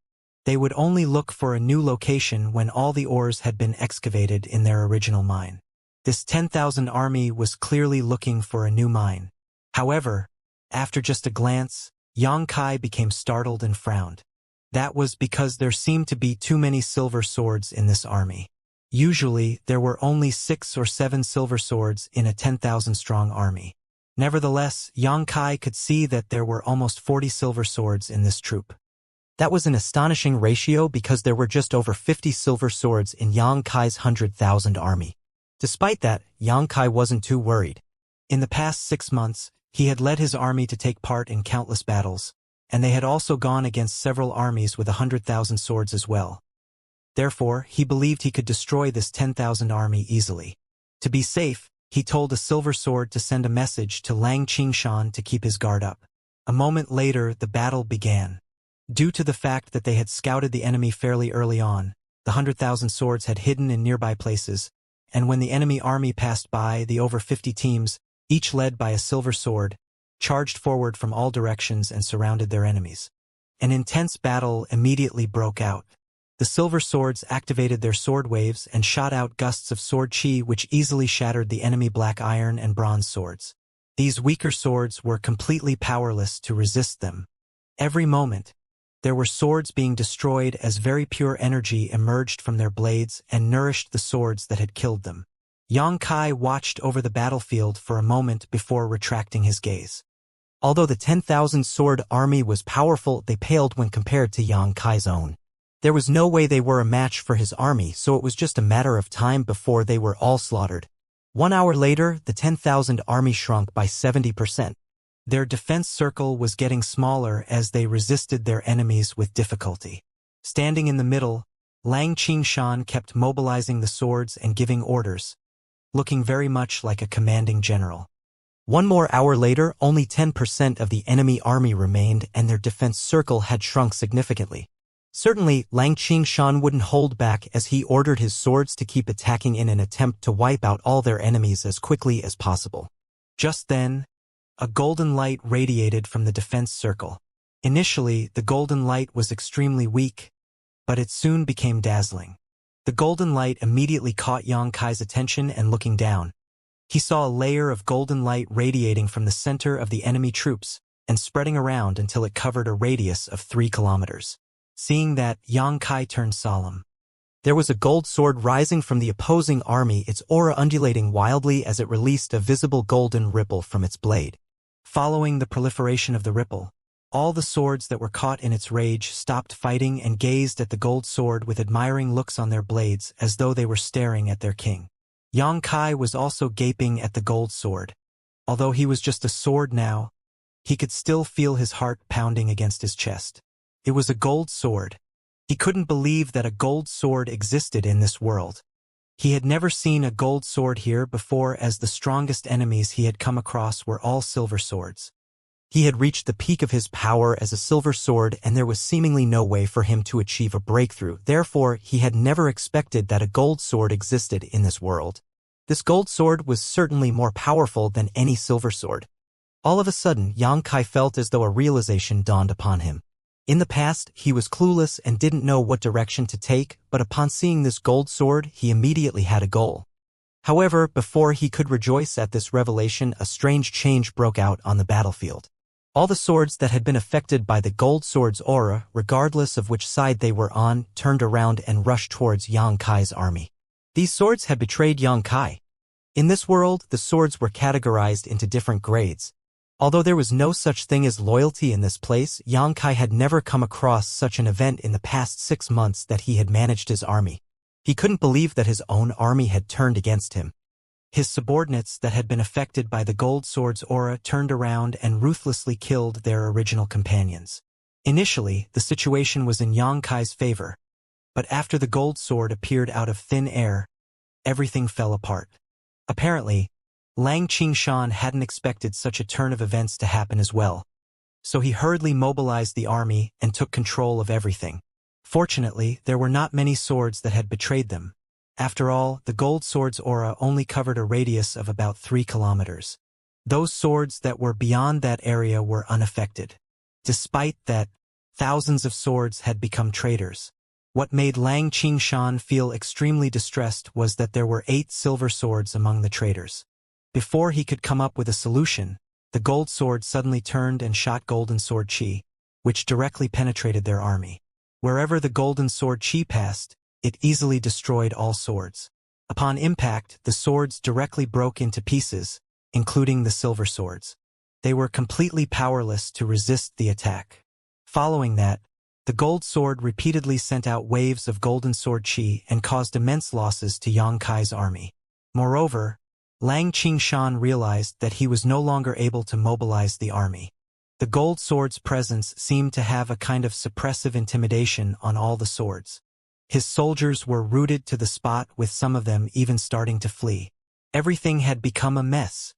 They would only look for a new location when all the ores had been excavated in their original mine. This 10,000 army was clearly looking for a new mine. However, after just a glance, Yang Kai became startled and frowned. That was because there seemed to be too many silver swords in this army. Usually, there were only 6 or 7 silver swords in a 10,000-strong army. Nevertheless, Yang Kai could see that there were almost 40 silver swords in this troop. That was an astonishing ratio because there were just over 50 silver swords in Yang Kai's 100,000 army. Despite that, Yang Kai wasn't too worried. In the past 6 months, he had led his army to take part in countless battles, and they had also gone against several armies with 100,000 swords as well. Therefore, he believed he could destroy this 10,000 army easily. To be safe, he told a silver sword to send a message to Lang Qingshan to keep his guard up. A moment later, the battle began. Due to the fact that they had scouted the enemy fairly early on, the 100,000 swords had hidden in nearby places, and when the enemy army passed by, the over 50 teams, each led by a silver sword, charged forward from all directions and surrounded their enemies. An intense battle immediately broke out. The silver swords activated their sword waves and shot out gusts of sword chi which easily shattered the enemy black iron and bronze swords. These weaker swords were completely powerless to resist them. Every moment, there were swords being destroyed as very pure energy emerged from their blades and nourished the swords that had killed them. Yang Kai watched over the battlefield for a moment before retracting his gaze. Although the 10,000 sword army was powerful, they paled when compared to Yang Kai's own. There was no way they were a match for his army, so it was just a matter of time before they were all slaughtered. 1 hour later, the 10,000 army shrunk by 70%. Their defense circle was getting smaller as they resisted their enemies with difficulty. Standing in the middle, Lang Qingshan kept mobilizing the swords and giving orders, looking very much like a commanding general. 1 more hour later, only 10% of the enemy army remained and their defense circle had shrunk significantly. Certainly, Lang Qingshan wouldn't hold back as he ordered his swords to keep attacking in an attempt to wipe out all their enemies as quickly as possible. Just then, a golden light radiated from the defense circle. Initially, the golden light was extremely weak, but it soon became dazzling. The golden light immediately caught Yang Kai's attention, and looking down, he saw a layer of golden light radiating from the center of the enemy troops and spreading around until it covered a radius of 3 kilometers. Seeing that, Yang Kai turned solemn. There was a gold sword rising from the opposing army, its aura undulating wildly as it released a visible golden ripple from its blade. Following the proliferation of the ripple, all the swords that were caught in its rage stopped fighting and gazed at the gold sword with admiring looks on their blades as though they were staring at their king. Yang Kai was also gaping at the gold sword. Although he was just a sword now, he could still feel his heart pounding against his chest. It was a gold sword. He couldn't believe that a gold sword existed in this world. He had never seen a gold sword here before, as the strongest enemies he had come across were all silver swords. He had reached the peak of his power as a silver sword, and there was seemingly no way for him to achieve a breakthrough. Therefore, he had never expected that a gold sword existed in this world. This gold sword was certainly more powerful than any silver sword. All of a sudden, Yang Kai felt as though a realization dawned upon him. In the past, he was clueless and didn't know what direction to take, but upon seeing this gold sword, he immediately had a goal. However, before he could rejoice at this revelation, a strange change broke out on the battlefield. All the swords that had been affected by the gold sword's aura, regardless of which side they were on, turned around and rushed towards Yang Kai's army. These swords had betrayed Yang Kai. In this world, the swords were categorized into different grades. Although there was no such thing as loyalty in this place, Yang Kai had never come across such an event in the past 6 months that he had managed his army. He couldn't believe that his own army had turned against him. His subordinates that had been affected by the gold sword's aura turned around and ruthlessly killed their original companions. Initially, the situation was in Yang Kai's favor, but after the gold sword appeared out of thin air, everything fell apart. Apparently, Lang Qingshan hadn't expected such a turn of events to happen as well, so he hurriedly mobilized the army and took control of everything. Fortunately, there were not many swords that had betrayed them. After all, the gold sword's aura only covered a radius of about 3 kilometers. Those swords that were beyond that area were unaffected. Despite that, thousands of swords had become traitors. What made Lang Qingshan feel extremely distressed was that there were 8 silver swords among the traitors. Before he could come up with a solution, the gold sword suddenly turned and shot golden sword chi, which directly penetrated their army. Wherever the golden sword chi passed, it easily destroyed all swords. Upon impact, the swords directly broke into pieces, including the silver swords. They were completely powerless to resist the attack. Following that, the gold sword repeatedly sent out waves of golden sword chi and caused immense losses to Yang Kai's army. Moreover, Lang Qingshan realized that he was no longer able to mobilize the army. The gold sword's presence seemed to have a kind of suppressive intimidation on all the swords. His soldiers were rooted to the spot, with some of them even starting to flee. Everything had become a mess.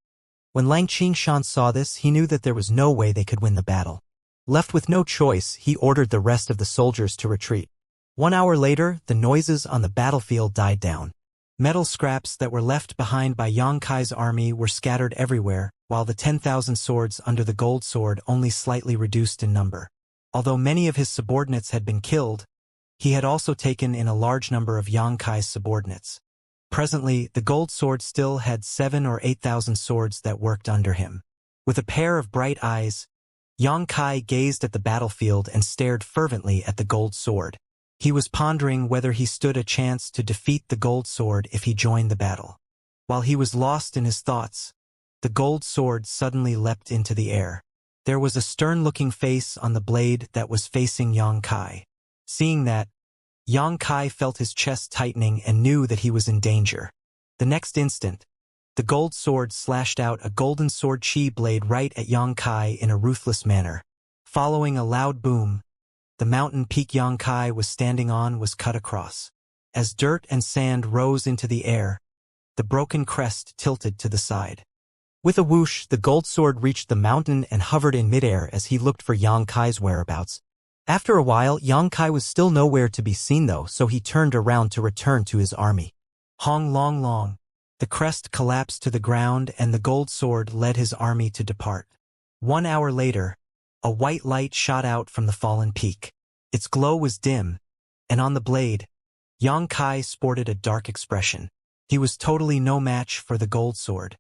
When Lang Qingshan saw this, he knew that there was no way they could win the battle. Left with no choice, he ordered the rest of the soldiers to retreat. 1 hour later, the noises on the battlefield died down. Metal scraps that were left behind by Yang Kai's army were scattered everywhere, while the 10,000 swords under the gold sword only slightly reduced in number. Although many of his subordinates had been killed, he had also taken in a large number of Yang Kai's subordinates. Presently, the gold sword still had 7,000 or 8,000 swords that worked under him. With a pair of bright eyes, Yang Kai gazed at the battlefield and stared fervently at the gold sword. He was pondering whether he stood a chance to defeat the gold sword if he joined the battle. While he was lost in his thoughts, the gold sword suddenly leapt into the air. There was a stern-looking face on the blade that was facing Yang Kai. Seeing that, Yang Kai felt his chest tightening and knew that he was in danger. The next instant, the gold sword slashed out a golden sword chi blade right at Yang Kai in a ruthless manner. Following a loud boom, the mountain peak Yang Kai was standing on was cut across. As dirt and sand rose into the air, the broken crest tilted to the side. With a whoosh, the gold sword reached the mountain and hovered in midair as he looked for Yang Kai's whereabouts. After a while, Yang Kai was still nowhere to be seen though, so he turned around to return to his army. Hong long long. The crest collapsed to the ground and the gold sword led his army to depart. 1 hour later, a white light shot out from the fallen peak. Its glow was dim, and on the blade, Yang Kai sported a dark expression. He was totally no match for the gold sword.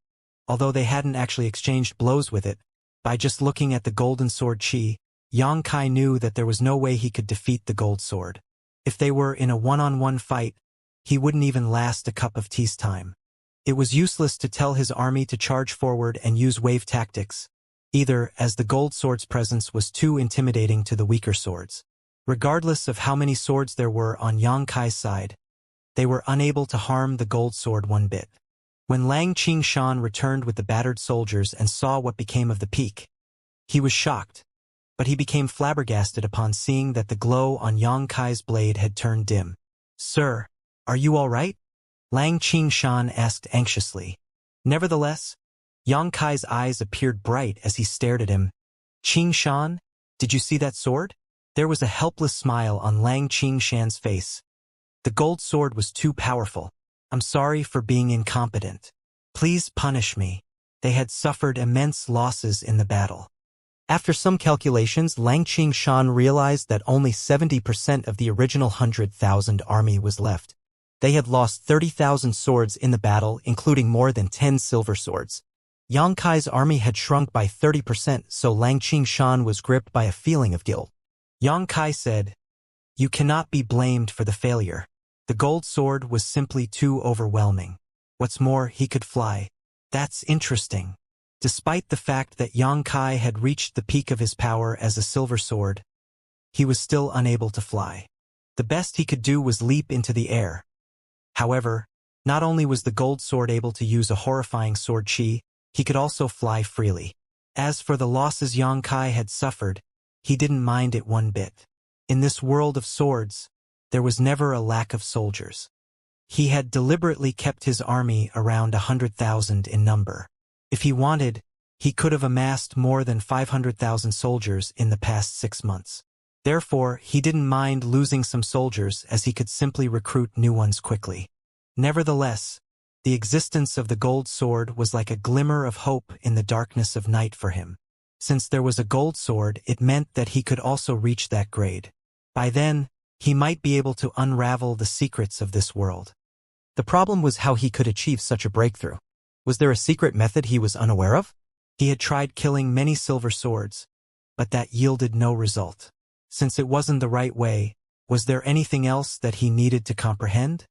Although they hadn't actually exchanged blows with it, by just looking at the golden sword chi, Yang Kai knew that there was no way he could defeat the gold sword. If they were in a one-on-one fight, he wouldn't even last a cup of tea's time. It was useless to tell his army to charge forward and use wave tactics, either, as the gold sword's presence was too intimidating to the weaker swords. Regardless of how many swords there were on Yang Kai's side, they were unable to harm the gold sword one bit. When Lang Qingshan returned with the battered soldiers and saw what became of the peak, he was shocked, but he became flabbergasted upon seeing that the glow on Yang Kai's blade had turned dim. "Sir, are you all right?" Lang Qingshan asked anxiously. Nevertheless, Yang Kai's eyes appeared bright as he stared at him. "Qingshan, did you see that sword?" There was a helpless smile on Lang Qingshan's face. "The gold sword was too powerful. I'm sorry for being incompetent. Please punish me." They had suffered immense losses in the battle. After some calculations, Lang Qingshan realized that only 70% of the original 100,000 army was left. They had lost 30,000 swords in the battle, including more than 10 silver swords. Yang Kai's army had shrunk by 30%, so Lang Qingshan was gripped by a feeling of guilt. Yang Kai said, "You cannot be blamed for the failure. The gold sword was simply too overwhelming. What's more, he could fly. That's interesting." Despite the fact that Yang Kai had reached the peak of his power as a silver sword, he was still unable to fly. The best he could do was leap into the air. However, not only was the gold sword able to use a horrifying sword chi, he could also fly freely. As for the losses Yang Kai had suffered, he didn't mind it one bit. In this world of swords, there was never a lack of soldiers. He had deliberately kept his army around 100,000 in number. If he wanted, he could have amassed more than 500,000 soldiers in the past 6 months. Therefore, he didn't mind losing some soldiers as he could simply recruit new ones quickly. Nevertheless, the existence of the gold sword was like a glimmer of hope in the darkness of night for him. Since there was a gold sword, it meant that he could also reach that grade. By then, he might be able to unravel the secrets of this world. The problem was how he could achieve such a breakthrough. Was there a secret method he was unaware of? He had tried killing many silver swords, but that yielded no result. Since it wasn't the right way, was there anything else that he needed to comprehend?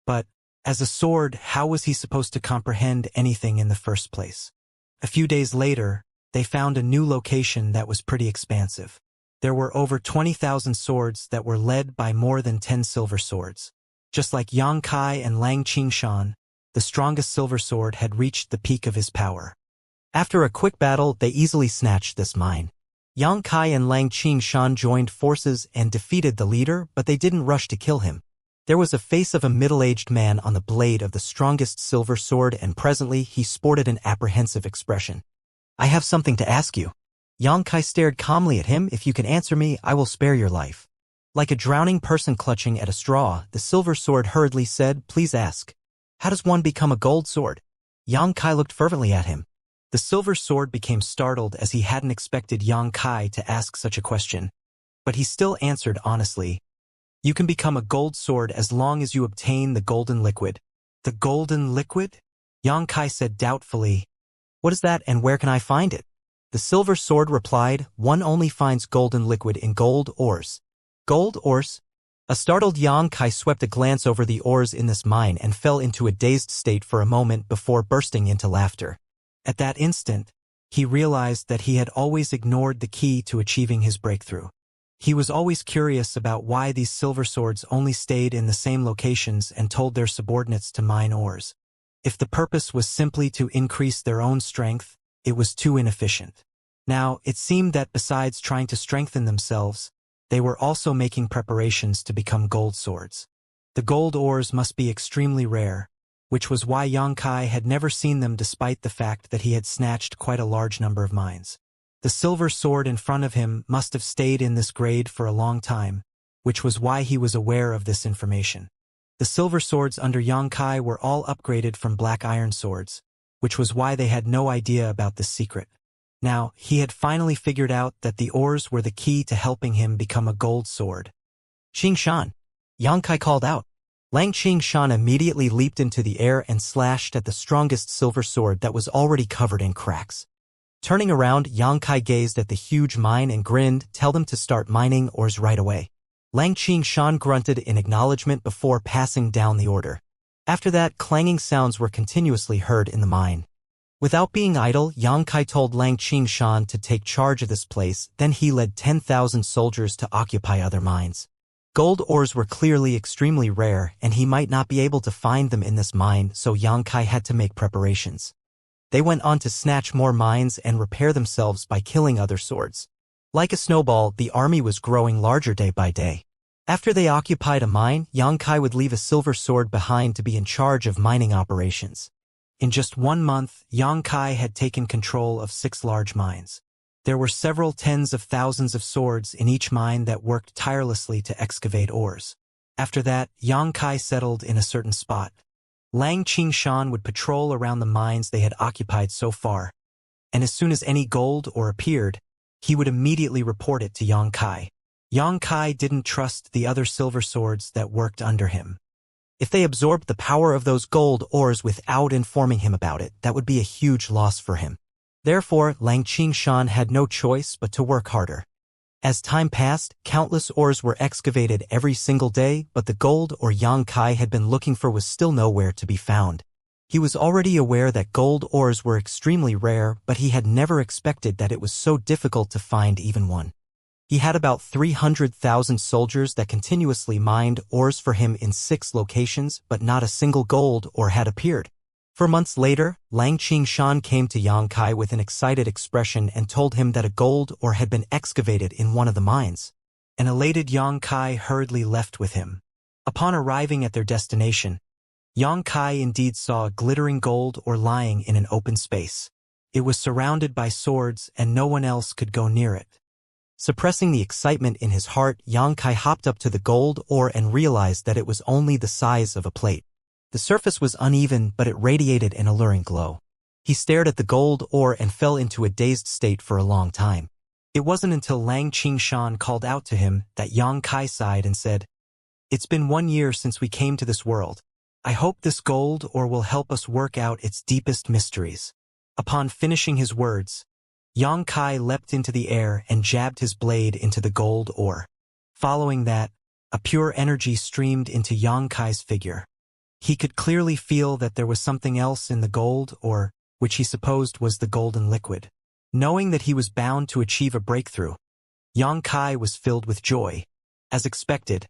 But, as a sword, how was he supposed to comprehend anything in the first place? A few days later, they found a new location that was pretty expansive. There were over 20,000 swords that were led by more than 10 silver swords. Just like Yang Kai and Lang Qingshan, the strongest silver sword had reached the peak of his power. After a quick battle, they easily snatched this mine. Yang Kai and Lang Qingshan joined forces and defeated the leader, but they didn't rush to kill him. There was a face of a middle-aged man on the blade of the strongest silver sword, and presently he sported an apprehensive expression. "I have something to ask you." Yang Kai stared calmly at him. "If you can answer me, I will spare your life." Like a drowning person clutching at a straw, the silver sword hurriedly said, "Please ask. How does one become a gold sword?" Yang Kai looked fervently at him. The silver sword became startled as he hadn't expected Yang Kai to ask such a question. But he still answered honestly, "You can become a gold sword as long as you obtain the golden liquid." "The golden liquid?" Yang Kai said doubtfully. "What is that and where can I find it?" The silver sword replied, "One only finds golden liquid in gold ores." Gold ores? A startled Yang Kai swept a glance over the ores in this mine and fell into a dazed state for a moment before bursting into laughter. At that instant, he realized that he had always ignored the key to achieving his breakthrough. He was always curious about why these silver swords only stayed in the same locations and told their subordinates to mine ores. If the purpose was simply to increase their own strength, it was too inefficient. Now, it seemed that besides trying to strengthen themselves, they were also making preparations to become gold swords. The gold ores must be extremely rare, which was why Yang Kai had never seen them despite the fact that he had snatched quite a large number of mines. The silver sword in front of him must have stayed in this grade for a long time, which was why he was aware of this information. The silver swords under Yang Kai were all upgraded from black iron swords, which was why they had no idea about this secret. Now, he had finally figured out that the ores were the key to helping him become a gold sword. "Xianxia!" Yang Kai called out. Xianxia immediately leaped into the air and slashed at the strongest silver sword that was already covered in cracks. Turning around, Yang Kai gazed at the huge mine and grinned, "Tell them to start mining ores right away." Xianxia grunted in acknowledgement before passing down the order. After that, clanging sounds were continuously heard in the mine. Without being idle, Yang Kai told Xianxia to take charge of this place, then he led 10,000 soldiers to occupy other mines. Gold ores were clearly extremely rare, and he might not be able to find them in this mine, so Yang Kai had to make preparations. They went on to snatch more mines and repair themselves by killing other swords. Like a snowball, the army was growing larger day by day. After they occupied a mine, Yang Kai would leave a silver sword behind to be in charge of mining operations. In just 1 month, Yang Kai had taken control of 6 large mines. There were several tens of thousands of swords in each mine that worked tirelessly to excavate ores. After that, Yang Kai settled in a certain spot. Xianxia would patrol around the mines they had occupied so far, and as soon as any gold ore appeared, he would immediately report it to Yang Kai. Yang Kai didn't trust the other silver swords that worked under him. If they absorbed the power of those gold ores without informing him about it, that would be a huge loss for him. Therefore, Xianxia had no choice but to work harder. As time passed, countless ores were excavated every single day, but the gold ore Yang Kai had been looking for was still nowhere to be found. He was already aware that gold ores were extremely rare, but he had never expected that it was so difficult to find even one. He had about 300,000 soldiers that continuously mined ores for him in 6 locations, but not a single gold ore had appeared. 4 months later, Xianxia came to Yang Kai with an excited expression and told him that a gold ore had been excavated in one of the mines. An elated Yang Kai hurriedly left with him. Upon arriving at their destination, Yang Kai indeed saw a glittering gold ore lying in an open space. It was surrounded by swords and no one else could go near it. Suppressing the excitement in his heart, Yang Kai hopped up to the gold ore and realized that it was only the size of a plate. The surface was uneven, but it radiated an alluring glow. He stared at the gold ore and fell into a dazed state for a long time. It wasn't until Xianxia called out to him that Yang Kai sighed and said, "It's been 1 year since we came to this world. I hope this gold ore will help us work out its deepest mysteries." Upon finishing his words, Yang Kai leapt into the air and jabbed his blade into the gold ore. Following that, a pure energy streamed into Yang Kai's figure. He could clearly feel that there was something else in the gold ore, which he supposed was the golden liquid. Knowing that he was bound to achieve a breakthrough, Yang Kai was filled with joy. As expected,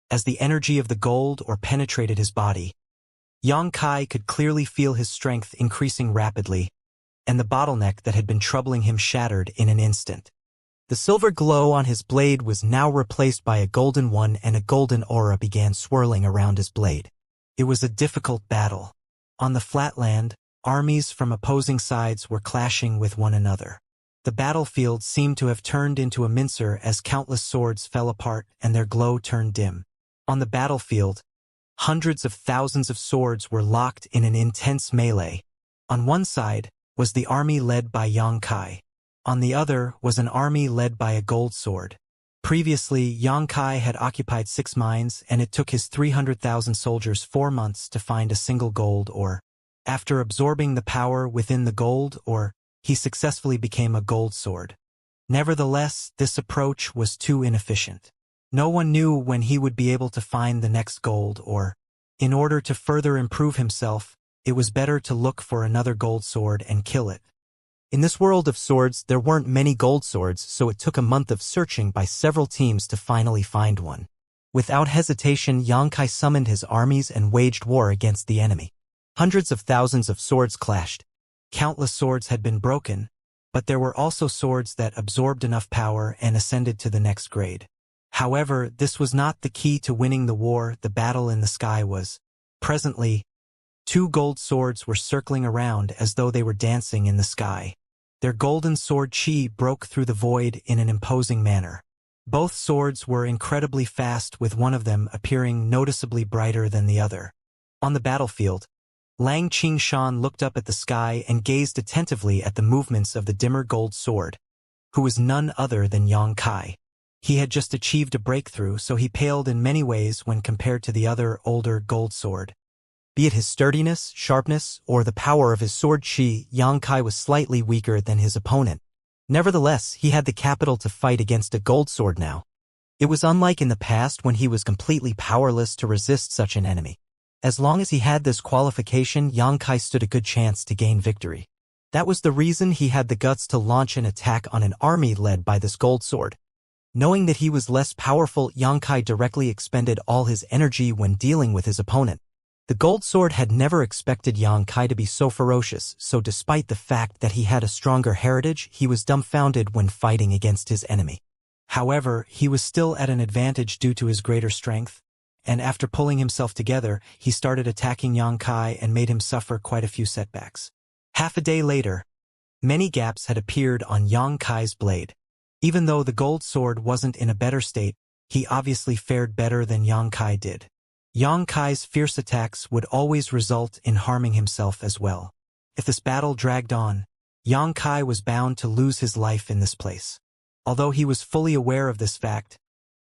as the energy of the gold ore penetrated his body, Yang Kai could clearly feel his strength increasing rapidly, and the bottleneck that had been troubling him shattered in an instant. The silver glow on his blade was now replaced by a golden one, and a golden aura began swirling around his blade. It was a difficult battle. On the flatland, armies from opposing sides were clashing with one another. The battlefield seemed to have turned into a mincer as countless swords fell apart and their glow turned dim. On the battlefield, hundreds of thousands of swords were locked in an intense melee. On one side was the army led by Yang Kai. On the other was an army led by a gold sword. Previously, Yang Kai had occupied 6 mines, and it took his 300,000 soldiers 4 months to find a single gold ore. After absorbing the power within the gold ore, he successfully became a gold sword. Nevertheless, this approach was too inefficient. No one knew when he would be able to find the next gold or, in order to further improve himself, it was better to look for another gold sword and kill it. In this world of swords, there weren't many gold swords, so it took a month of searching by several teams to finally find one. Without hesitation, Xianxia summoned his armies and waged war against the enemy. Hundreds of thousands of swords clashed. Countless swords had been broken, but there were also swords that absorbed enough power and ascended to the next grade. However, this was not the key to winning the war. The battle in the sky was. Presently, two gold swords were circling around as though they were dancing in the sky. Their golden sword chi broke through the void in an imposing manner. Both swords were incredibly fast, with one of them appearing noticeably brighter than the other. On the battlefield, Lang Qingshan looked up at the sky and gazed attentively at the movements of the dimmer gold sword, who was none other than Xianxia. He had just achieved a breakthrough, so he paled in many ways when compared to the other, older gold sword. Be it his sturdiness, sharpness, or the power of his sword chi, Xianxia was slightly weaker than his opponent. Nevertheless, he had the capital to fight against a gold sword now. It was unlike in the past when he was completely powerless to resist such an enemy. As long as he had this qualification, Xianxia stood a good chance to gain victory. That was the reason he had the guts to launch an attack on an army led by this gold sword. Knowing that he was less powerful, Xianxia directly expended all his energy when dealing with his opponent. The gold sword had never expected Xianxia to be so ferocious, so despite the fact that he had a stronger heritage, he was dumbfounded when fighting against his enemy. However, he was still at an advantage due to his greater strength, and after pulling himself together, he started attacking Xianxia and made him suffer quite a few setbacks. Half a day later, many gaps had appeared on Xianxia's blade. Even though the gold sword wasn't in a better state, he obviously fared better than Xianxia did. Xianxia's fierce attacks would always result in harming himself as well. If this battle dragged on, Xianxia was bound to lose his life in this place. Although he was fully aware of this fact,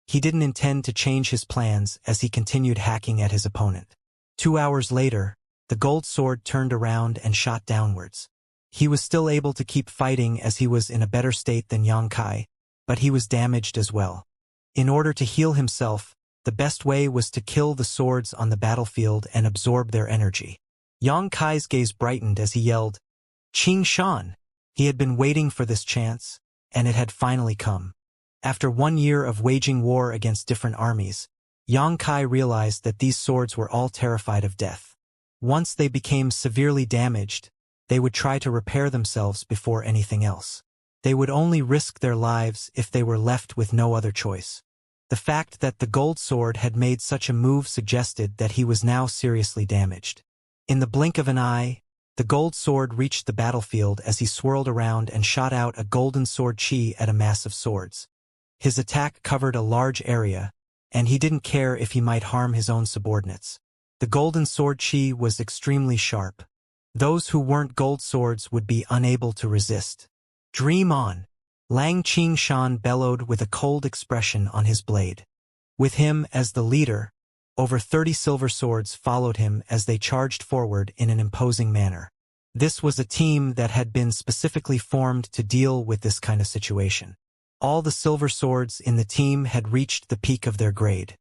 he didn't intend to change his plans as he continued hacking at his opponent. 2 hours later, the gold sword turned around and shot downwards. He was still able to keep fighting as he was in a better state than Xianxia, but he was damaged as well. In order to heal himself, the best way was to kill the swords on the battlefield and absorb their energy. Xianxia's gaze brightened as he yelled, "Qingshan!" He had been waiting for this chance, and it had finally come. After 1 year of waging war against different armies, Xianxia realized that these swords were all terrified of death. Once they became severely damaged, they would try to repair themselves before anything else. They would only risk their lives if they were left with no other choice. The fact that the gold sword had made such a move suggested that he was now seriously damaged. In the blink of an eye, the gold sword reached the battlefield as he swirled around and shot out a golden sword chi at a mass of swords. His attack covered a large area, and he didn't care if he might harm his own subordinates. The golden sword chi was extremely sharp. Those who weren't gold swords would be unable to resist. Dream on! Lang Qingshan bellowed with a cold expression on his blade. With him as the leader, over 30 silver swords followed him as they charged forward in an imposing manner. This was a team that had been specifically formed to deal with this kind of situation. All the silver swords in the team had reached the peak of their grade.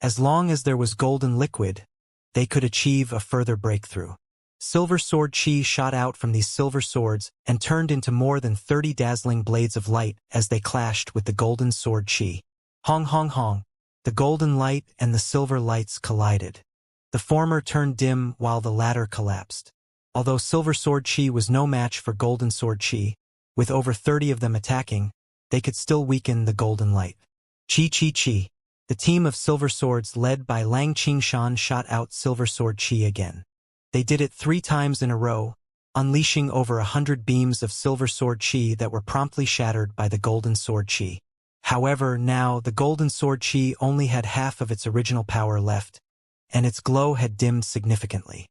As long as there was golden liquid, they could achieve a further breakthrough. Silver sword chi shot out from these silver swords and turned into more than 30 dazzling blades of light as they clashed with the golden sword chi. Hong hong hong. The golden light and the silver lights collided. The former turned dim while the latter collapsed. Although silver sword chi was no match for golden sword chi, with over 30 of them attacking, they could still weaken the golden light. Chi chi chi. The team of silver swords led by Lang Qingshan shot out silver sword chi again. They did it 3 times in a row, unleashing over 100 beams of silver sword chi that were promptly shattered by the golden sword chi. However, now the golden sword chi only had half of its original power left, and its glow had dimmed significantly.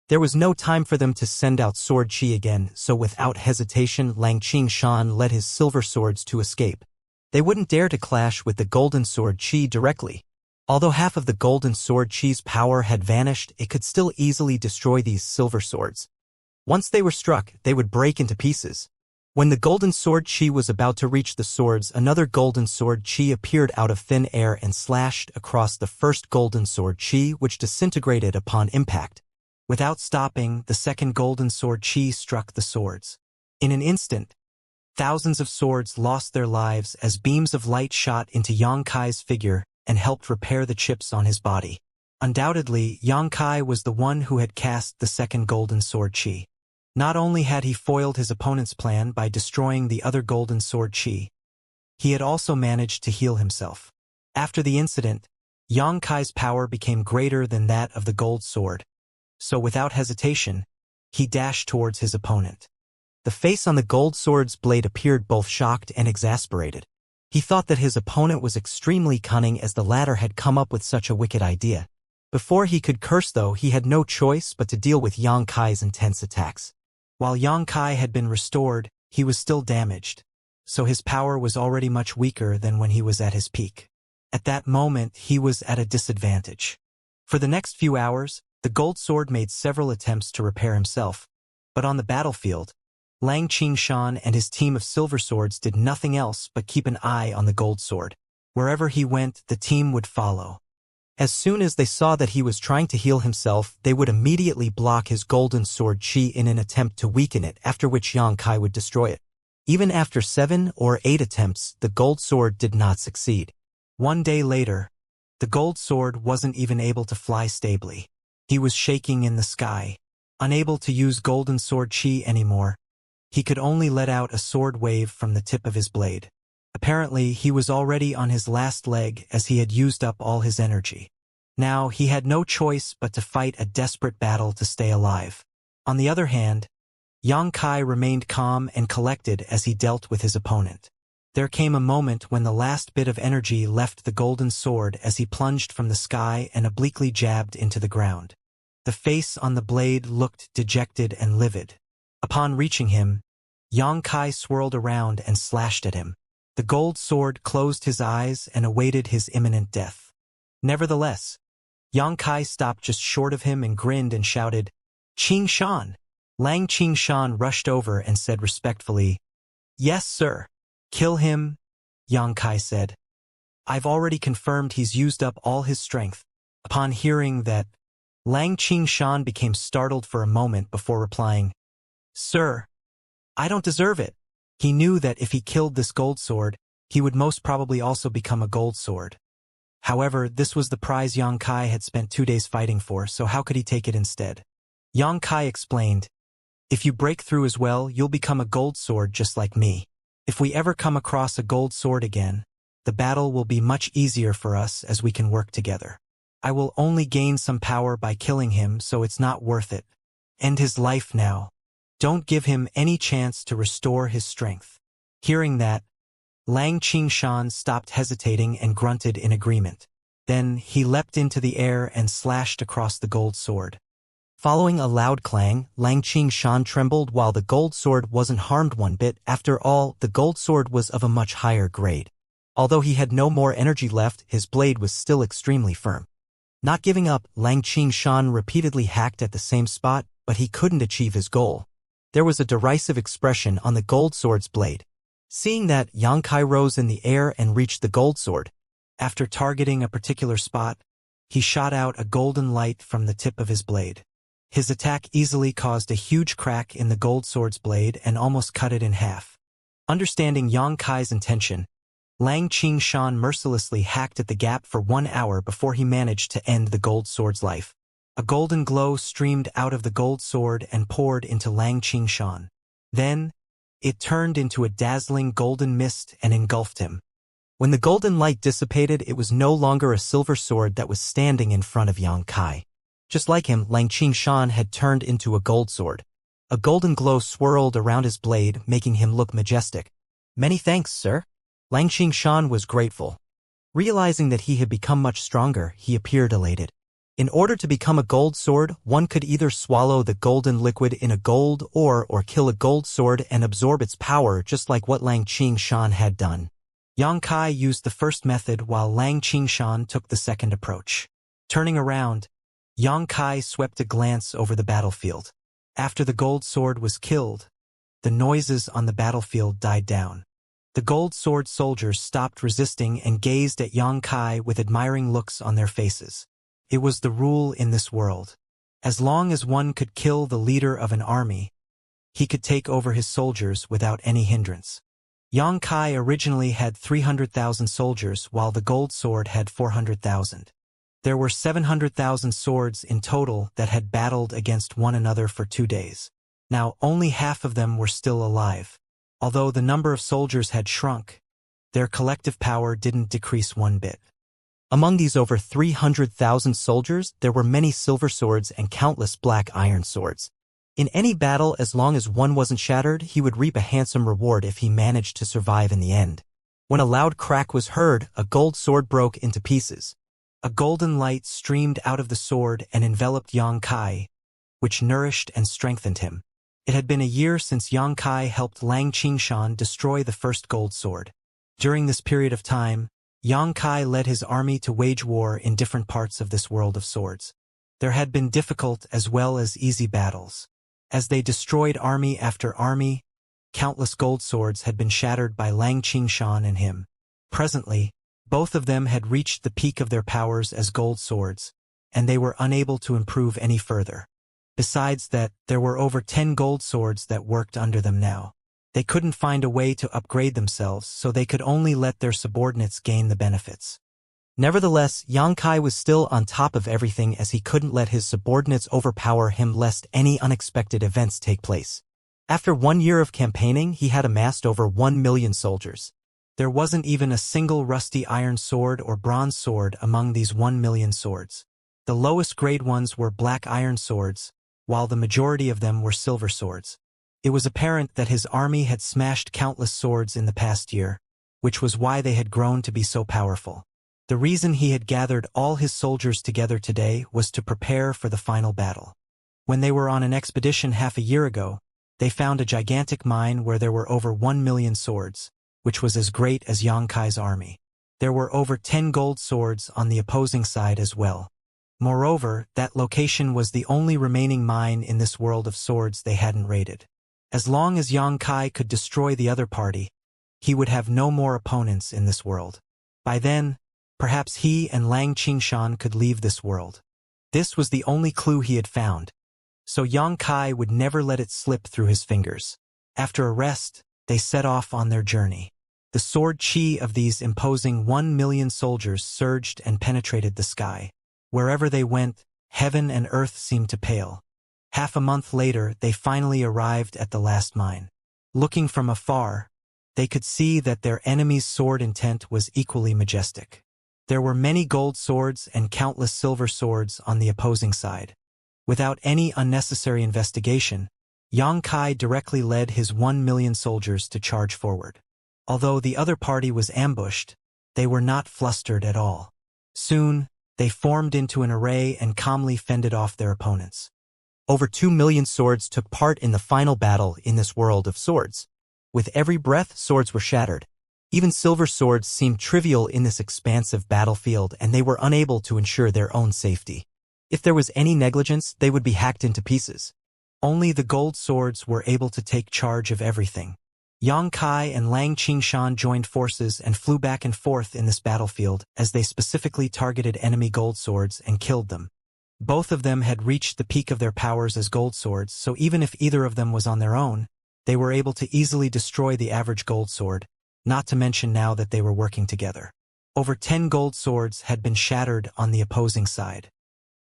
There was no time for them to send out sword chi again, so without hesitation Lang Qingshan led his silver swords to escape. They wouldn't dare to clash with the golden sword chi directly. Although half of the golden sword chi's power had vanished, it could still easily destroy these silver swords. Once they were struck, they would break into pieces. When the golden sword chi was about to reach the swords, another golden sword chi appeared out of thin air and slashed across the first golden sword chi, which disintegrated upon impact. Without stopping, the second golden sword chi struck the swords. In an instant, thousands of swords lost their lives as beams of light shot into Xianxia's figure and helped repair the chips on his body. Undoubtedly, Xianxia was the one who had cast the second golden sword chi. Not only had he foiled his opponent's plan by destroying the other golden sword chi, he had also managed to heal himself. After the incident, Xianxia's power became greater than that of the gold sword, so without hesitation, he dashed towards his opponent. The face on the gold sword's blade appeared both shocked and exasperated. He thought that his opponent was extremely cunning as the latter had come up with such a wicked idea. Before he could curse, though, he had no choice but to deal with Xianxia's intense attacks. While Xianxia had been restored, he was still damaged, so his power was already much weaker than when he was at his peak. At that moment, he was at a disadvantage. For the next few hours, the gold sword made several attempts to repair himself, but on the battlefield, Lang Qingshan and his team of silver swords did nothing else but keep an eye on the gold sword. Wherever he went, the team would follow. As soon as they saw that he was trying to heal himself, they would immediately block his golden sword chi in an attempt to weaken it, after which Xianxia would destroy it. Even after 7 or 8 attempts, the gold sword did not succeed. One day later, the gold sword wasn't even able to fly stably. He was shaking in the sky. Unable to use golden sword chi anymore, he could only let out a sword wave from the tip of his blade. Apparently, he was already on his last leg as he had used up all his energy. Now, he had no choice but to fight a desperate battle to stay alive. On the other hand, Xianxia remained calm and collected as he dealt with his opponent. There came a moment when the last bit of energy left the golden sword as he plunged from the sky and obliquely jabbed into the ground. The face on the blade looked dejected and livid. Upon reaching him, Xianxia swirled around and slashed at him. The gold sword closed his eyes and awaited his imminent death. Nevertheless, Xianxia stopped just short of him and grinned and shouted, "Qingshan!" Lang Qingshan rushed over and said respectfully, "Yes, sir." "Kill him," Xianxia said. "I've already confirmed he's used up all his strength." Upon hearing that, Lang Qingshan became startled for a moment before replying, "Sir, I don't deserve it." He knew that if he killed this gold sword, he would most probably also become a gold sword. However, this was the prize Xianxia had spent 2 days fighting for, so how could he take it instead? Xianxia explained, "If you break through as well, you'll become a gold sword just like me. If we ever come across a gold sword again, the battle will be much easier for us as we can work together. I will only gain some power by killing him, so it's not worth it. End his life now. Don't give him any chance to restore his strength." Hearing that, Lang Qingshan stopped hesitating and grunted in agreement. Then he leapt into the air and slashed across the gold sword. Following a loud clang, Lang Qingshan trembled while the gold sword wasn't harmed one bit. After all, the gold sword was of a much higher grade. Although he had no more energy left, his blade was still extremely firm. Not giving up, Lang Qingshan repeatedly hacked at the same spot, but he couldn't achieve his goal. There was a derisive expression on the gold sword's blade. Seeing that, Xianxia rose in the air and reached the gold sword. After targeting a particular spot, he shot out a golden light from the tip of his blade. His attack easily caused a huge crack in the gold sword's blade and almost cut it in half. Understanding Xianxia's intention, Lang Qingshan mercilessly hacked at the gap for 1 hour before he managed to end the gold sword's life. A golden glow streamed out of the gold sword and poured into Lang Qingshan. Then, it turned into a dazzling golden mist and engulfed him. When the golden light dissipated, it was no longer a silver sword that was standing in front of Xianxia. Just like him, Lang Qingshan had turned into a gold sword. A golden glow swirled around his blade, making him look majestic. "Many thanks, sir." Lang Qingshan was grateful. Realizing that he had become much stronger, he appeared elated. In order to become a gold sword, one could either swallow the golden liquid in a gold or kill a gold sword and absorb its power, just like what Lang Qingshan had done. Xianxia used the first method while Lang Qingshan took the second approach. Turning around, Xianxia swept a glance over the battlefield. After the gold sword was killed, the noises on the battlefield died down. The gold sword soldiers stopped resisting and gazed at Yang Kai with admiring looks on their faces. It was the rule in this world. As long as one could kill the leader of an army, he could take over his soldiers without any hindrance. Yang Kai originally had 300,000 soldiers while the gold sword had 400,000. There were 700,000 swords in total that had battled against one another for 2 days. Now only half of them were still alive. Although the number of soldiers had shrunk, their collective power didn't decrease one bit. Among these over 300,000 soldiers, there were many silver swords and countless black iron swords. In any battle, as long as one wasn't shattered, he would reap a handsome reward if he managed to survive in the end. When a loud crack was heard, a gold sword broke into pieces. A golden light streamed out of the sword and enveloped Yang Kai, which nourished and strengthened him. It had been a year since Yang Kai helped Lang Qingshan destroy the first gold sword. During this period of time, Yang Kai led his army to wage war in different parts of this world of swords. There had been difficult as well as easy battles. As they destroyed army after army, countless gold swords had been shattered by Lang Qingshan and him. Presently, both of them had reached the peak of their powers as gold swords, and they were unable to improve any further. Besides that, there were over 10 gold swords that worked under them now. They couldn't find a way to upgrade themselves, so they could only let their subordinates gain the benefits. Nevertheless, Yang Kai was still on top of everything as he couldn't let his subordinates overpower him lest any unexpected events take place. After 1 year of campaigning, he had amassed over 1 million soldiers. There wasn't even a single rusty iron sword or bronze sword among these 1 million swords. The lowest grade ones were black iron swords, while the majority of them were silver swords. It was apparent that his army had smashed countless swords in the past year, which was why they had grown to be so powerful. The reason he had gathered all his soldiers together today was to prepare for the final battle. When they were on an expedition half a year ago, they found a gigantic mine where there were over 1 million swords, which was as great as Yang Kai's army. There were over 10 gold swords on the opposing side as well. Moreover, that location was the only remaining mine in this world of swords they hadn't raided. As long as Yang Kai could destroy the other party, he would have no more opponents in this world. By then, perhaps he and Lang Qingshan could leave this world. This was the only clue he had found, so Yang Kai would never let it slip through his fingers. After a rest, they set off on their journey. The sword chi of these imposing 1 million soldiers surged and penetrated the sky. Wherever they went, heaven and earth seemed to pale. Half a month later, they finally arrived at the last mine. Looking from afar, they could see that their enemy's sword intent was equally majestic. There were many gold swords and countless silver swords on the opposing side. Without any unnecessary investigation, Yang Kai directly led his 1 million soldiers to charge forward. Although the other party was ambushed, they were not flustered at all. Soon, they formed into an array and calmly fended off their opponents. Over 2 million swords took part in the final battle in this world of swords. With every breath, swords were shattered. Even silver swords seemed trivial in this expansive battlefield, and they were unable to ensure their own safety. If there was any negligence, they would be hacked into pieces. Only the gold swords were able to take charge of everything. Yang Kai and Lang Qingshan joined forces and flew back and forth in this battlefield as they specifically targeted enemy gold swords and killed them. Both of them had reached the peak of their powers as gold swords, so even if either of them was on their own, they were able to easily destroy the average gold sword, not to mention now that they were working together. Over 10 gold swords had been shattered on the opposing side.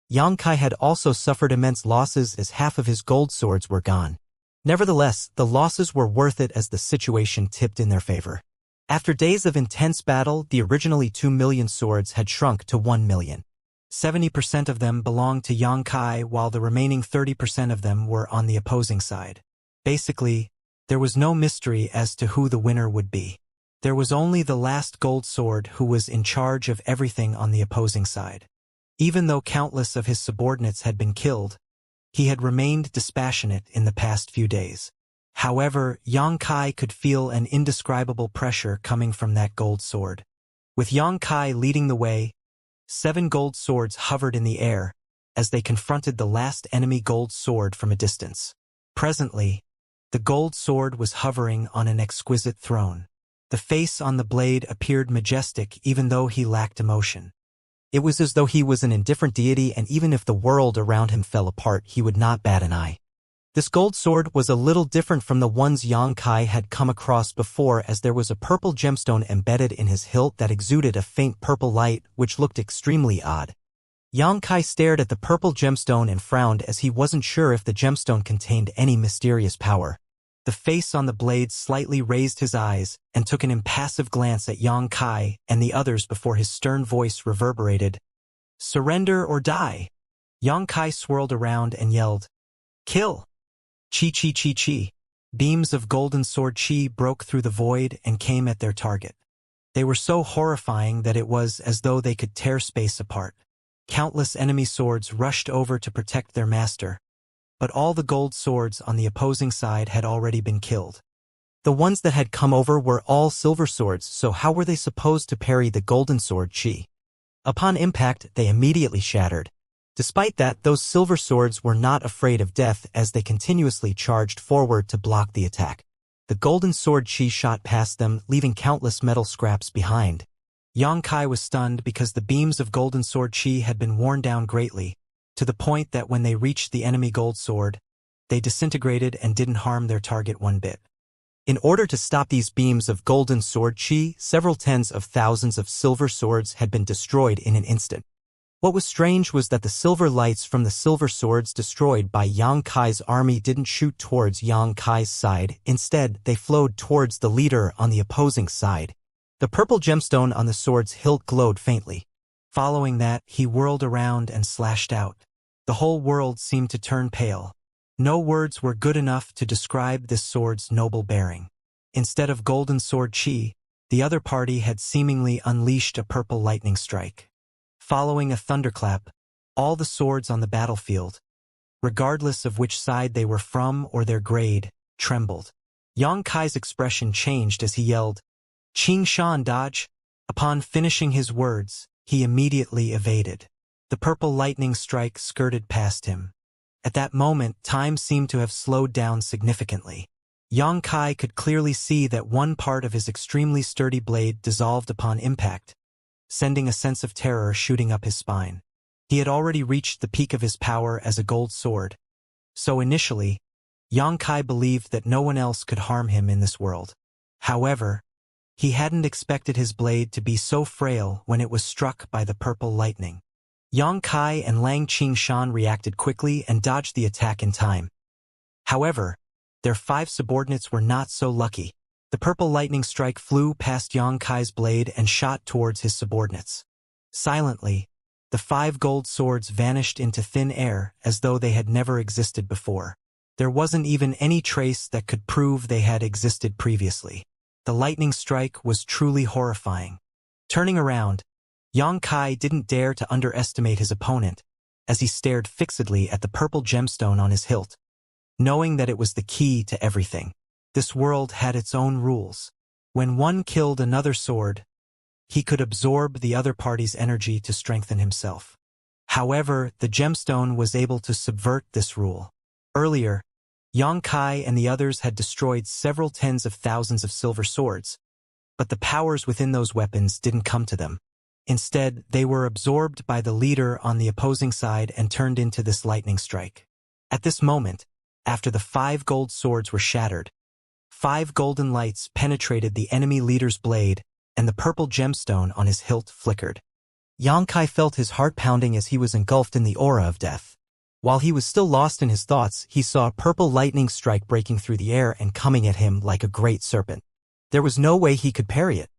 Yang Kai had also suffered immense losses as half of his gold swords were gone. Nevertheless, the losses were worth it as the situation tipped in their favor. After days of intense battle, the originally 2 million swords had shrunk to 1 million. 70% of them belonged to Yang Kai, while the remaining 30% of them were on the opposing side. Basically, there was no mystery as to who the winner would be. There was only the last gold sword who was in charge of everything on the opposing side. Even though countless of his subordinates had been killed, he had remained dispassionate in the past few days. However, Yang Kai could feel an indescribable pressure coming from that gold sword. With Yang Kai leading the way, 7 gold swords hovered in the air as they confronted the last enemy gold sword from a distance. Presently, The gold sword was hovering on an exquisite throne. The face on the blade appeared majestic even though he lacked emotion. It was as though he was an indifferent deity, and even if the world around him fell apart, he would not bat an eye. This gold sword was a little different from the ones Xianxia had come across before, as there was a purple gemstone embedded in his hilt that exuded a faint purple light, which looked extremely odd. Xianxia stared at the purple gemstone and frowned, as he wasn't sure if the gemstone contained any mysterious power. The face on the blade slightly raised his eyes and took an impassive glance at Xianxia and the others before his stern voice reverberated, "Surrender or die." Xianxia swirled around and yelled, "Kill!" Chi chi chi chi. Beams of golden sword chi broke through the void and came at their target. They were so horrifying that it was as though they could tear space apart. Countless enemy swords rushed over to protect their master, but all the gold swords on the opposing side had already been killed. The ones that had come over were all silver swords, so how were they supposed to parry the golden sword chi? Upon impact, they immediately shattered. Despite that, those silver swords were not afraid of death, as they continuously charged forward to block the attack. The golden sword chi shot past them, leaving countless metal scraps behind. Xianxia was stunned because the beams of golden sword chi had been worn down greatly, to the point that when they reached the enemy gold sword, they disintegrated and didn't harm their target one bit. In order to stop these beams of golden sword chi, several tens of thousands of silver swords had been destroyed in an instant. What was strange was that the silver lights from the silver swords destroyed by Xianxia's army didn't shoot towards Xianxia's side. Instead, they flowed towards the leader on the opposing side. The purple gemstone on the sword's hilt glowed faintly. Following that, he whirled around and slashed out. The whole world seemed to turn pale. No words were good enough to describe this sword's noble bearing. Instead of golden sword chi, the other party had seemingly unleashed a purple lightning strike. Following a thunderclap, all the swords on the battlefield, regardless of which side they were from or their grade, trembled. Xianxia's expression changed as he yelled, "Qing Shan dodge!" Upon finishing his words, he immediately evaded. The purple lightning strike skirted past him. At that moment, time seemed to have slowed down significantly. Xianxia could clearly see that one part of his extremely sturdy blade dissolved upon impact, sending a sense of terror shooting up his spine. He had already reached the peak of his power as a gold sword, so initially, Xianxia believed that no one else could harm him in this world. However, he hadn't expected his blade to be so frail when it was struck by the purple lightning. Xianxia and Lang Qingshan reacted quickly and dodged the attack in time. However, their 5 subordinates were not so lucky. The purple lightning strike flew past Xianxia's blade and shot towards his subordinates. Silently, the 5 gold swords vanished into thin air as though they had never existed before. There wasn't even any trace that could prove they had existed previously. The lightning strike was truly horrifying. Turning around, Xianxia didn't dare to underestimate his opponent, as he stared fixedly at the purple gemstone on his hilt, knowing that it was the key to everything. This world had its own rules. When one killed another sword, he could absorb the other party's energy to strengthen himself. However, the gemstone was able to subvert this rule. Earlier, Xianxia and the others had destroyed several tens of thousands of silver swords, but the powers within those weapons didn't come to them. Instead, they were absorbed by the leader on the opposing side and turned into this lightning strike. At this moment, after the 5 gold swords were shattered, 5 golden lights penetrated the enemy leader's blade, and the purple gemstone on his hilt flickered. Xianxia felt his heart pounding as he was engulfed in the aura of death. While he was still lost in his thoughts, he saw a purple lightning strike breaking through the air and coming at him like a great serpent. There was no way he could parry it.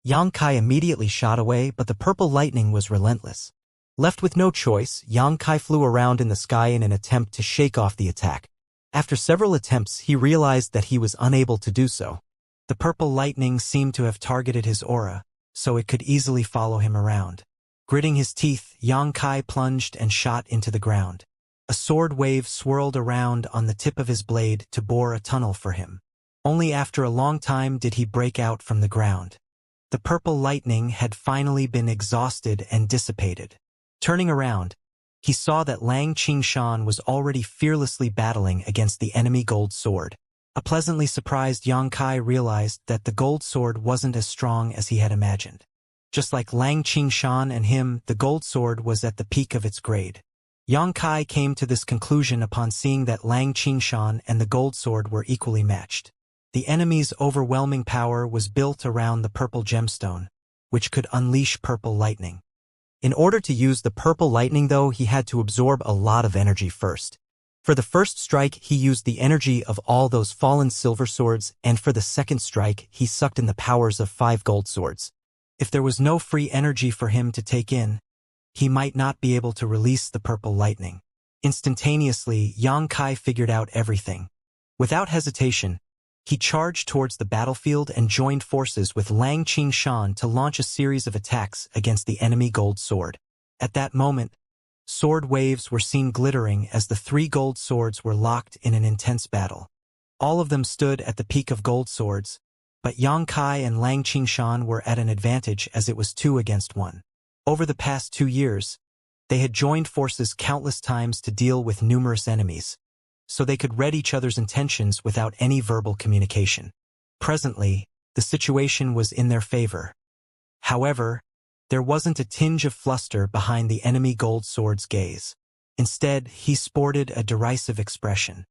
Xianxia immediately shot away, but the purple lightning was relentless. Left with no choice, Xianxia flew around in the sky in an attempt to shake off the attack. After several attempts, he realized that he was unable to do so. The purple lightning seemed to have targeted his aura, so it could easily follow him around. Gritting his teeth, Xianxia plunged and shot into the ground. A sword wave swirled around on the tip of his blade to bore a tunnel for him. Only after a long time did he break out from the ground. The purple lightning had finally been exhausted and dissipated. Turning around, he saw that Lang Qingshan was already fearlessly battling against the enemy gold sword. A pleasantly surprised Yang Kai realized that the gold sword wasn't as strong as he had imagined. Just like Lang Qingshan and him, the gold sword was at the peak of its grade. Yang Kai came to this conclusion upon seeing that Lang Qingshan and the gold sword were equally matched. The enemy's overwhelming power was built around the purple gemstone, which could unleash purple lightning. In order to use the purple lightning, though, he had to absorb a lot of energy first. For the first strike, he used the energy of all those fallen silver swords, and for the second strike, he sucked in the powers of 5 gold swords. If there was no free energy for him to take in, he might not be able to release the purple lightning. Instantaneously, Yang Kai figured out everything. Without hesitation, he charged towards the battlefield and joined forces with Lang Qingshan to launch a series of attacks against the enemy gold sword. At that moment, sword waves were seen glittering as the 3 gold swords were locked in an intense battle. All of them stood at the peak of gold swords, but Yang Kai and Lang Qingshan were at an advantage as it was 2 against 1. Over the past 2 years, they had joined forces countless times to deal with numerous enemies, so they could read each other's intentions without any verbal communication. Presently, the situation was in their favor. However, there wasn't a tinge of fluster behind the enemy gold sword's gaze. Instead, he sported a derisive expression.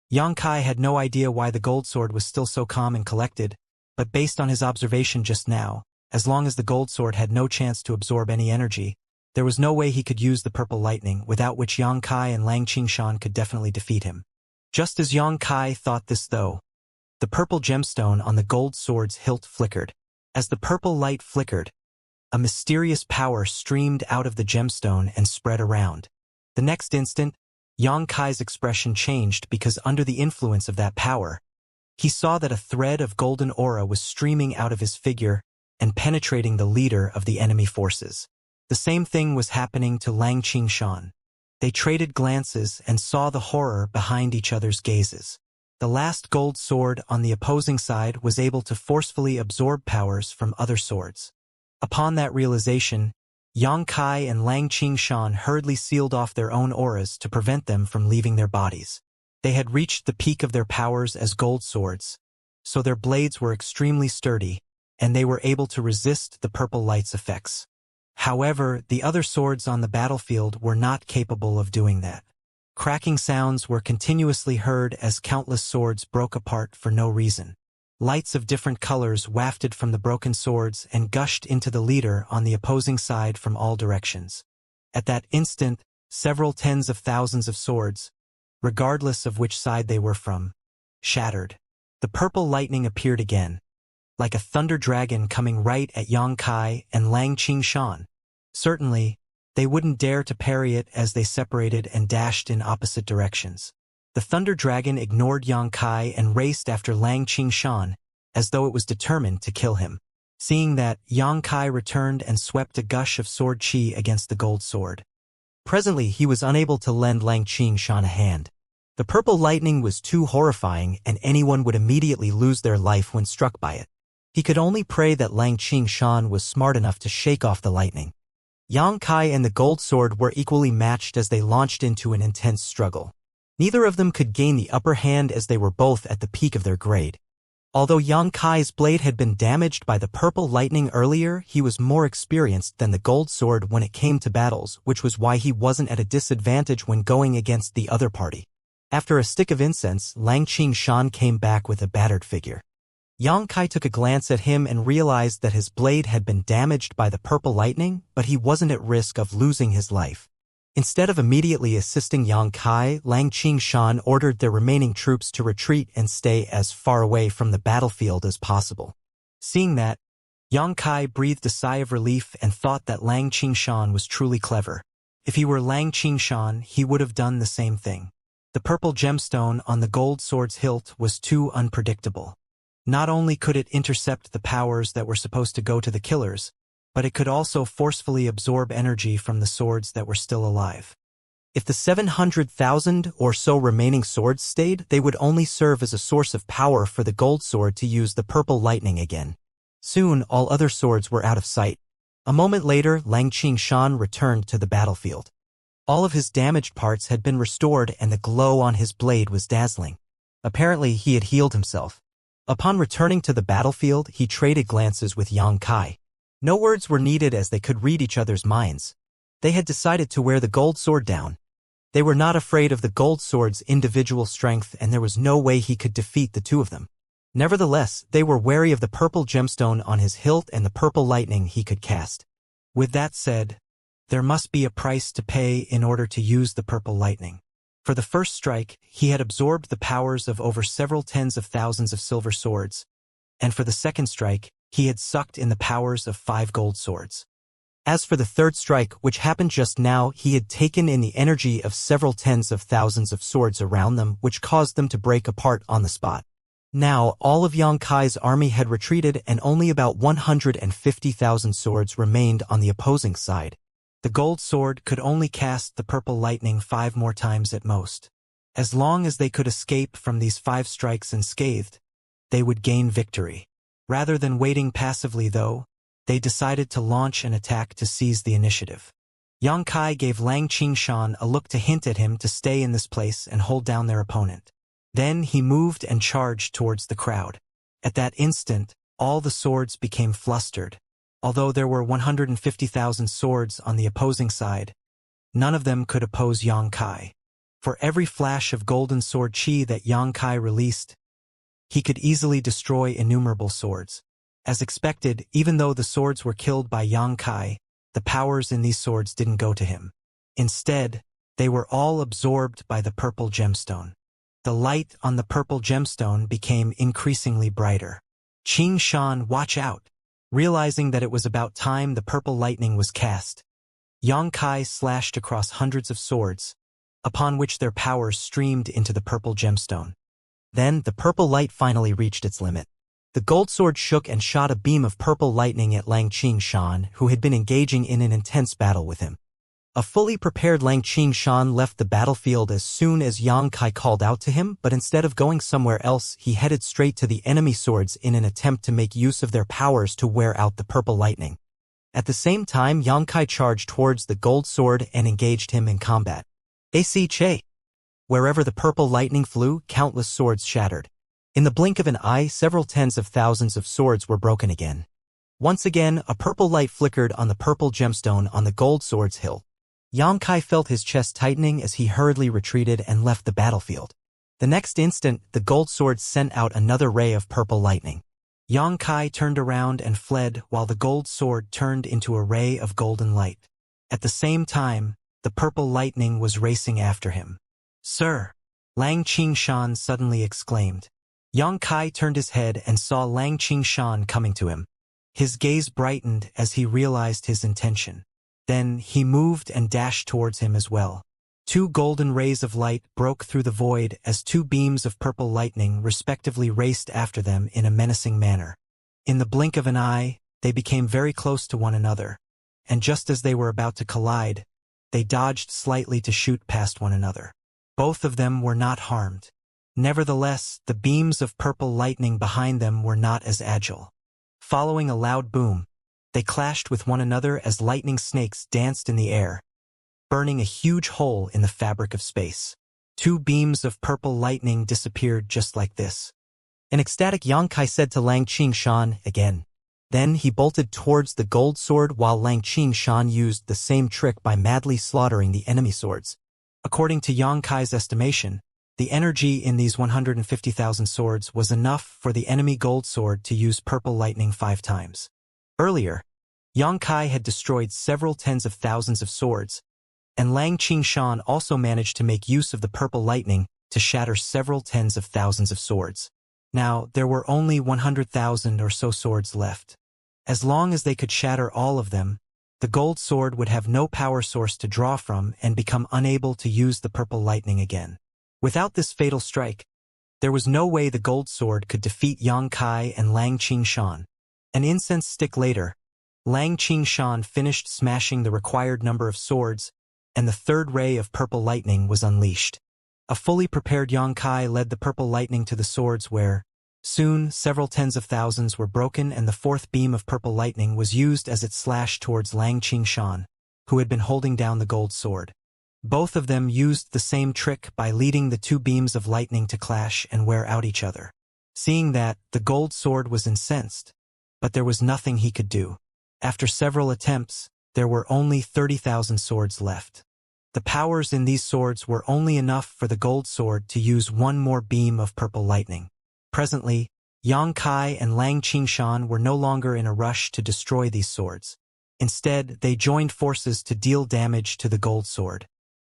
Yang Kai had no idea why the gold sword was still so calm and collected, but based on his observation just now, as long as the gold sword had no chance to absorb any energy, there was no way he could use the purple lightning, without which Yang Kai and Lang Qingshan could definitely defeat him. Just as Yang Kai thought this, though, the purple gemstone on the gold sword's hilt flickered. As the purple light flickered, a mysterious power streamed out of the gemstone and spread around. The next instant, Yang Kai's expression changed because under the influence of that power, he saw that a thread of golden aura was streaming out of his figure and penetrating the leader of the enemy forces. The same thing was happening to Lang Qingshan. They traded glances and saw the horror behind each other's gazes. The last gold sword on the opposing side was able to forcefully absorb powers from other swords. Upon that realization, Yang Kai and Lang Qingshan hurriedly sealed off their own auras to prevent them from leaving their bodies. They had reached the peak of their powers as gold swords, so their blades were extremely sturdy, and they were able to resist the purple light's effects. However, the other swords on the battlefield were not capable of doing that. Cracking sounds were continuously heard as countless swords broke apart for no reason. Lights of different colors wafted from the broken swords and gushed into the leader on the opposing side from all directions. At that instant, several tens of thousands of swords, regardless of which side they were from, shattered. The purple lightning appeared again, like a thunder dragon coming right at Yang Kai and Lang Qingshan. Certainly, they wouldn't dare to parry it as they separated and dashed in opposite directions. The thunder dragon ignored Yang Kai and raced after Lang Qingshan, as though it was determined to kill him. Seeing that, Yang Kai returned and swept a gush of sword chi against the gold sword. Presently, he was unable to lend Lang Qingshan a hand. The purple lightning was too horrifying, and anyone would immediately lose their life when struck by it. He could only pray that Lang Qingshan was smart enough to shake off the lightning. Yang Kai and the gold sword were equally matched as they launched into an intense struggle. Neither of them could gain the upper hand as they were both at the peak of their grade. Although Yang Kai's blade had been damaged by the purple lightning earlier, he was more experienced than the gold sword when it came to battles, which was why he wasn't at a disadvantage when going against the other party. After a stick of incense, Lang Qingshan came back with a battered figure. Yang Kai took a glance at him and realized that his blade had been damaged by the purple lightning, but he wasn't at risk of losing his life. Instead of immediately assisting Yang Kai, Lang Qingshan ordered their remaining troops to retreat and stay as far away from the battlefield as possible. Seeing that, Yang Kai breathed a sigh of relief and thought that Lang Qingshan was truly clever. If he were Lang Qingshan, he would have done the same thing. The purple gemstone on the gold sword's hilt was too unpredictable. Not only could it intercept the powers that were supposed to go to the killers, but it could also forcefully absorb energy from the swords that were still alive. If the 700,000 or so remaining swords stayed, they would only serve as a source of power for the gold sword to use the purple lightning again. Soon, all other swords were out of sight. A moment later, Lang Qingshan returned to the battlefield. All of his damaged parts had been restored and the glow on his blade was dazzling. Apparently, he had healed himself. Upon returning to the battlefield, he traded glances with Yang Kai. No words were needed as they could read each other's minds. They had decided to wear the gold sword down. They were not afraid of the gold sword's individual strength, and there was no way he could defeat the two of them. Nevertheless, they were wary of the purple gemstone on his hilt and the purple lightning he could cast. With that said, there must be a price to pay in order to use the purple lightning. For the first strike, he had absorbed the powers of over several tens of thousands of silver swords, and for the second strike, he had sucked in the powers of 5 gold swords. As for the third strike, which happened just now, he had taken in the energy of several tens of thousands of swords around them, which caused them to break apart on the spot. Now, all of Yang Kai's army had retreated and only about 150,000 swords remained on the opposing side. The gold sword could only cast the purple lightning 5 more times at most. As long as they could escape from these 5 strikes unscathed, they would gain victory. Rather than waiting passively, though, they decided to launch an attack to seize the initiative. Yang Kai gave Lang Qingshan a look to hint at him to stay in this place and hold down their opponent. Then he moved and charged towards the crowd. At that instant, all the swords became flustered. Although there were 150,000 swords on the opposing side, none of them could oppose Yang Kai. For every flash of golden sword chi that Yang Kai released, he could easily destroy innumerable swords. As expected, even though the swords were killed by Yang Kai, the powers in these swords didn't go to him. Instead, they were all absorbed by the purple gemstone. The light on the purple gemstone became increasingly brighter. Qingshan, watch out! Realizing that it was about time the purple lightning was cast, Yang Kai slashed across hundreds of swords, upon which their powers streamed into the purple gemstone. Then the purple light finally reached its limit. The gold sword shook and shot a beam of purple lightning at Lang Qingshan, who had been engaging in an intense battle with him. A fully prepared Lang Qingshan left the battlefield as soon as Yang Kai called out to him, but instead of going somewhere else, he headed straight to the enemy swords in an attempt to make use of their powers to wear out the purple lightning. At the same time, Yang Kai charged towards the gold sword and engaged him in combat. AC Che! Wherever the purple lightning flew, countless swords shattered. In the blink of an eye, several tens of thousands of swords were broken again. Once again, a purple light flickered on the purple gemstone on the gold sword's hilt. Yang Kai felt his chest tightening as he hurriedly retreated and left the battlefield. The next instant, the gold sword sent out another ray of purple lightning. Yang Kai turned around and fled while the gold sword turned into a ray of golden light. At the same time, the purple lightning was racing after him. "Sir!" Lang Qingshan suddenly exclaimed. Yang Kai turned his head and saw Lang Qingshan coming to him. His gaze brightened as he realized his intention. Then he moved and dashed towards him as well. 2 golden rays of light broke through the void as 2 beams of purple lightning respectively raced after them in a menacing manner. In the blink of an eye, they became very close to one another, and just as they were about to collide, they dodged slightly to shoot past one another. Both of them were not harmed. Nevertheless, the beams of purple lightning behind them were not as agile. Following a loud boom, they clashed with one another as lightning snakes danced in the air, burning a huge hole in the fabric of space. 2 beams of purple lightning disappeared just like this. An ecstatic Yang Kai said to Lang Qingshan again. Then he bolted towards the gold sword while Lang Qingshan used the same trick by madly slaughtering the enemy swords. According to Yang Kai's estimation, the energy in these 150,000 swords was enough for the enemy gold sword to use purple lightning 5 times. Earlier, Yang Kai had destroyed several tens of thousands of swords, and Lang Qingshan also managed to make use of the purple lightning to shatter several tens of thousands of swords. Now, there were only 100,000 or so swords left. As long as they could shatter all of them, the gold sword would have no power source to draw from and become unable to use the purple lightning again. Without this fatal strike, there was no way the gold sword could defeat Yang Kai and Lang Qingshan. An incense stick later, Lang Qingshan finished smashing the required number of swords, and the third ray of purple lightning was unleashed. A fully prepared Yang Kai led the purple lightning to the swords where, soon, several tens of thousands were broken and the 4th beam of purple lightning was used as it slashed towards Lang Qingshan, who had been holding down the gold sword. Both of them used the same trick by leading the two beams of lightning to clash and wear out each other. Seeing that, the gold sword was incensed, but there was nothing he could do. After several attempts, there were only 30,000 swords left. The powers in these swords were only enough for the gold sword to use one more beam of purple lightning. Presently, Yang Kai and Lang Qingshan were no longer in a rush to destroy these swords. Instead, they joined forces to deal damage to the gold sword.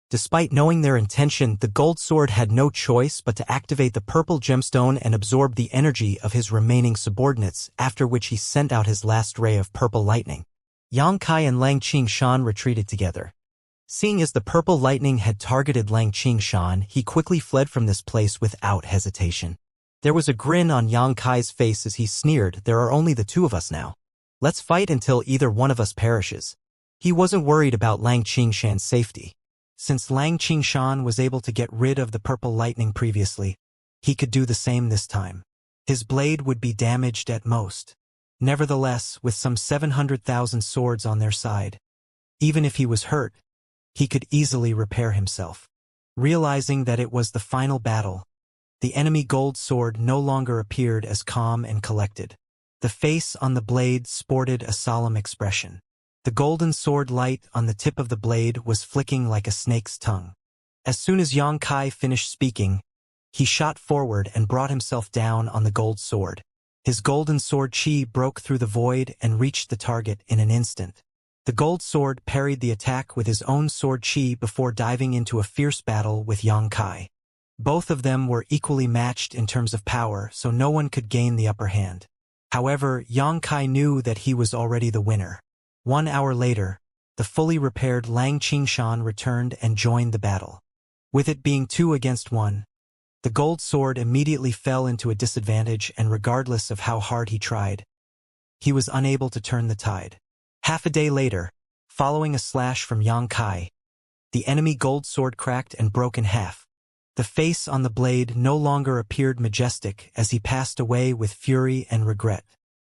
Despite knowing their intention, the gold sword had no choice but to activate the purple gemstone and absorb the energy of his remaining subordinates, after which he sent out his last ray of purple lightning. Yang Kai and Lang Qingshan retreated together. Seeing as the purple lightning had targeted Lang Qingshan, he quickly fled from this place without hesitation. There was a grin on Yang Kai's face as he sneered, "There are only the two of us now. Let's fight until either one of us perishes." He wasn't worried about Lang Qingshan's safety. Since Lang Qingshan was able to get rid of the purple lightning previously, he could do the same this time. His blade would be damaged at most. Nevertheless, with some 700,000 swords on their side, even if he was hurt, he could easily repair himself. Realizing that it was the final battle, the enemy gold sword no longer appeared as calm and collected. The face on the blade sported a solemn expression. The golden sword light on the tip of the blade was flicking like a snake's tongue. As soon as Yang Kai finished speaking, he shot forward and brought himself down on the gold sword. His golden sword chi broke through the void and reached the target in an instant. The gold sword parried the attack with his own sword chi before diving into a fierce battle with Yang Kai. Both of them were equally matched in terms of power, so no one could gain the upper hand. However, Yang Kai knew that he was already the winner. 1 hour later, the fully repaired Lang Qingshan returned and joined the battle. With it being 2 against 1, the gold sword immediately fell into a disadvantage, and regardless of how hard he tried, he was unable to turn the tide. Half a day later, following a slash from Yang Kai, the enemy gold sword cracked and broke in half. The face on the blade no longer appeared majestic as he passed away with fury and regret.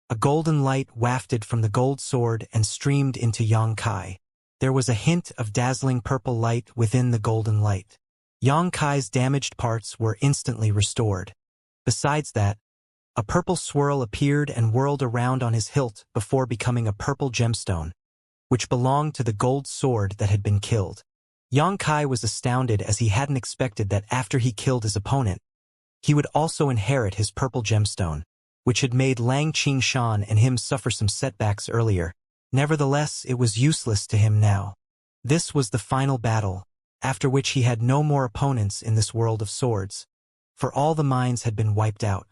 A golden light wafted from the gold sword and streamed into Yang Kai. There was a hint of dazzling purple light within the golden light. Yang Kai's damaged parts were instantly restored. Besides that, a purple swirl appeared and whirled around on his hilt before becoming a purple gemstone, which belonged to the gold sword that had been killed. Yang Kai was astounded as he hadn't expected that after he killed his opponent, he would also inherit his purple gemstone, which had made Lang Qingshan and him suffer some setbacks earlier. Nevertheless, it was useless to him now. This was the final battle, after which he had no more opponents in this world of swords, for all the mines had been wiped out.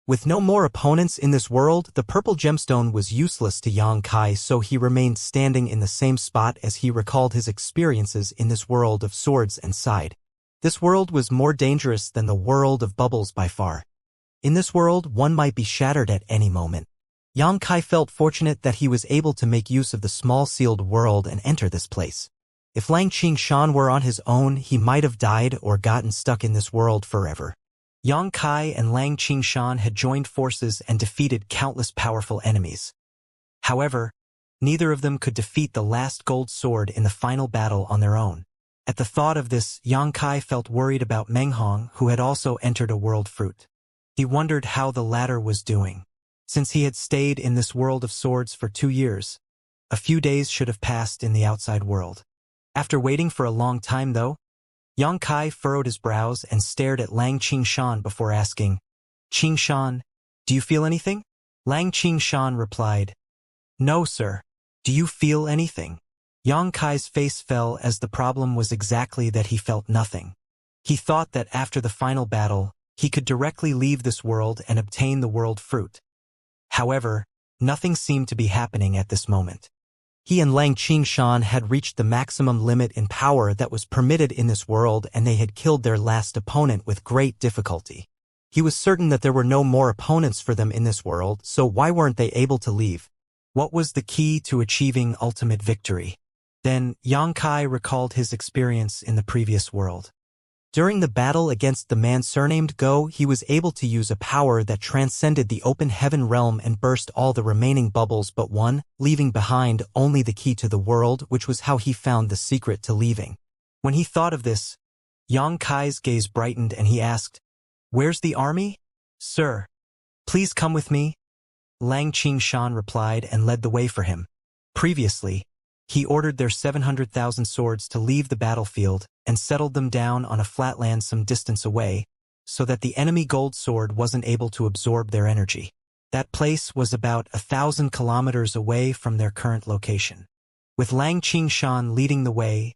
With no more opponents in this world, the purple gemstone was useless to Yang Kai, so he remained standing in the same spot as he recalled his experiences in this world of swords and sighed. This world was more dangerous than the world of bubbles by far. In this world, one might be shattered at any moment. Yang Kai felt fortunate that he was able to make use of the small sealed world and enter this place. If Lang Qingshan were on his own, he might have died or gotten stuck in this world forever. Yang Kai and Lang Qingshan had joined forces and defeated countless powerful enemies. However, neither of them could defeat the last gold sword in the final battle on their own. At the thought of this, Yang Kai felt worried about Meng Hong, who had also entered a world fruit. He wondered how the latter was doing. Since he had stayed in this world of swords for 2 years, a few days should have passed in the outside world. After waiting for a long time though, Yang Kai furrowed his brows and stared at Lang Qingshan before asking, "Qingshan, do you feel anything?" Lang Qingshan replied, "No, sir. Do you feel anything?" Yang Kai's face fell as the problem was exactly that he felt nothing. He thought that after the final battle, he could directly leave this world and obtain the world fruit. However, nothing seemed to be happening at this moment. He and Lang Qingshan had reached the maximum limit in power that was permitted in this world, and they had killed their last opponent with great difficulty. He was certain that there were no more opponents for them in this world, so why weren't they able to leave? What was the key to achieving ultimate victory? Then, Yang Kai recalled his experience in the previous world. During the battle against the man surnamed Go, he was able to use a power that transcended the open heaven realm and burst all the remaining bubbles but one, leaving behind only the key to the world, which was how he found the secret to leaving. When he thought of this, Yang Kai's gaze brightened and he asked, "Where's the army?" "Sir, please come with me," Lang Qingshan replied and led the way for him. Previously, he ordered their 700,000 swords to leave the battlefield and settled them down on a flatland some distance away, so that the enemy gold sword wasn't able to absorb their energy. That place was about 1,000 kilometers away from their current location. With Lang Qingshan leading the way,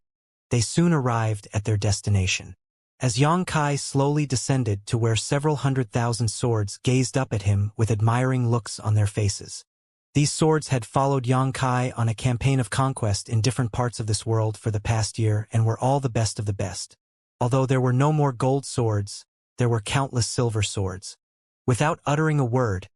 they soon arrived at their destination. As Yang Kai slowly descended to where several 100,000 swords gazed up at him with admiring looks on their faces. These swords had followed Yang Kai on a campaign of conquest in different parts of this world for the past year and were all the best of the best. Although there were no more gold swords, there were countless silver swords. Without uttering a word,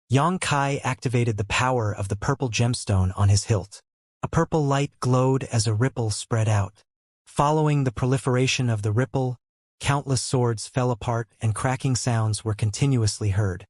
Yang Kai activated the power of the purple gemstone on his hilt. A purple light glowed as a ripple spread out. Following the proliferation of the ripple, countless swords fell apart and cracking sounds were continuously heard.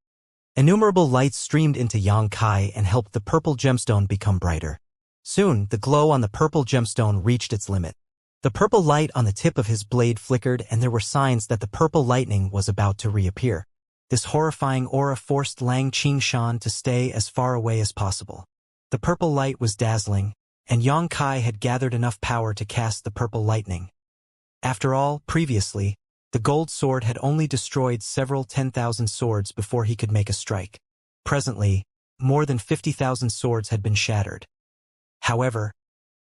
Innumerable lights streamed into Yang Kai and helped the purple gemstone become brighter. Soon, the glow on the purple gemstone reached its limit. The purple light on the tip of his blade flickered and there were signs that the purple lightning was about to reappear. This horrifying aura forced Lang Qingshan to stay as far away as possible. The purple light was dazzling, and Yang Kai had gathered enough power to cast the purple lightning. After all, previously, the gold sword had only destroyed several 10,000 swords before he could make a strike. Presently, more than 50,000 swords had been shattered. However,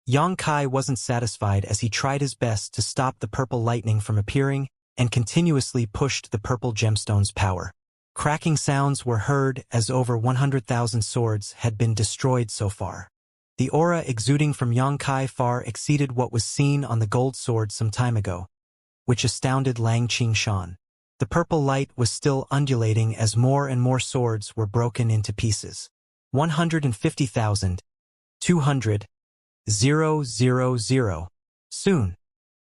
Yang Kai wasn't satisfied as he tried his best to stop the purple lightning from appearing and continuously pushed the purple gemstone's power. Cracking sounds were heard as over 100,000 swords had been destroyed so far. The aura exuding from Yang Kai far exceeded what was seen on the gold sword some time ago, which astounded Lang Qingshan. The purple light was still undulating as more and more swords were broken into pieces. 150,000. 200. 000. Soon,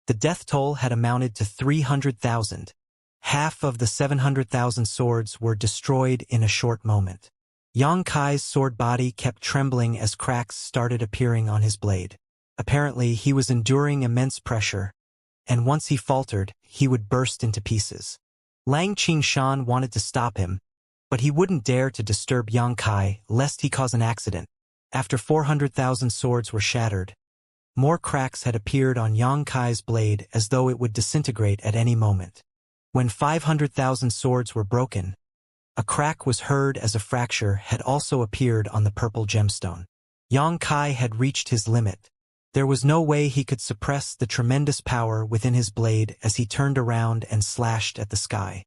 the death toll had amounted to 300,000. Half of the 700,000 swords were destroyed in a short moment. Yang Kai's sword body kept trembling as cracks started appearing on his blade. Apparently, he was enduring immense pressure, and once he faltered, he would burst into pieces. Lang Qingshan wanted to stop him, but he wouldn't dare to disturb Yang Kai lest he cause an accident. After 400,000 swords were shattered, more cracks had appeared on Yang Kai's blade as though it would disintegrate at any moment. When 500,000 swords were broken, a crack was heard as a fracture had also appeared on the purple gemstone. Yang Kai had reached his limit. There was no way he could suppress the tremendous power within his blade as he turned around and slashed at the sky.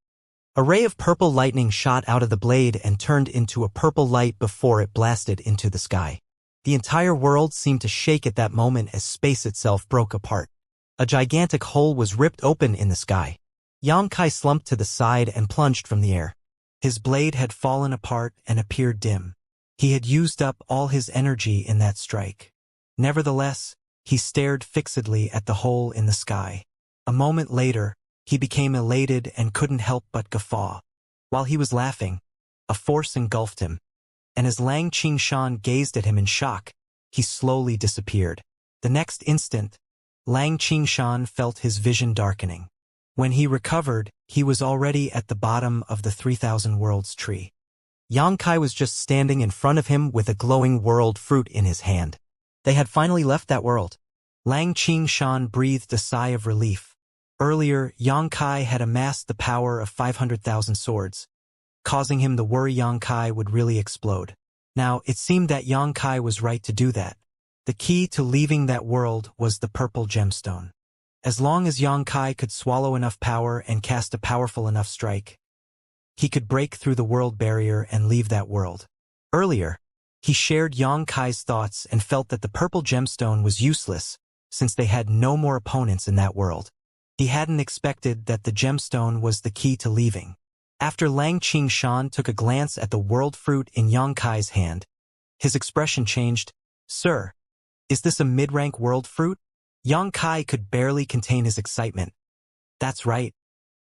A ray of purple lightning shot out of the blade and turned into a purple light before it blasted into the sky. The entire world seemed to shake at that moment as space itself broke apart. A gigantic hole was ripped open in the sky. Yang Kai slumped to the side and plunged from the air. His blade had fallen apart and appeared dim. He had used up all his energy in that strike. Nevertheless, he stared fixedly at the hole in the sky. A moment later, he became elated and couldn't help but guffaw. While he was laughing, a force engulfed him, and as Lang Qingshan gazed at him in shock, he slowly disappeared. The next instant, Lang Qingshan felt his vision darkening. When he recovered, he was already at the bottom of the 3,000 Worlds tree. Yang Kai was just standing in front of him with a glowing world fruit in his hand. They had finally left that world. Lang Qingshan breathed a sigh of relief. Earlier, Yang Kai had amassed the power of 500,000 swords, causing him to worry Yang Kai would really explode. Now, it seemed that Yang Kai was right to do that. The key to leaving that world was the purple gemstone. As long as Yang Kai could swallow enough power and cast a powerful enough strike, he could break through the world barrier and leave that world. Earlier, he shared Yang Kai's thoughts and felt that the purple gemstone was useless since they had no more opponents in that world. He hadn't expected that the gemstone was the key to leaving. After Lang Qingshan took a glance at the world fruit in Yang Kai's hand, his expression changed. "Sir, is this a mid-rank world fruit?" Yang Kai could barely contain his excitement. "That's right.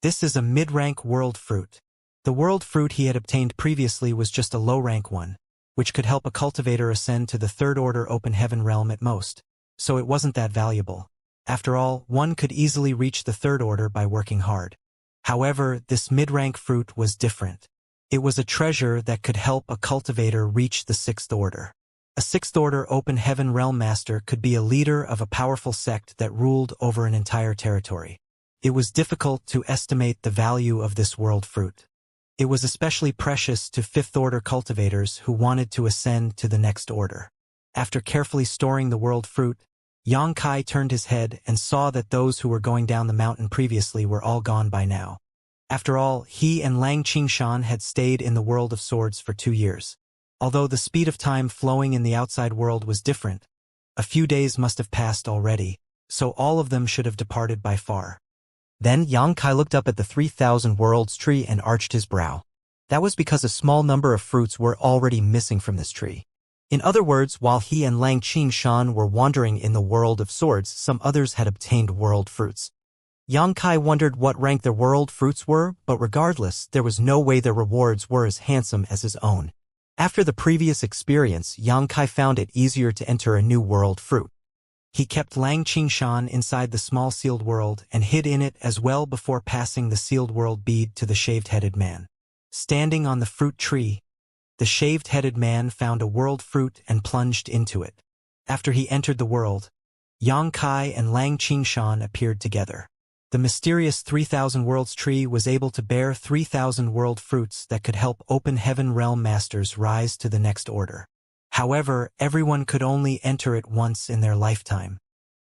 This is a mid-rank world fruit." The world fruit he had obtained previously was just a low-rank one, which could help a cultivator ascend to the third-order open heaven realm at most, so it wasn't that valuable. After all, one could easily reach the third order by working hard. However, this mid-rank fruit was different. It was a treasure that could help a cultivator reach the sixth order. A sixth order open heaven realm master could be a leader of a powerful sect that ruled over an entire territory. It was difficult to estimate the value of this world fruit. It was especially precious to fifth-order cultivators who wanted to ascend to the next order. After carefully storing the world fruit, Xianxia turned his head and saw that those who were going down the mountain previously were all gone by now. After all, he and Lang Qingshan had stayed in the world of swords for 2 years. Although the speed of time flowing in the outside world was different, a few days must have passed already, so all of them should have departed by far. Then Xianxia looked up at the 3,000 worlds tree and arched his brow. That was because a small number of fruits were already missing from this tree. In other words, while he and Lang Qingshan were wandering in the world of swords, some others had obtained world fruits. Xianxia wondered what rank their world fruits were, but regardless, there was no way their rewards were as handsome as his own. After the previous experience, Xianxia found it easier to enter a new world fruit. He kept Lang Qingshan inside the small sealed world and hid in it as well before passing the sealed world bead to the shaved-headed man. Standing on the fruit tree, the shaved-headed man found a world fruit and plunged into it. After he entered the world, Xianxia and Lang Qingshan appeared together. The mysterious 3,000 worlds tree was able to bear 3,000 world fruits that could help open heaven realm masters rise to the next order. However, everyone could only enter it once in their lifetime.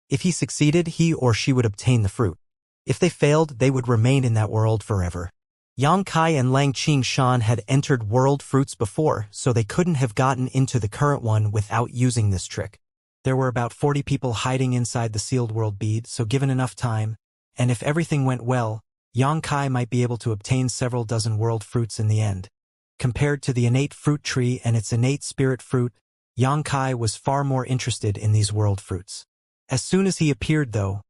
If he succeeded, he or she would obtain the fruit. If they failed, they would remain in that world forever. Xianxia and Lang Qingshan had entered world fruits before, so they couldn't have gotten into the current one without using this trick. There were about 40 people hiding inside the sealed world bead, so given enough time, and if everything went well, Xianxia might be able to obtain several dozen world fruits in the end. Compared to the innate fruit tree and its innate spirit fruit, Xianxia was far more interested in these world fruits. As soon as he appeared, though,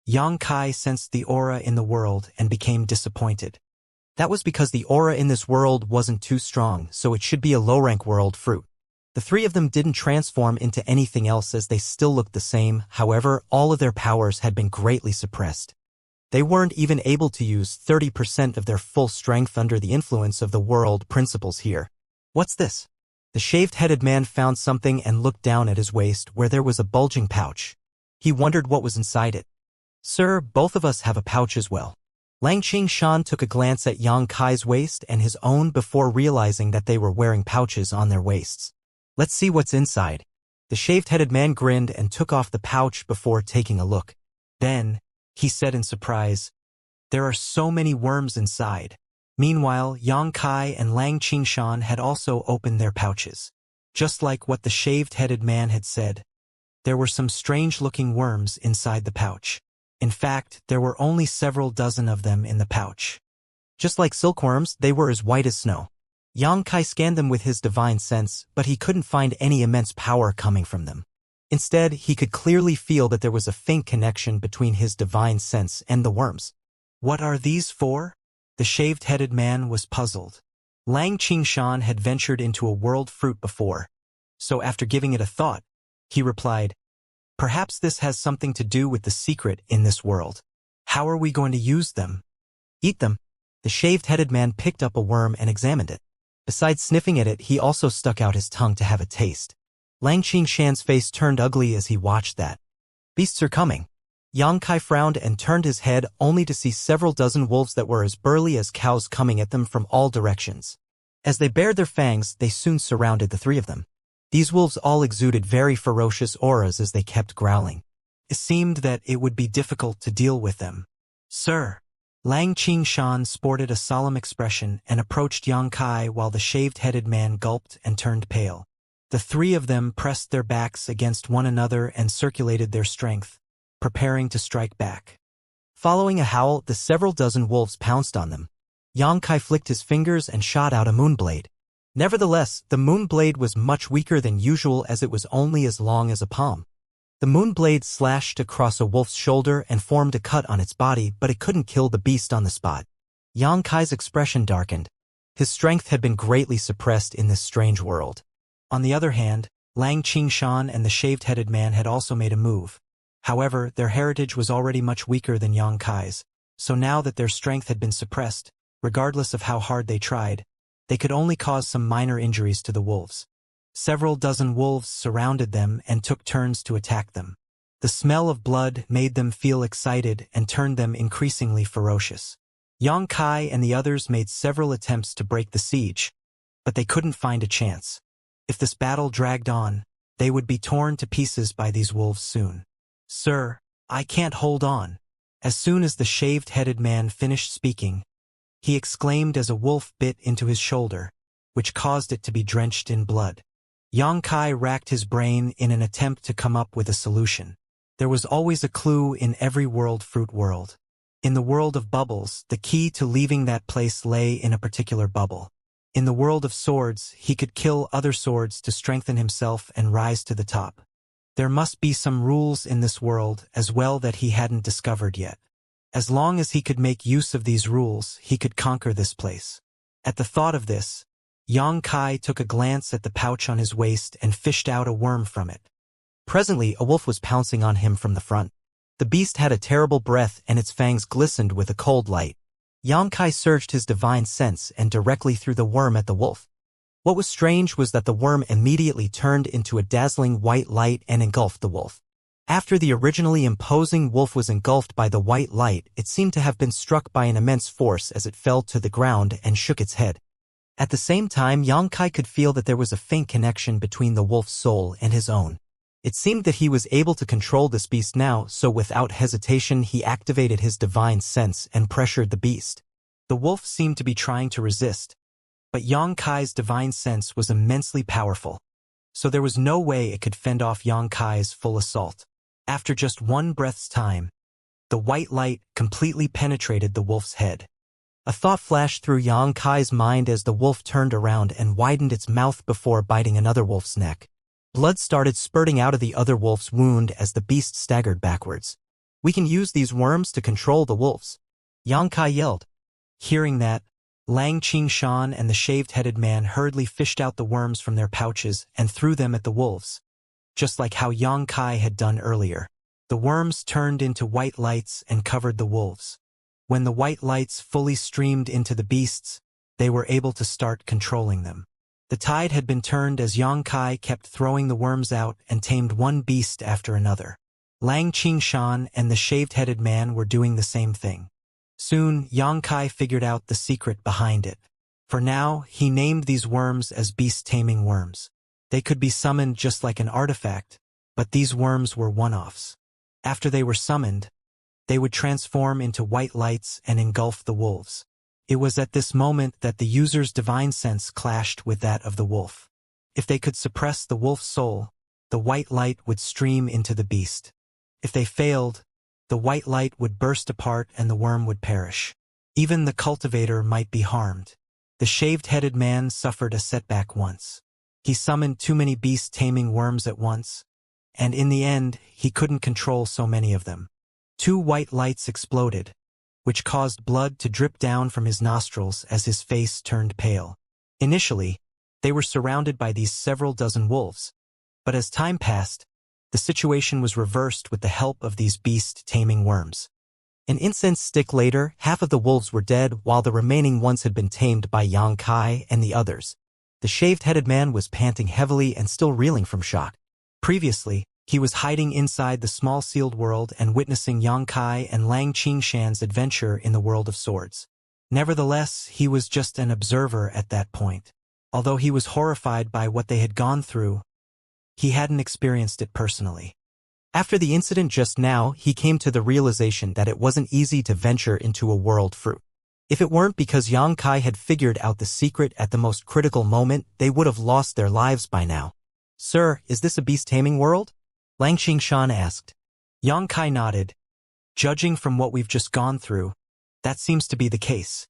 Xianxia sensed the aura in the world and became disappointed. That was because the aura in this world wasn't too strong, so it should be a low-rank world fruit. The three of them didn't transform into anything else as they still looked the same, however, all of their powers had been greatly suppressed. They weren't even able to use 30% of their full strength under the influence of the world principles here. What's this? The shaved-headed man found something and looked down at his waist where there was a bulging pouch. He wondered what was inside it. Sir, both of us have a pouch as well. Lang Qingshan took a glance at Xianxia's waist and his own before realizing that they were wearing pouches on their waists. Let's see what's inside. The shaved-headed man grinned and took off the pouch before taking a look. Then, he said in surprise, "There are so many worms inside." Meanwhile, Xianxia and Lang Qingshan had also opened their pouches. Just like what the shaved-headed man had said, there were some strange-looking worms inside the pouch. In fact, there were only several dozen of them in the pouch. Just like silkworms, they were as white as snow. Xianxia scanned them with his divine sense, but he couldn't find any immense power coming from them. Instead, he could clearly feel that there was a faint connection between his divine sense and the worms. What are these for? The shaved-headed man was puzzled. Lang Qingshan had ventured into a world fruit before, so after giving it a thought, he replied, "Perhaps this has something to do with the secret in this world. How are we going to use them?" "Eat them." The shaved-headed man picked up a worm and examined it. Besides sniffing at it, he also stuck out his tongue to have a taste. Lang Qingshan's face turned ugly as he watched that. "Beasts are coming." Xianxia frowned and turned his head only to see several dozen wolves that were as burly as cows coming at them from all directions. As they bared their fangs, they soon surrounded the three of them. These wolves all exuded very ferocious auras as they kept growling. It seemed that it would be difficult to deal with them. "Sir." Lang Qingshan sported a solemn expression and approached Xianxia while the shaved-headed man gulped and turned pale. The three of them pressed their backs against one another and circulated their strength, preparing to strike back. Following a howl, the several dozen wolves pounced on them. Xianxia flicked his fingers and shot out a moonblade. Nevertheless, the moonblade was much weaker than usual as it was only as long as a palm. The moonblade slashed across a wolf's shoulder and formed a cut on its body, but it couldn't kill the beast on the spot. Xianxia's expression darkened. His strength had been greatly suppressed in this strange world. On the other hand, Lang Qingshan and the shaved-headed man had also made a move. However, their heritage was already much weaker than Xianxia's, so now that their strength had been suppressed, regardless of how hard they tried, they could only cause some minor injuries to the wolves. Several dozen wolves surrounded them and took turns to attack them. The smell of blood made them feel excited and turned them increasingly ferocious. Xianxia and the others made several attempts to break the siege, but they couldn't find a chance. If this battle dragged on, they would be torn to pieces by these wolves soon. "Sir, I can't hold on." As soon as the shaved-headed man finished speaking, he exclaimed as a wolf bit into his shoulder, which caused it to be drenched in blood. Xianxia racked his brain in an attempt to come up with a solution. There was always a clue in every fruit world. In the world of bubbles, the key to leaving that place lay in a particular bubble. In the world of swords, he could kill other swords to strengthen himself and rise to the top. There must be some rules in this world as well that he hadn't discovered yet. As long as he could make use of these rules, he could conquer this place. At the thought of this, Xianxia took a glance at the pouch on his waist and fished out a worm from it. Presently, a wolf was pouncing on him from the front. The beast had a terrible breath and its fangs glistened with a cold light. Xianxia surged his divine sense and directly threw the worm at the wolf. What was strange was that the worm immediately turned into a dazzling white light and engulfed the wolf. After the originally imposing wolf was engulfed by the white light, it seemed to have been struck by an immense force as it fell to the ground and shook its head. At the same time, Xianxia could feel that there was a faint connection between the wolf's soul and his own. It seemed that he was able to control this beast now, so without hesitation he activated his divine sense and pressured the beast. The wolf seemed to be trying to resist, but Xianxia's divine sense was immensely powerful, so there was no way it could fend off Xianxia's full assault. After just one breath's time, the white light completely penetrated the wolf's head. A thought flashed through Xianxia's mind as the wolf turned around and widened its mouth before biting another wolf's neck. Blood started spurting out of the other wolf's wound as the beast staggered backwards. "We can use these worms to control the wolves," Xianxia yelled. Hearing that, Lang Qingshan and the shaved-headed man hurriedly fished out the worms from their pouches and threw them at the wolves. Just like how Xianxia had done earlier, the worms turned into white lights and covered the wolves. When the white lights fully streamed into the beasts, they were able to start controlling them. The tide had been turned as Xianxia kept throwing the worms out and tamed one beast after another. Lang Qingshan and the shaved-headed man were doing the same thing. Soon, Xianxia figured out the secret behind it. For now, he named these worms as beast-taming worms. They could be summoned just like an artifact, but these worms were one-offs. After they were summoned, they would transform into white lights and engulf the wolves. It was at this moment that the user's divine sense clashed with that of the wolf. If they could suppress the wolf's soul, the white light would stream into the beast. If they failed, the white light would burst apart and the worm would perish. Even the cultivator might be harmed. The shaved-headed man suffered a setback once. He summoned too many beast-taming worms at once, and in the end, he couldn't control so many of them. 2 white lights exploded, which caused blood to drip down from his nostrils as his face turned pale. Initially, they were surrounded by these several dozen wolves, but as time passed, the situation was reversed with the help of these beast-taming worms. An incense stick later, half of the wolves were dead while the remaining ones had been tamed by Xianxia and the others. The shaved-headed man was panting heavily and still reeling from shock. Previously, he was hiding inside the small sealed world and witnessing Xianxia and Lang Qingshan's adventure in the world of swords. Nevertheless, he was just an observer at that point. Although he was horrified by what they had gone through, he hadn't experienced it personally. After the incident just now, he came to the realization that it wasn't easy to venture into a world fruit. If it weren't because Xianxia had figured out the secret at the most critical moment, they would have lost their lives by now. "Sir, is this a beast-taming world?" Lang Qingshan asked. Xianxia nodded. "Judging from what we've just gone through, that seems to be the case."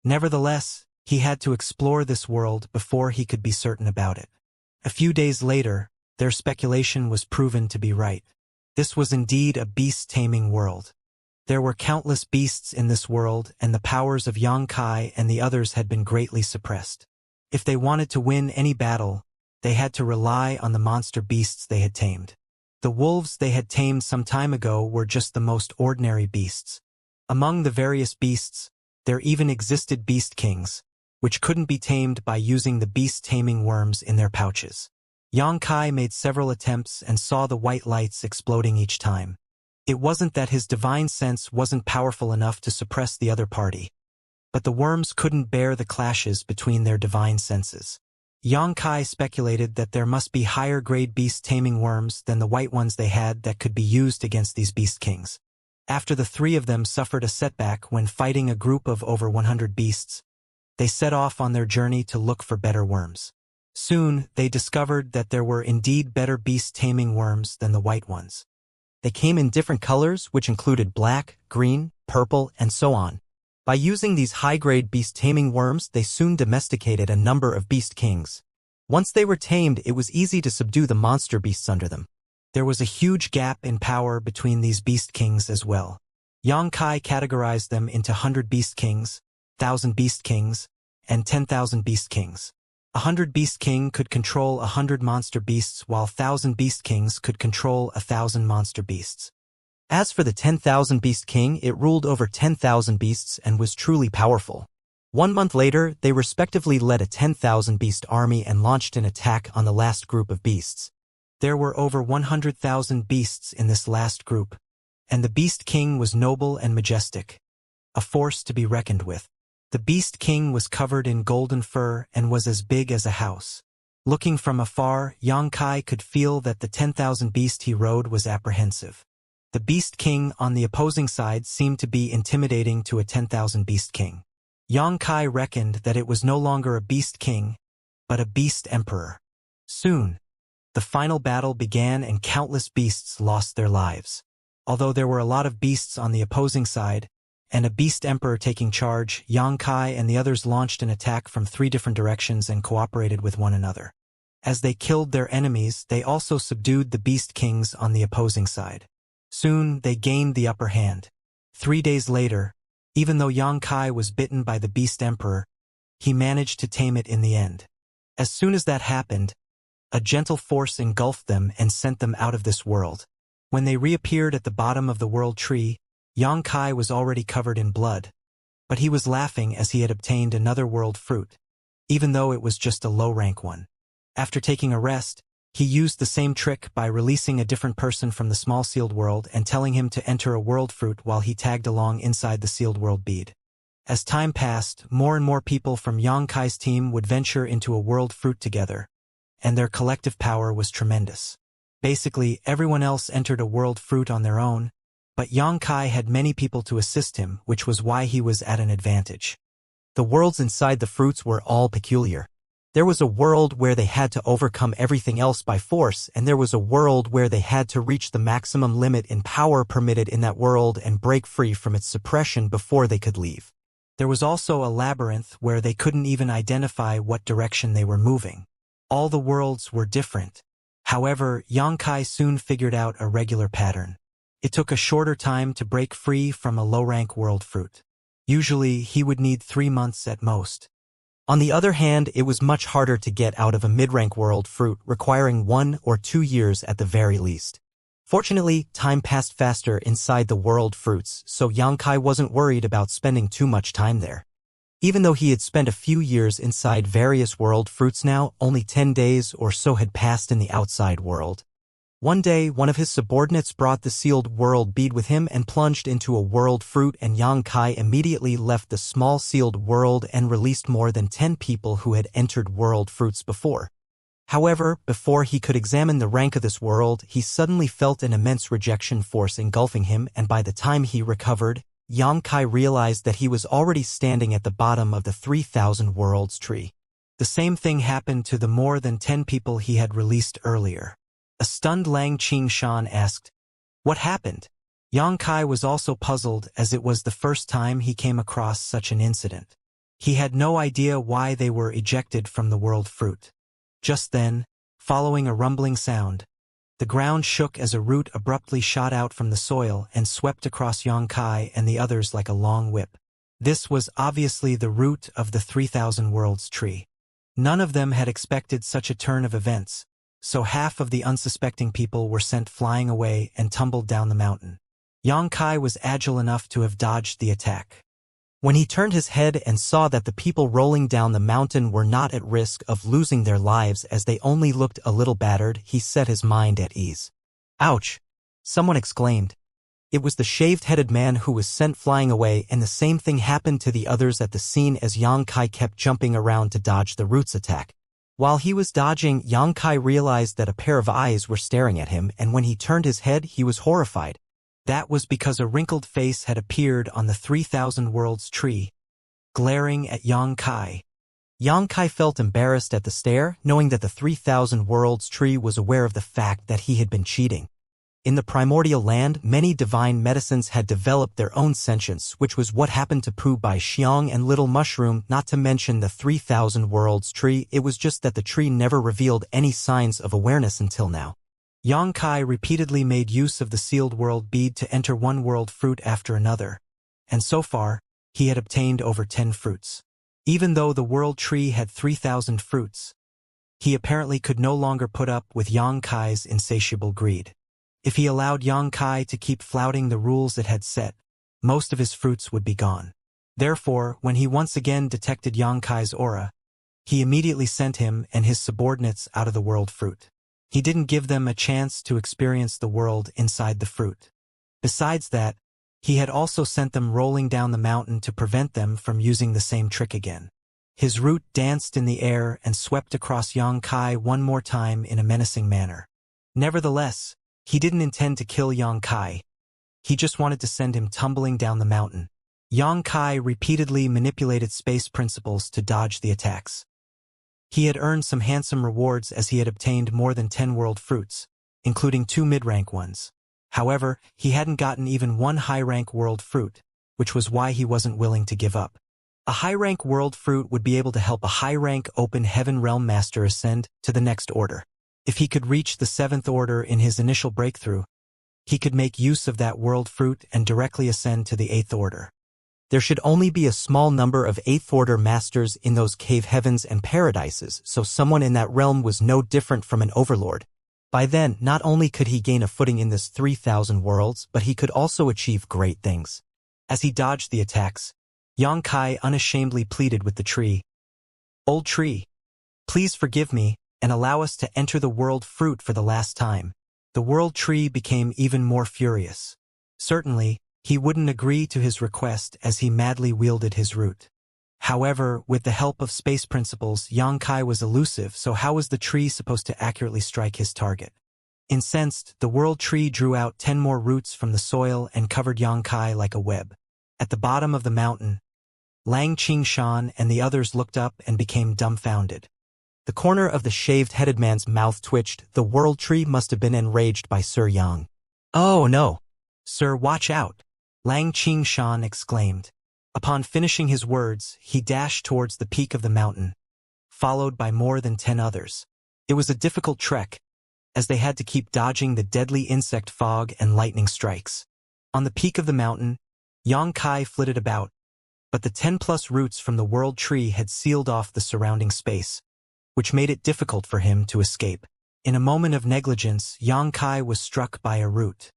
Nevertheless, he had to explore this world before he could be certain about it. A few days later, their speculation was proven to be right. This was indeed a beast-taming world. There were countless beasts in this world, and the powers of Xianxia and the others had been greatly suppressed. If they wanted to win any battle, they had to rely on the monster beasts they had tamed. The wolves they had tamed some time ago were just the most ordinary beasts. Among the various beasts, there even existed beast kings, which couldn't be tamed by using the beast-taming worms in their pouches. Xianxia made several attempts and saw the white lights exploding each time. It wasn't that his divine sense wasn't powerful enough to suppress the other party, but the worms couldn't bear the clashes between their divine senses. Xianxia speculated that there must be higher-grade beast-taming worms than the white ones they had that could be used against these beast kings. After the three of them suffered a setback when fighting a group of over 100 beasts, they set off on their journey to look for better worms. Soon, they discovered that there were indeed better beast-taming worms than the white ones. They came in different colors, which included black, green, purple, and so on. By using these high-grade beast-taming worms, they soon domesticated a number of beast kings. Once they were tamed, it was easy to subdue the monster beasts under them. There was a huge gap in power between these beast kings as well. Xianxia categorized them into 100 beast kings, 1,000 beast kings, and 10,000 beast kings. 100 beast king could control 100 monster beasts, while 1,000 beast kings could control 1,000 monster beasts. As for the 10,000 beast king, it ruled over 10,000 beasts and was truly powerful. 1 month later, they respectively led a 10,000 beast army and launched an attack on the last group of beasts. There were over 100,000 beasts in this last group, and the beast king was noble and majestic, a force to be reckoned with. The beast king was covered in golden fur and was as big as a house. Looking from afar, Xianxia could feel that the 10,000 beast he rode was apprehensive. The beast king on the opposing side seemed to be intimidating to a 10,000 beast king. Xianxia reckoned that it was no longer a beast king, but a beast emperor. Soon, the final battle began and countless beasts lost their lives. Although there were a lot of beasts on the opposing side, and a beast emperor taking charge, Xianxia and the others launched an attack from 3 different directions and cooperated with one another. As they killed their enemies, they also subdued the beast kings on the opposing side. Soon, they gained the upper hand. 3 days later, even though Xianxia was bitten by the beast emperor, he managed to tame it in the end. As soon as that happened, a gentle force engulfed them and sent them out of this world. When they reappeared at the bottom of the world tree, Xianxia was already covered in blood, but he was laughing as he had obtained another world fruit, even though it was just a low-rank one. After taking a rest, he used the same trick by releasing a different person from the small sealed world and telling him to enter a world fruit while he tagged along inside the sealed world bead. As time passed, more and more people from Xianxia's team would venture into a world fruit together, and their collective power was tremendous. Basically, everyone else entered a world fruit on their own, but Xianxia had many people to assist him, which was why he was at an advantage. The worlds inside the fruits were all peculiar. There was a world where they had to overcome everything else by force, and there was a world where they had to reach the maximum limit in power permitted in that world and break free from its suppression before they could leave. There was also a labyrinth where they couldn't even identify what direction they were moving. All the worlds were different. However, Xianxia soon figured out a regular pattern. It took a shorter time to break free from a low-rank world fruit. Usually, he would need 3 months at most. On the other hand, it was much harder to get out of a mid-rank world fruit, requiring 1 or 2 years at the very least. Fortunately, time passed faster inside the world fruits, so Xianxia wasn't worried about spending too much time there. Even though he had spent a few years inside various world fruits now, only 10 days or so had passed in the outside world. One day, one of his subordinates brought the sealed world bead with him and plunged into a world fruit, and Xianxia immediately left the small sealed world and released more than 10 people who had entered world fruits before. However, before he could examine the rank of this world, he suddenly felt an immense rejection force engulfing him, and by the time he recovered, Xianxia realized that he was already standing at the bottom of the 3,000 worlds tree. The same thing happened to the more than 10 people he had released earlier. A stunned Lang Qingshan asked, "What happened?" Xianxia was also puzzled, as it was the first time he came across such an incident. He had no idea why they were ejected from the world fruit. Just then, following a rumbling sound, the ground shook as a root abruptly shot out from the soil and swept across Xianxia and the others like a long whip. This was obviously the root of the 3,000 worlds tree. None of them had expected such a turn of events, so half of the unsuspecting people were sent flying away and tumbled down the mountain. Yang Kai was agile enough to have dodged the attack. When he turned his head and saw that the people rolling down the mountain were not at risk of losing their lives as they only looked a little battered, he set his mind at ease. Ouch! Someone exclaimed. It was the shaved-headed man who was sent flying away, and the same thing happened to the others at the scene as Yang Kai kept jumping around to dodge the Roots attack. While he was dodging, Yang Kai realized that a pair of eyes were staring at him, and when he turned his head, he was horrified. That was because a wrinkled face had appeared on the 3,000 Worlds tree, glaring at Yang Kai. Yang Kai felt embarrassed at the stare, knowing that the 3,000 Worlds tree was aware of the fact that he had been cheating. In the primordial land, many divine medicines had developed their own sentience, which was what happened to Pooh Bai Xiang and Little Mushroom, not to mention the 3,000 Worlds tree. It was just that the tree never revealed any signs of awareness until now. Yang Kai repeatedly made use of the sealed world bead to enter one world fruit after another, and so far, he had obtained over 10 fruits. Even though the world tree had 3,000 fruits, he apparently could no longer put up with Yang Kai's insatiable greed. If he allowed Yang Kai to keep flouting the rules it had set, most of his fruits would be gone. Therefore, when he once again detected Yang Kai's aura, he immediately sent him and his subordinates out of the world fruit. He didn't give them a chance to experience the world inside the fruit. Besides that, he had also sent them rolling down the mountain to prevent them from using the same trick again. His root danced in the air and swept across Yang Kai one more time in a menacing manner. Nevertheless, he didn't intend to kill Yang Kai. He just wanted to send him tumbling down the mountain. Yang Kai repeatedly manipulated space principles to dodge the attacks. He had earned some handsome rewards as he had obtained more than 10 world fruits, including 2 mid-rank ones. However, he hadn't gotten even one high-rank world fruit, which was why he wasn't willing to give up. A high-rank world fruit would be able to help a high-rank open heaven realm master ascend to the next order. If he could reach the 7th order in his initial breakthrough, he could make use of that world fruit and directly ascend to the 8th order. There should only be a small number of 8th order masters in those cave heavens and paradises, so someone in that realm was no different from an overlord. By then, not only could he gain a footing in this 3,000 worlds, but he could also achieve great things. As he dodged the attacks, Yang Kai unashamedly pleaded with the tree. "Old tree, please forgive me and allow us to enter the world fruit for the last time." The world tree became even more furious. Certainly, he wouldn't agree to his request as he madly wielded his root. However, with the help of space principles, Yang Kai was elusive, so how was the tree supposed to accurately strike his target? Incensed, the world tree drew out 10 more roots from the soil and covered Yang Kai like a web. At the bottom of the mountain, Lang Qingshan and the others looked up and became dumbfounded. The corner of the shaved-headed man's mouth twitched. The world tree must have been enraged by Sir Yang. "Oh no! Sir, watch out!" Lang Qingshan exclaimed. Upon finishing his words, he dashed towards the peak of the mountain, followed by more than 10 others. It was a difficult trek, as they had to keep dodging the deadly insect fog and lightning strikes. On the peak of the mountain, Yang Kai flitted about, but the 10+ roots from the world tree had sealed off the surrounding space, which made it difficult for him to escape. In a moment of negligence, Yang Kai was struck by a root.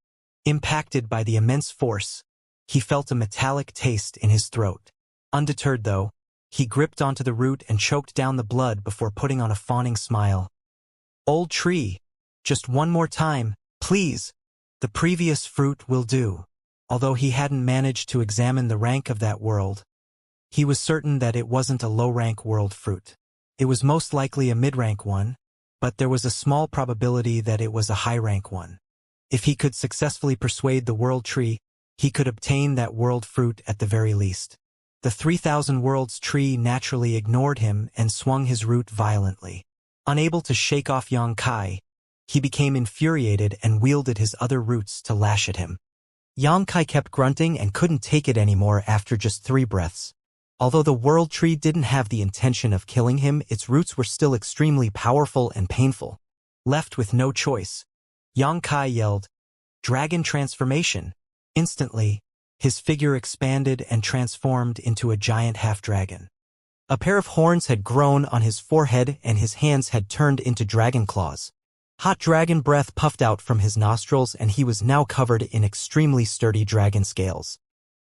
Impacted by the immense force, he felt a metallic taste in his throat. Undeterred though, he gripped onto the root and choked down the blood before putting on a fawning smile. "Old tree, just one more time, please. The previous fruit will do." Although he hadn't managed to examine the rank of that world, he was certain that it wasn't a low-rank world fruit. It was most likely a mid-rank one, but there was a small probability that it was a high-rank one. If he could successfully persuade the world tree, he could obtain that world fruit at the very least. The 3,000 worlds tree naturally ignored him and swung his root violently. Unable to shake off Yang Kai, he became infuriated and wielded his other roots to lash at him. Yang Kai kept grunting and couldn't take it anymore after just 3 breaths. Although the world tree didn't have the intention of killing him, its roots were still extremely powerful and painful. Left with no choice, Yang Kai yelled, "Dragon transformation!" Instantly, his figure expanded and transformed into a giant half-dragon. A pair of horns had grown on his forehead and his hands had turned into dragon claws. Hot dragon breath puffed out from his nostrils, and he was now covered in extremely sturdy dragon scales.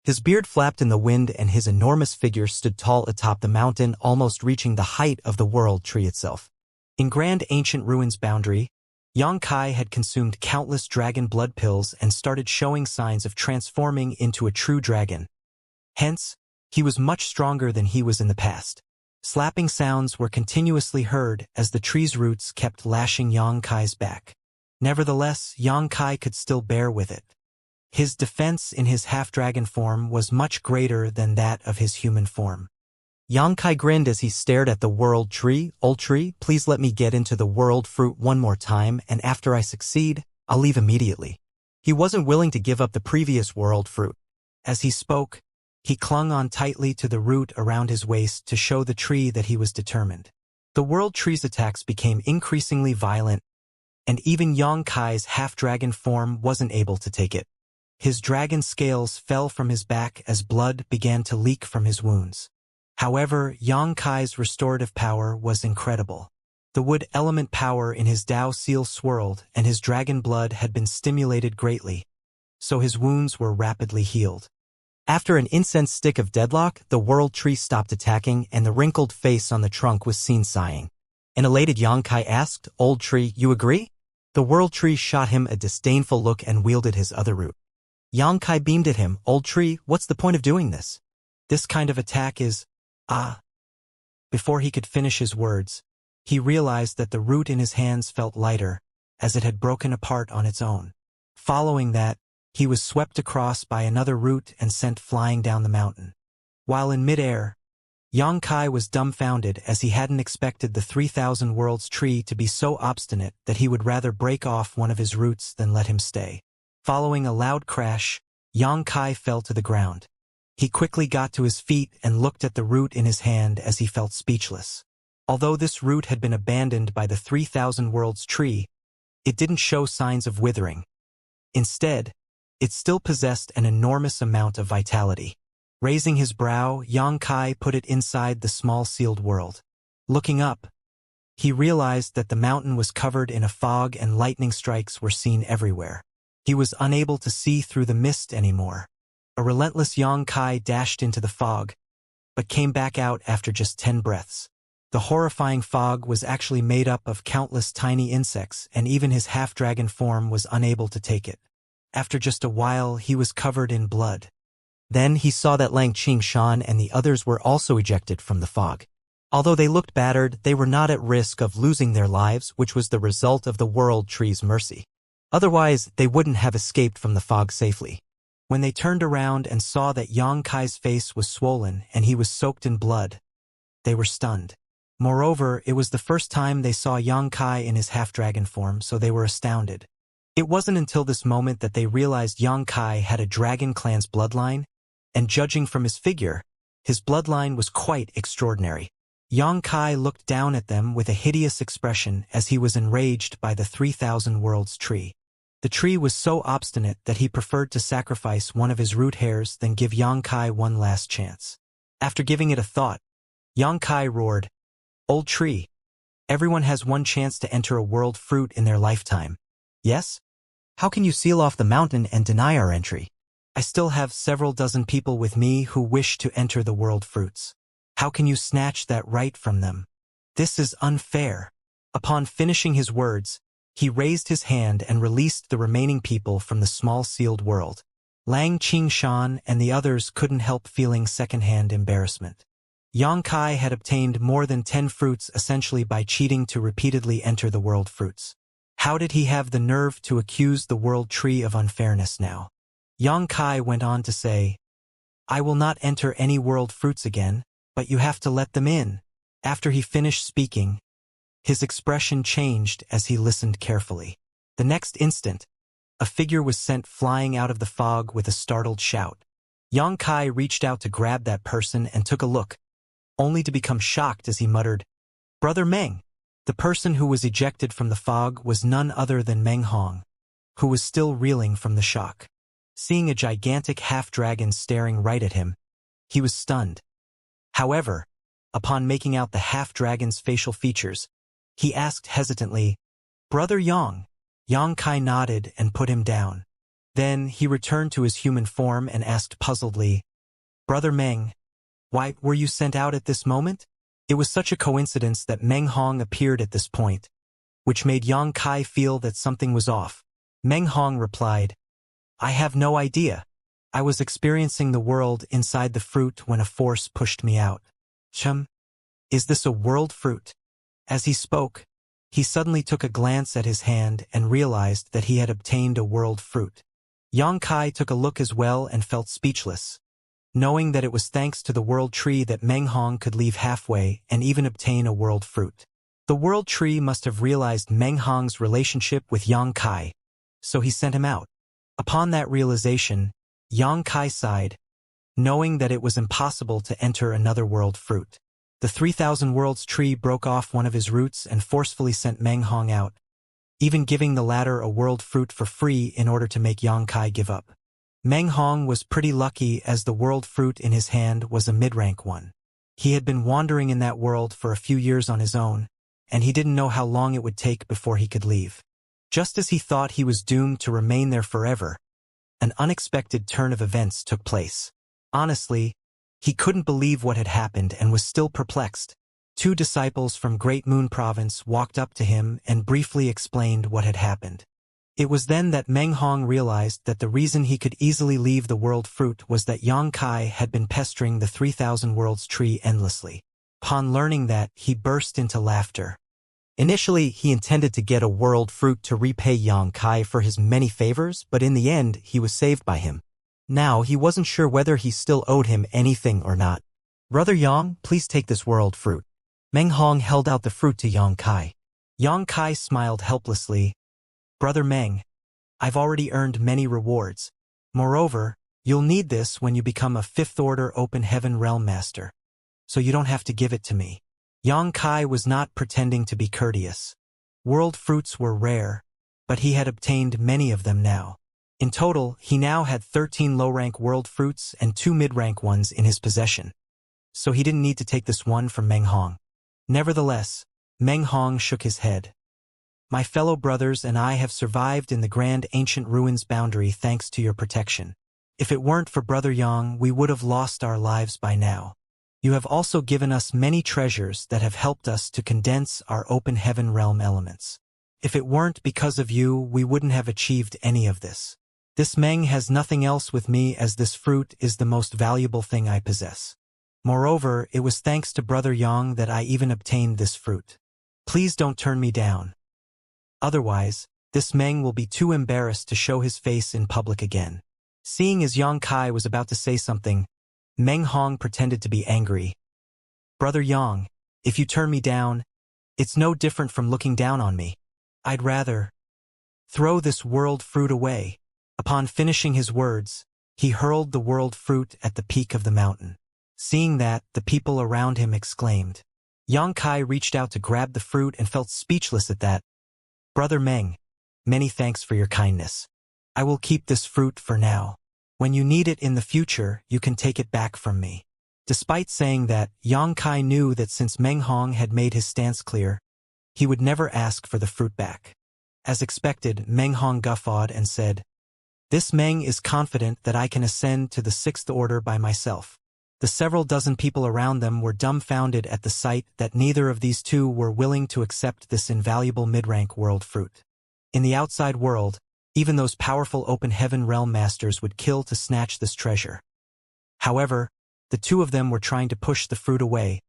His beard flapped in the wind, and his enormous figure stood tall atop the mountain, almost reaching the height of the world tree itself. In grand ancient ruins boundary, Xianxia had consumed countless dragon blood pills and started showing signs of transforming into a true dragon. Hence, he was much stronger than he was in the past. Slapping sounds were continuously heard as the tree's roots kept lashing Xianxia's back. Nevertheless, Xianxia could still bear with it. His defense in his half-dragon form was much greater than that of his human form. Xianxia grinned as he stared at the world tree. "Old tree, please let me get into the world fruit one more time, and after I succeed, I'll leave immediately." He wasn't willing to give up the previous world fruit. As he spoke, he clung on tightly to the root around his waist to show the tree that he was determined. The world tree's attacks became increasingly violent, and even Xianxia's half-dragon form wasn't able to take it. His dragon scales fell from his back as blood began to leak from his wounds. However, Xianxia's restorative power was incredible. The wood element power in his Dao seal swirled, and his dragon blood had been stimulated greatly, so his wounds were rapidly healed. After an incense stick of deadlock, the world tree stopped attacking, and the wrinkled face on the trunk was seen sighing. An elated Xianxia asked, "Old tree, you agree?" The world tree shot him a disdainful look and wielded his other root. Xianxia beamed at him. "Old tree, what's the point of doing this? This kind of attack is... ah." Before he could finish his words, he realized that the root in his hands felt lighter, as it had broken apart on its own. Following that, he was swept across by another root and sent flying down the mountain. While in midair, Xianxia was dumbfounded, as he hadn't expected the 3,000 Worlds tree to be so obstinate that he would rather break off one of his roots than let him stay. Following a loud crash, Xianxia fell to the ground. He quickly got to his feet and looked at the root in his hand as he felt speechless. Although this root had been abandoned by the 3,000 Worlds tree, it didn't show signs of withering. Instead, it still possessed an enormous amount of vitality. Raising his brow, Xianxia put it inside the small sealed world. Looking up, he realized that the mountain was covered in a fog and lightning strikes were seen everywhere. He was unable to see through the mist anymore. A relentless Xianxia dashed into the fog, but came back out after just 10 breaths. The horrifying fog was actually made up of countless tiny insects, and even his half-dragon form was unable to take it. After just a while, he was covered in blood. Then he saw that Lang Qingshan and the others were also ejected from the fog. Although they looked battered, they were not at risk of losing their lives, which was the result of the world tree's mercy. Otherwise, they wouldn't have escaped from the fog safely. When they turned around and saw that Xianxia's face was swollen and he was soaked in blood, they were stunned. Moreover, it was the first time they saw Xianxia in his half-dragon form, so they were astounded. It wasn't until this moment that they realized Xianxia had a dragon clan's bloodline, and judging from his figure, his bloodline was quite extraordinary. Xianxia looked down at them with a hideous expression as he was enraged by the 3,000 Worlds tree. The tree was so obstinate that he preferred to sacrifice one of his root hairs than give Xianxia one last chance. After giving it a thought, Xianxia roared, "Old tree, everyone has one chance to enter a world fruit in their lifetime. Yes? How can you seal off the mountain and deny our entry? I still have several dozen people with me who wish to enter the world fruits. How can you snatch that right from them? This is unfair." Upon finishing his words, he raised his hand and released the remaining people from the small sealed world. Lang Qingshan and the others couldn't help feeling secondhand embarrassment. Xianxia had obtained more than 10 fruits essentially by cheating to repeatedly enter the world fruits. How did he have the nerve to accuse the world tree of unfairness now? Xianxia went on to say, "I will not enter any world fruits again, but you have to let them in." After he finished speaking, his expression changed as he listened carefully. The next instant, a figure was sent flying out of the fog with a startled shout. Xianxia reached out to grab that person and took a look, only to become shocked as he muttered, "Brother Meng." The person who was ejected from the fog was none other than Meng Hong, who was still reeling from the shock. Seeing a gigantic half-dragon staring right at him, he was stunned. However, upon making out the half-dragon's facial features, he asked hesitantly, Brother Yang. Yang Kai nodded and put him down. Then he returned to his human form and asked puzzledly, Brother Meng, why were you sent out at this moment? It was such a coincidence that Meng Hong appeared at this point, which made Yang Kai feel that something was off. Meng Hong replied, I have no idea. I was experiencing the world inside the fruit when a force pushed me out. Is this a world fruit? As he spoke, he suddenly took a glance at his hand and realized that he had obtained a world fruit. Yang Kai took a look as well and felt speechless, knowing that it was thanks to the world tree that Meng Hong could leave halfway and even obtain a world fruit. The world tree must have realized Meng Hong's relationship with Yang Kai, so he sent him out. Upon that realization, Yang Kai sighed, knowing that it was impossible to enter another world fruit. The 3,000 Worlds tree broke off one of his roots and forcefully sent Meng Hong out, even giving the latter a world fruit for free in order to make Yang Kai give up. Meng Hong was pretty lucky as the world fruit in his hand was a mid-rank one. He had been wandering in that world for a few years on his own, and he didn't know how long it would take before he could leave. Just as he thought he was doomed to remain there forever, an unexpected turn of events took place. Honestly, he couldn't believe what had happened and was still perplexed. 2 disciples from Great Moon Province walked up to him and briefly explained what had happened. It was then that Meng Hong realized that the reason he could easily leave the world fruit was that Yang Kai had been pestering the 3,000 Worlds tree endlessly. Upon learning that, he burst into laughter. Initially, he intended to get a world fruit to repay Yang Kai for his many favors, but in the end, he was saved by him. Now, he wasn't sure whether he still owed him anything or not. Brother Yang, please take this world fruit. Meng Hong held out the fruit to Yang Kai. Yang Kai smiled helplessly. Brother Meng, I've already earned many rewards. Moreover, you'll need this when you become a 5th Order Open Heaven Realm Master. So you don't have to give it to me. Yang Kai was not pretending to be courteous. World fruits were rare, but he had obtained many of them now. In total, he now had 13 low-rank world fruits and 2 mid-rank ones in his possession. So he didn't need to take this one from Meng Hong. Nevertheless, Meng Hong shook his head. My fellow brothers and I have survived in the grand ancient ruins boundary thanks to your protection. If it weren't for Brother Yang, we would have lost our lives by now. You have also given us many treasures that have helped us to condense our open heaven realm elements. If it weren't because of you, we wouldn't have achieved any of this. This Meng has nothing else with me as this fruit is the most valuable thing I possess. Moreover, it was thanks to Brother Yang that I even obtained this fruit. Please don't turn me down. Otherwise, this Meng will be too embarrassed to show his face in public again. Seeing as Yang Kai was about to say something, Meng Hong pretended to be angry. Brother Yang, if you turn me down, it's no different from looking down on me. I'd rather throw this world fruit away. Upon finishing his words, he hurled the world fruit at the peak of the mountain. Seeing that, the people around him exclaimed. Yang Kai reached out to grab the fruit and felt speechless at that. Brother Meng, many thanks for your kindness. I will keep this fruit for now. When you need it in the future, you can take it back from me. Despite saying that, Yang Kai knew that since Meng Hong had made his stance clear, he would never ask for the fruit back. As expected, Meng Hong guffawed and said, This Meng is confident that I can ascend to the 6th Order by myself. The several dozen people around them were dumbfounded at the sight that neither of these two were willing to accept this invaluable mid-rank world fruit. In the outside world, even those powerful open heaven realm masters would kill to snatch this treasure. However, the 2 of them were trying to push the fruit away,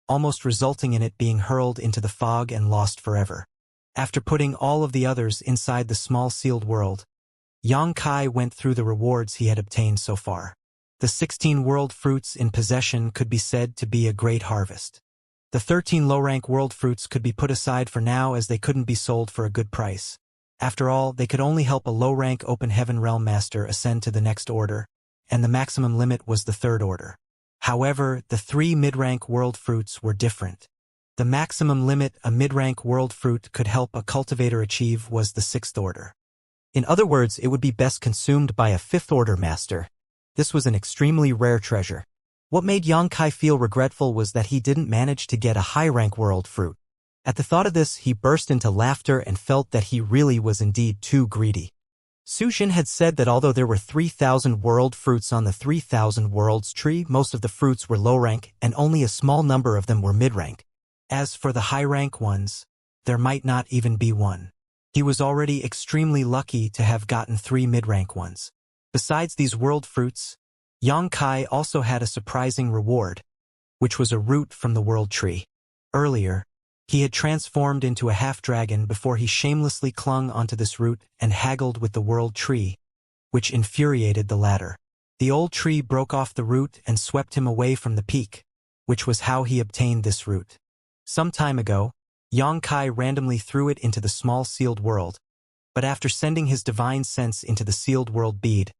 almost resulting in it being hurled into the fog and lost forever. After putting all of the others inside the small sealed world, Yang Kai went through the rewards he had obtained so far. The 16 world fruits in possession could be said to be a great harvest. The 13 low-rank world fruits could be put aside for now as they couldn't be sold for a good price. After all, they could only help a low-rank open heaven realm master ascend to the next order, and the maximum limit was the 3rd order. However, the 3 mid-rank world fruits were different. The maximum limit a mid-rank world fruit could help a cultivator achieve was the 6th order. In other words, it would be best consumed by a 5th order master. This was an extremely rare treasure. What made Yang Kai feel regretful was that he didn't manage to get a high-rank world fruit. At the thought of this, he burst into laughter and felt that he really was indeed too greedy. Sujin had said that although there were 3,000 world fruits on the 3,000 worlds tree, most of the fruits were low rank and only a small number of them were mid-rank. As for the high-rank ones, there might not even be one. He was already extremely lucky to have gotten 3 mid-rank ones. Besides these world fruits, Xianxia also had a surprising reward, which was a root from the world tree. Earlier, he had transformed into a half-dragon before he shamelessly clung onto this root and haggled with the world tree, which infuriated the latter. The old tree broke off the root and swept him away from the peak, which was how he obtained this root. Some time ago, Xianxia randomly threw it into the small sealed world, but after sending his divine sense into the sealed world bead,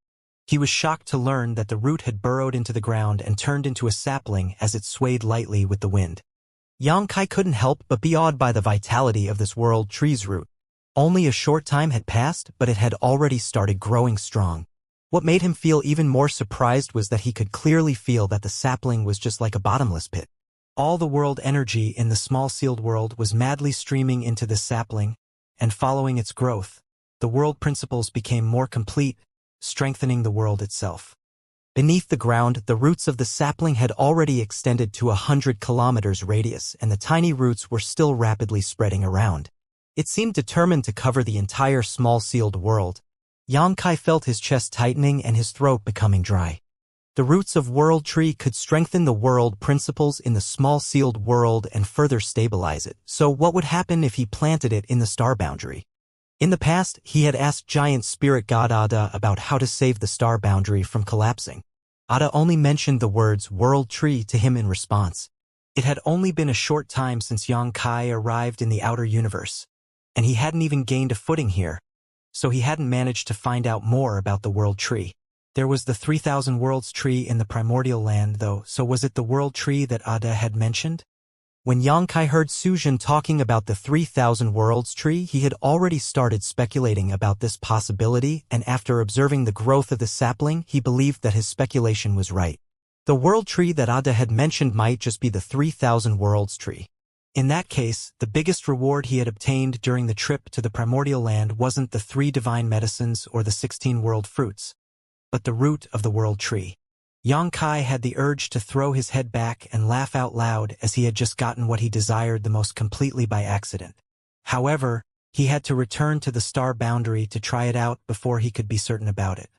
he was shocked to learn that the root had burrowed into the ground and turned into a sapling as it swayed lightly with the wind. Xianxia couldn't help but be awed by the vitality of this world tree's root. Only a short time had passed, but it had already started growing strong. What made him feel even more surprised was that he could clearly feel that the sapling was just like a bottomless pit. All the world energy in the small sealed world was madly streaming into this sapling, and following its growth, the world principles became more complete, strengthening the world itself. Beneath the ground, the roots of the sapling had already extended to 100 kilometers radius, and the tiny roots were still rapidly spreading around. It seemed determined to cover the entire small sealed world. Xianxia felt his chest tightening and his throat becoming dry. The roots of World Tree could strengthen the world principles in the small sealed world and further stabilize it, so what would happen if he planted it in the star boundary? In the past, he had asked giant spirit god Ada about how to save the star boundary from collapsing. Ada only mentioned the words World Tree to him in response. It had only been a short time since Xianxia arrived in the outer universe, and he hadn't even gained a footing here, so he hadn't managed to find out more about the World Tree. There was the 3,000 Worlds tree in the primordial land, though, so was it the World Tree that Ada had mentioned? When Xianxia heard Sujin talking about the 3,000 Worlds tree, he had already started speculating about this possibility, and after observing the growth of the sapling, he believed that his speculation was right. The World Tree that Ada had mentioned might just be the 3,000 Worlds tree. In that case, the biggest reward he had obtained during the trip to the primordial land wasn't the 3 divine medicines or the 16 world fruits, but the root of the World Tree. Xianxia had the urge to throw his head back and laugh out loud as he had just gotten what he desired the most completely by accident. However, he had to return to the star boundary to try it out before he could be certain about it.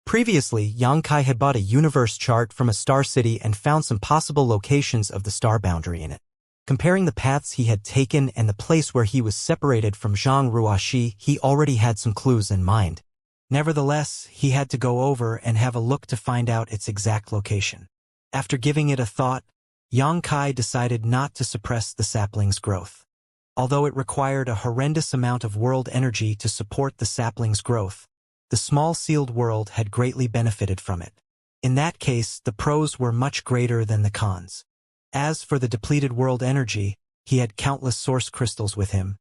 Previously, Xianxia had bought a universe chart from a star city and found some possible locations of the star boundary in it. Comparing the paths he had taken and the place where he was separated from Zhang Ruoxi, he already had some clues in mind. Nevertheless, he had to go over and have a look to find out its exact location. After giving it a thought, Xianxia decided not to suppress the sapling's growth. Although it required a horrendous amount of world energy to support the sapling's growth, the small sealed world had greatly benefited from it. In that case, the pros were much greater than the cons. As for the depleted world energy, he had countless source crystals with him,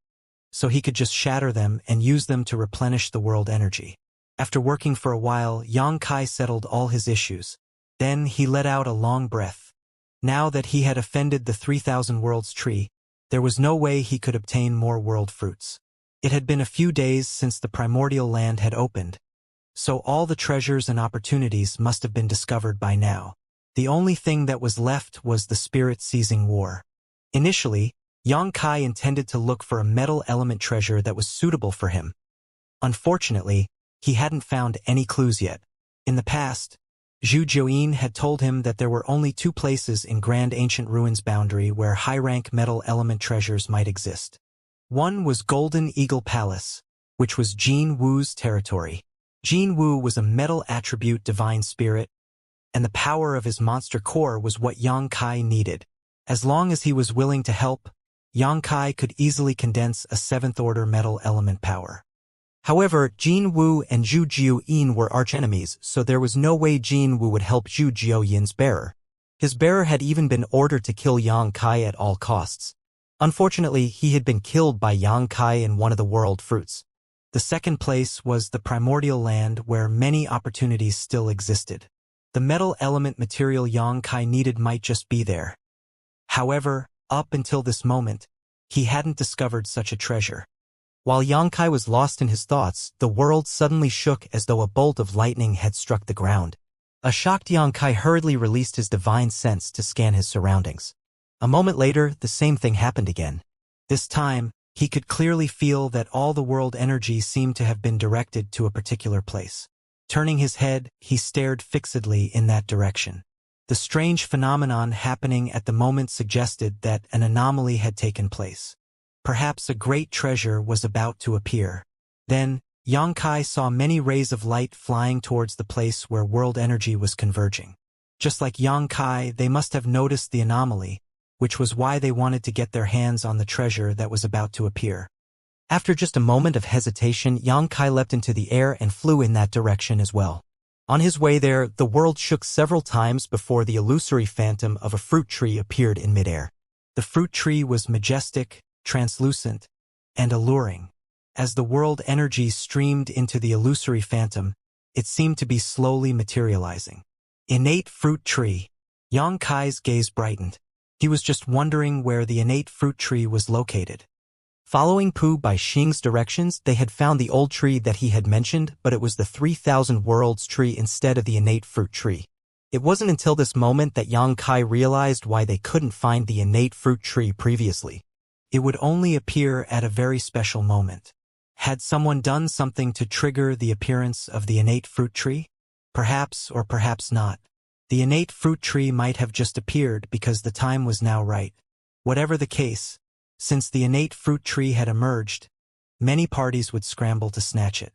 so he could just shatter them and use them to replenish the world energy. After working for a while, Xianxia settled all his issues. Then he let out a long breath. Now that he had offended the 3,000 Worlds tree, there was no way he could obtain more world fruits. It had been a few days since the primordial land had opened, so all the treasures and opportunities must have been discovered by now. The only thing that was left was the spirit-seizing war. Initially, Xianxia intended to look for a metal element treasure that was suitable for him. Unfortunately, he hadn't found any clues yet. In the past, Zhu Jiuyin had told him that there were only 2 places in Grand Ancient Ruins boundary where high-rank metal element treasures might exist. One was Golden Eagle Palace, which was Jin Wu's territory. Jin Wu was a metal attribute divine spirit, and the power of his monster core was what Xianxia needed. As long as he was willing to help, Xianxia could easily condense a 7th-order metal element power. However, Jin Wu and Zhu Jiuyin were archenemies, so there was no way Jin Wu would help Zhu Jiuyin's bearer. His bearer had even been ordered to kill Xianxia at all costs. Unfortunately, he had been killed by Xianxia in one of the world fruits. The second place was the primordial land where many opportunities still existed. The metal element material Xianxia needed might just be there. However, up until this moment, He hadn't discovered such a treasure. While Xianxia was lost in his thoughts, the world suddenly shook as though a bolt of lightning had struck the ground. A shocked Xianxia hurriedly released his divine sense to scan his surroundings. A moment later, the same thing happened again. This time, he could clearly feel that all the world energy seemed to have been directed to a particular place. Turning his head, he stared fixedly in that direction. The strange phenomenon happening at the moment suggested that an anomaly had taken place. Perhaps a great treasure was about to appear. Then, Xianxia saw many rays of light flying towards the place where world energy was converging. Just like Xianxia, they must have noticed the anomaly, which was why they wanted to get their hands on the treasure that was about to appear. After just a moment of hesitation, Xianxia leapt into the air and flew in that direction as well. On his way there, the world shook several times before the illusory phantom of a fruit tree appeared in midair. The fruit tree was majestic, translucent, and alluring. As the world energy streamed into the illusory phantom, it seemed to be slowly materializing. Innate fruit tree. Xianxia's gaze brightened. He was just wondering where the innate fruit tree was located. Following Pu Bai Xing's directions, they had found the old tree that he had mentioned, but it was the 3,000 Worlds tree instead of the innate fruit tree. It wasn't until this moment that Xianxia realized why they couldn't find the innate fruit tree previously. It would only appear at a very special moment. Had someone done something to trigger the appearance of the innate fruit tree? Perhaps or perhaps not. The innate fruit tree might have just appeared because the time was now right. Whatever the case, since the innate fruit tree had emerged, many parties would scramble to snatch it.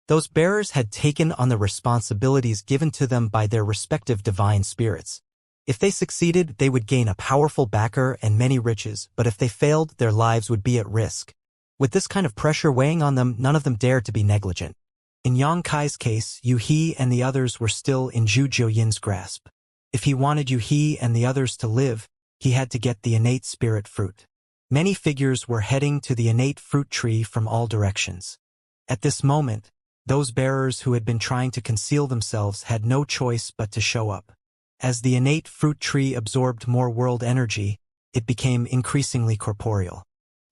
Those bearers had taken on the responsibilities given to them by their respective divine spirits. If they succeeded, they would gain a powerful backer and many riches, but if they failed, their lives would be at risk. With this kind of pressure weighing on them, none of them dared to be negligent. In Xianxia's case, Yu He and the others were still in Zhu Jiuyin's grasp. If he wanted Yu He and the others to live, he had to get the innate spirit fruit. Many figures were heading to the innate fruit tree from all directions. At this moment, those bearers who had been trying to conceal themselves had no choice but to show up. As the innate fruit tree absorbed more world energy, it became increasingly corporeal.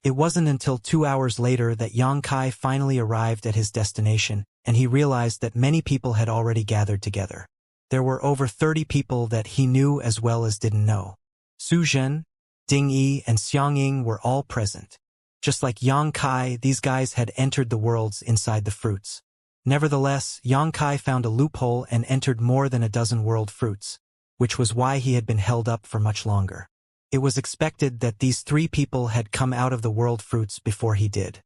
It wasn't until 2 hours later that Xianxia finally arrived at his destination, and he realized that many people had already gathered together. There were over 30 people that he knew as well as didn't know. Su Zhen, Ding Yi, and Xiang Ying were all present. Just like Xianxia, these guys had entered the worlds inside the fruits. Nevertheless, Xianxia found a loophole and entered more than a dozen world fruits, which was why he had been held up for much longer. It was expected that these 3 people had come out of the world fruits before he did.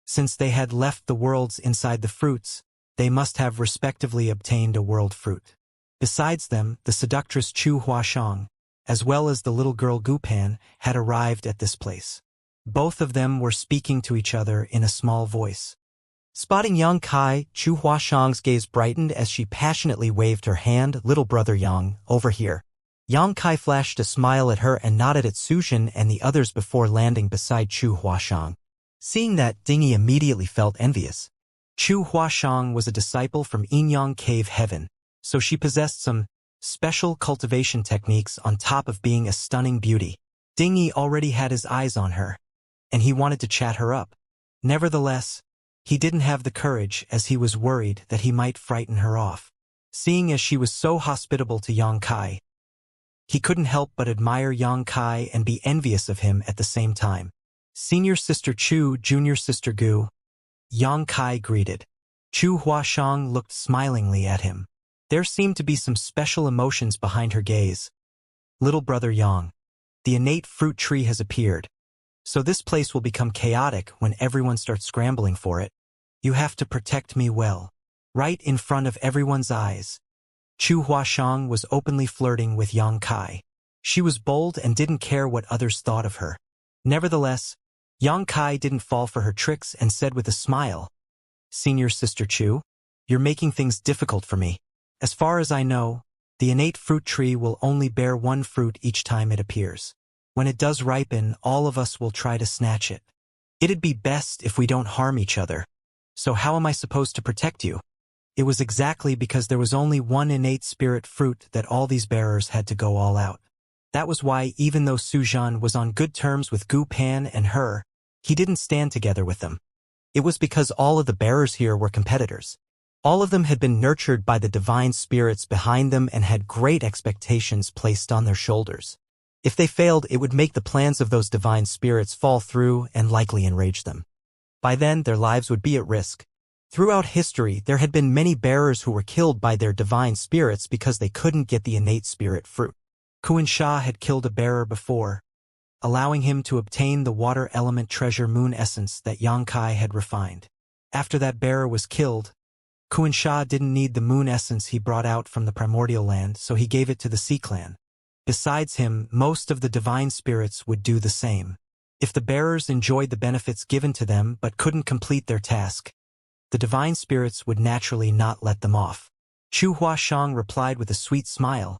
Since they had left the worlds inside the fruits, they must have respectively obtained a world fruit. Besides them, the seductress Chu Huashang, as well as the little girl Gu Pan, had arrived at this place. Both of them were speaking to each other in a small voice. Spotting Xianxia, Chu Huashang's gaze brightened as she passionately waved her hand. "Little brother Yang, over here." Xianxia flashed a smile at her and nodded at Su Zhen and the others before landing beside Chu Huashang. Seeing that, Ding Yi immediately felt envious. Chu Huashang was a disciple from Yinyang Cave Heaven, so she possessed some special cultivation techniques on top of being a stunning beauty. Ding Yi already had his eyes on her, and he wanted to chat her up. Nevertheless, he didn't have the courage as he was worried that he might frighten her off. Seeing as she was so hospitable to Xianxia, he couldn't help but admire Xianxia and be envious of him at the same time. "Senior Sister Chu, Junior Sister Gu," Xianxia greeted. Chu Huashang looked smilingly at him. There seemed to be some special emotions behind her gaze. "Little brother Yang, the innate fruit tree has appeared, so this place will become chaotic when everyone starts scrambling for it. You have to protect me well." Right in front of everyone's eyes, Chu Huashang was openly flirting with Xianxia. She was bold and didn't care what others thought of her. Nevertheless, Xianxia didn't fall for her tricks and said with a smile, "Senior Sister Chu, you're making things difficult for me. As far as I know, the innate fruit tree will only bear one fruit each time it appears. When it does ripen, all of us will try to snatch it. It'd be best if we don't harm each other. So how am I supposed to protect you?" It was exactly because there was only one innate spirit fruit that all these bearers had to go all out. That was why, even though Suzhan was on good terms with Gu Pan and her, he didn't stand together with them. It was because all of the bearers here were competitors. All of them had been nurtured by the divine spirits behind them and had great expectations placed on their shoulders. If they failed, it would make the plans of those divine spirits fall through and likely enrage them. By then, their lives would be at risk. Throughout history, there had been many bearers who were killed by their divine spirits because they couldn't get the innate spirit fruit. Xianxia had killed a bearer before, allowing him to obtain the water element treasure moon essence that Xianxia had refined. After that bearer was killed, Xianxia didn't need the moon essence he brought out from the primordial land, so he gave it to the Sea Clan. Besides him, most of the divine spirits would do the same. If the bearers enjoyed the benefits given to them but couldn't complete their task, the divine spirits would naturally not let them off. Chu Huashang replied with a sweet smile.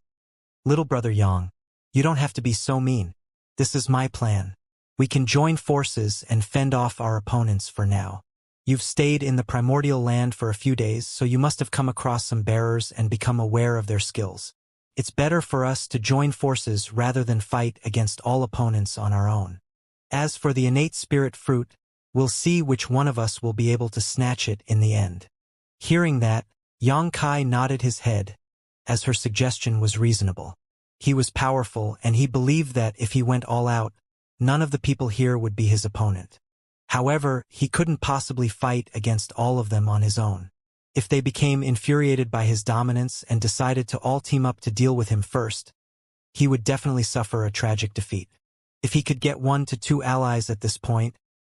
Little brother Yang, you don't have to be so mean. This is my plan. We can join forces and fend off our opponents for now. You've stayed in the primordial land for a few days, so you must have come across some bearers and become aware of their skills. It's better for us to join forces rather than fight against all opponents on our own. As for the innate spirit fruit, we'll see which one of us will be able to snatch it in the end. Hearing that, Yang Kai nodded his head, as her suggestion was reasonable. He was powerful, and he believed that if he went all out, none of the people here would be his opponent. However, he couldn't possibly fight against all of them on his own. If they became infuriated by his dominance and decided to all team up to deal with him first, he would definitely suffer a tragic defeat. If he could get 1 to 2 allies at this point,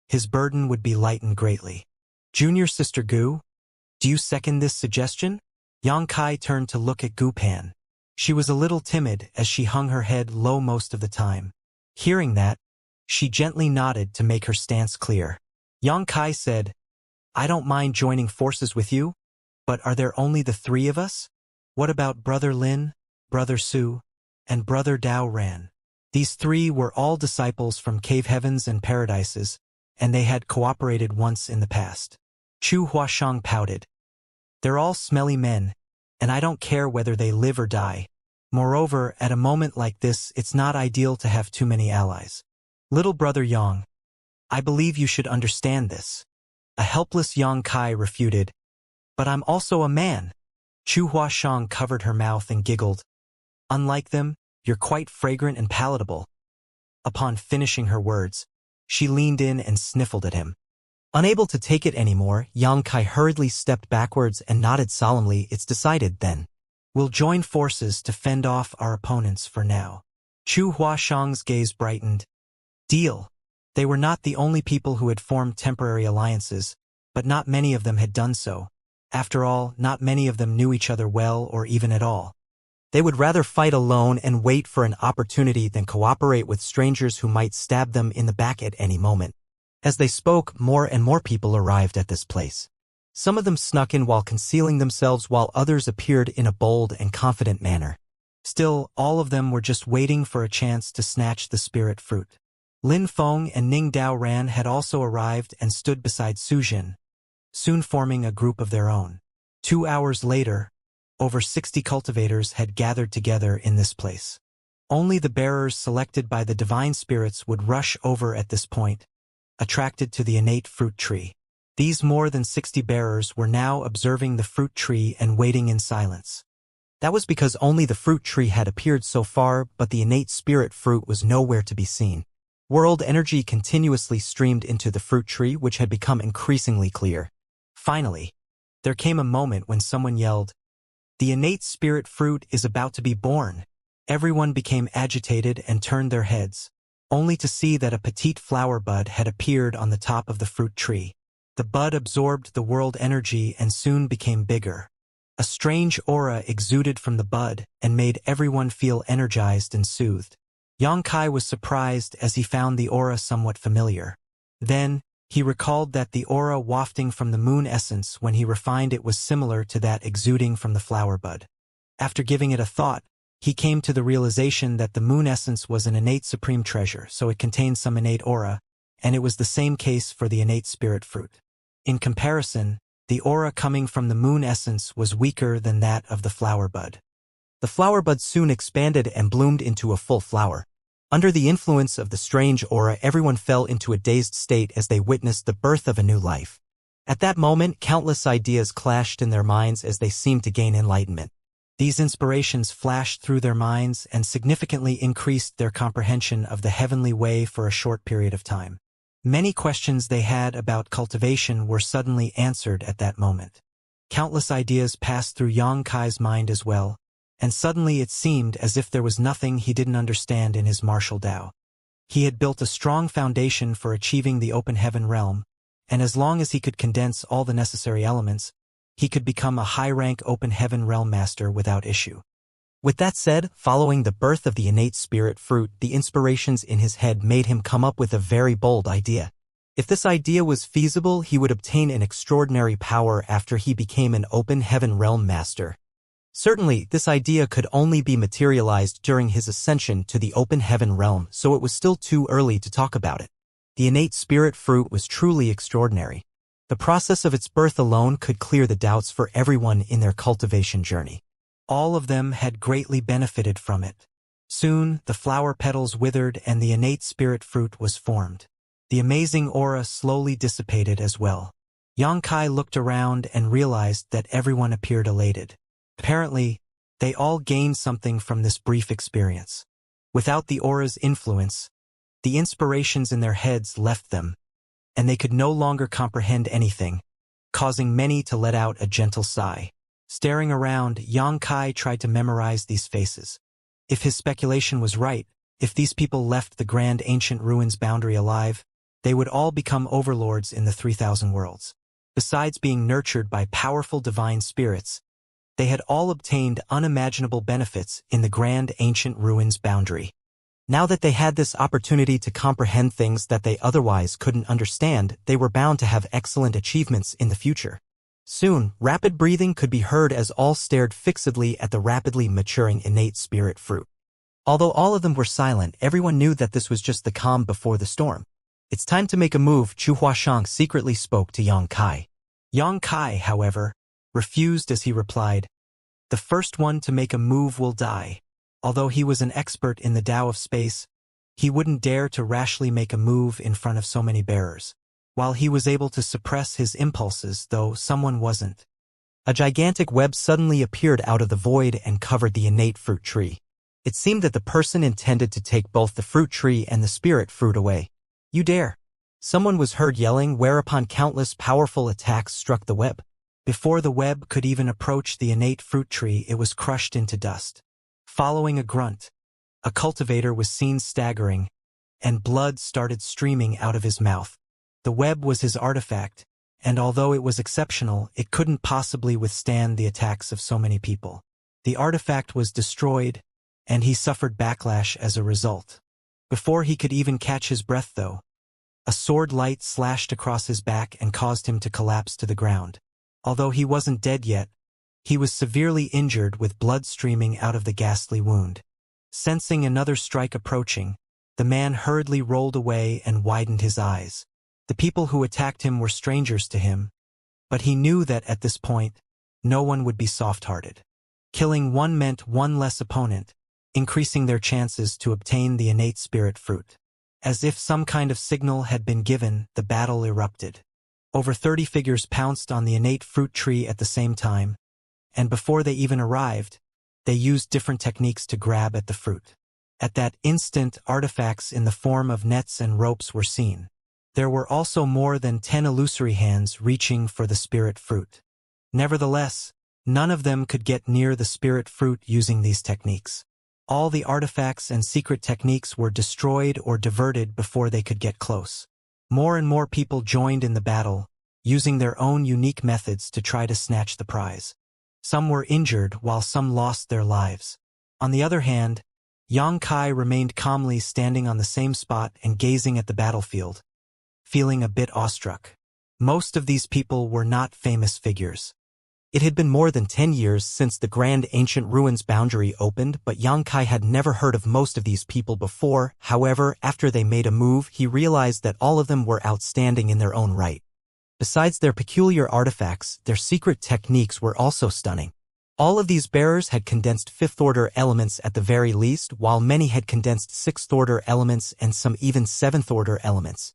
his burden would be lightened greatly. Junior Sister Gu, do you second this suggestion? Yang Kai turned to look at Gu Pan. She was a little timid as she hung her head low most of the time. Hearing that, she gently nodded to make her stance clear. Yang Kai said, I don't mind joining forces with you, but are there only the 3 of us? What about Brother Lin, Brother Su, and Brother Dao Ran? These 3 were all disciples from Cave Heavens and Paradises, and they had cooperated once in the past. Chu Huashang pouted. They're all smelly men, and I don't care whether they live or die. Moreover, at a moment like this, it's not ideal to have too many allies. Little brother Yang, I believe you should understand this. A helpless Yang Kai refuted. But I'm also a man. Chu Huashang covered her mouth and giggled. Unlike them, you're quite fragrant and palatable. Upon finishing her words, she leaned in and sniffled at him. Unable to take it anymore, Yang Kai hurriedly stepped backwards and nodded solemnly. It's decided, then. We'll join forces to fend off our opponents for now. Chu Huashang's gaze brightened. Deal. They were not the only people who had formed temporary alliances, but not many of them had done so. After all, not many of them knew each other well or even at all. They would rather fight alone and wait for an opportunity than cooperate with strangers who might stab them in the back at any moment. As they spoke, more and more people arrived at this place. Some of them snuck in while concealing themselves, while others appeared in a bold and confident manner. Still, all of them were just waiting for a chance to snatch the spirit fruit. Lin Feng and Ning Dao Ran had also arrived and stood beside Suzhin, soon forming a group of their own. 2 hours later, over 60 cultivators had gathered together in this place. Only the bearers selected by the divine spirits would rush over at this point, attracted to the innate fruit tree. These more than 60 bearers were now observing the fruit tree and waiting in silence. That was because only the fruit tree had appeared so far, but the innate spirit fruit was nowhere to be seen. World energy continuously streamed into the fruit tree, which had become increasingly clear. Finally, there came a moment when someone yelled, "The innate spirit fruit is about to be born." Everyone became agitated and turned their heads, only to see that a petite flower bud had appeared on the top of the fruit tree. The bud absorbed the world energy and soon became bigger. A strange aura exuded from the bud and made everyone feel energized and soothed. Yang Kai was surprised as he found the aura somewhat familiar. Then, he recalled that the aura wafting from the moon essence when he refined it was similar to that exuding from the flower bud. After giving it a thought, he came to the realization that the moon essence was an innate supreme treasure, so it contained some innate aura, and it was the same case for the innate spirit fruit. In comparison, the aura coming from the moon essence was weaker than that of the flower bud. The flower bud soon expanded and bloomed into a full flower. Under the influence of the strange aura, everyone fell into a dazed state as they witnessed the birth of a new life. At that moment, countless ideas clashed in their minds as they seemed to gain enlightenment. These inspirations flashed through their minds and significantly increased their comprehension of the heavenly way for a short period of time. Many questions they had about cultivation were suddenly answered at that moment. Countless ideas passed through Xianxia's mind as well, and suddenly it seemed as if there was nothing he didn't understand in his martial Tao. He had built a strong foundation for achieving the open heaven realm, and as long as he could condense all the necessary elements, he could become a high-rank open heaven realm master without issue. With that said, following the birth of the innate spirit fruit, the inspirations in his head made him come up with a very bold idea. If this idea was feasible, he would obtain an extraordinary power after he became an open heaven realm master. Certainly, this idea could only be materialized during his ascension to the open heaven realm, so it was still too early to talk about it. The innate spirit fruit was truly extraordinary. The process of its birth alone could clear the doubts for everyone in their cultivation journey. All of them had greatly benefited from it. Soon, the flower petals withered and the innate spirit fruit was formed. The amazing aura slowly dissipated as well. Xianxia looked around and realized that everyone appeared elated. Apparently, they all gained something from this brief experience. Without the aura's influence, the inspirations in their heads left them, and they could no longer comprehend anything, causing many to let out a gentle sigh. Staring around, Xianxia tried to memorize these faces. If his speculation was right, if these people left the grand ancient ruins boundary alive, they would all become overlords in the 3,000 worlds. Besides being nurtured by powerful divine spirits, they had all obtained unimaginable benefits in the grand ancient ruins boundary. Now that they had this opportunity to comprehend things that they otherwise couldn't understand, they were bound to have excellent achievements in the future. Soon, rapid breathing could be heard as all stared fixedly at the rapidly maturing innate spirit fruit. Although all of them were silent, everyone knew that this was just the calm before the storm. It's time to make a move, Chu Huashang secretly spoke to Xianxia. Xianxia, however, refused as he replied, "The first one to make a move will die." Although he was an expert in the Tao of space, he wouldn't dare to rashly make a move in front of so many bearers. While he was able to suppress his impulses, though, someone wasn't. A gigantic web suddenly appeared out of the void and covered the innate fruit tree. It seemed that the person intended to take both the fruit tree and the spirit fruit away. "You dare!" Someone was heard yelling, whereupon countless powerful attacks struck the web. Before the web could even approach the innate fruit tree, it was crushed into dust. Following a grunt, a cultivator was seen staggering, and blood started streaming out of his mouth. The web was his artifact, and although it was exceptional, it couldn't possibly withstand the attacks of so many people. The artifact was destroyed, and he suffered backlash as a result. Before he could even catch his breath, though, a sword light slashed across his back and caused him to collapse to the ground. Although he wasn't dead yet, he was severely injured with blood streaming out of the ghastly wound. Sensing another strike approaching, the man hurriedly rolled away and widened his eyes. The people who attacked him were strangers to him, but he knew that at this point, no one would be soft-hearted. Killing one meant one less opponent, increasing their chances to obtain the innate spirit fruit. As if some kind of signal had been given, the battle erupted. Over 30 figures pounced on the innate fruit tree at the same time, and before they even arrived, they used different techniques to grab at the fruit. At that instant, artifacts in the form of nets and ropes were seen. There were also more than 10 illusory hands reaching for the spirit fruit. Nevertheless, none of them could get near the spirit fruit using these techniques. All the artifacts and secret techniques were destroyed or diverted before they could get close. More and more people joined in the battle, using their own unique methods to try to snatch the prize. Some were injured while some lost their lives. On the other hand, Xianxia remained calmly standing on the same spot and gazing at the battlefield, feeling a bit awestruck. Most of these people were not famous figures. It had been more than 10 years since the grand ancient ruins boundary opened, but Xianxia had never heard of most of these people before. However, after they made a move, he realized that all of them were outstanding in their own right. Besides their peculiar artifacts, their secret techniques were also stunning. All of these bearers had condensed fifth-order elements at the very least, while many had condensed sixth-order elements and some even seventh-order elements.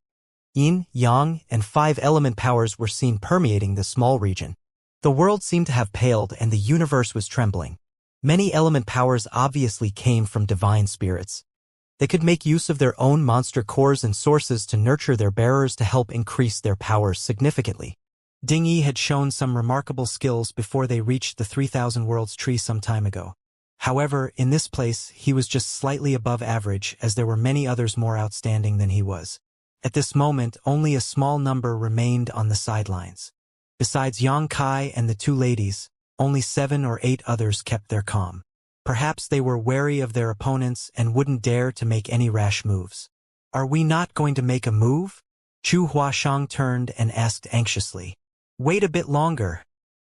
Yin, Yang, and five-element powers were seen permeating the small region. The world seemed to have paled and the universe was trembling. Many element powers obviously came from divine spirits. They could make use of their own monster cores and sources to nurture their bearers to help increase their powers significantly. Ding Yi had shown some remarkable skills before they reached the 3,000 Worlds tree some time ago. However, in this place, he was just slightly above average, as there were many others more outstanding than he was. At this moment, only a small number remained on the sidelines. Besides Yang Kai and the two ladies, only 7 or 8 others kept their calm. Perhaps they were wary of their opponents and wouldn't dare to make any rash moves. "Are we not going to make a move?" Chu Huashang turned and asked anxiously. "Wait a bit longer,"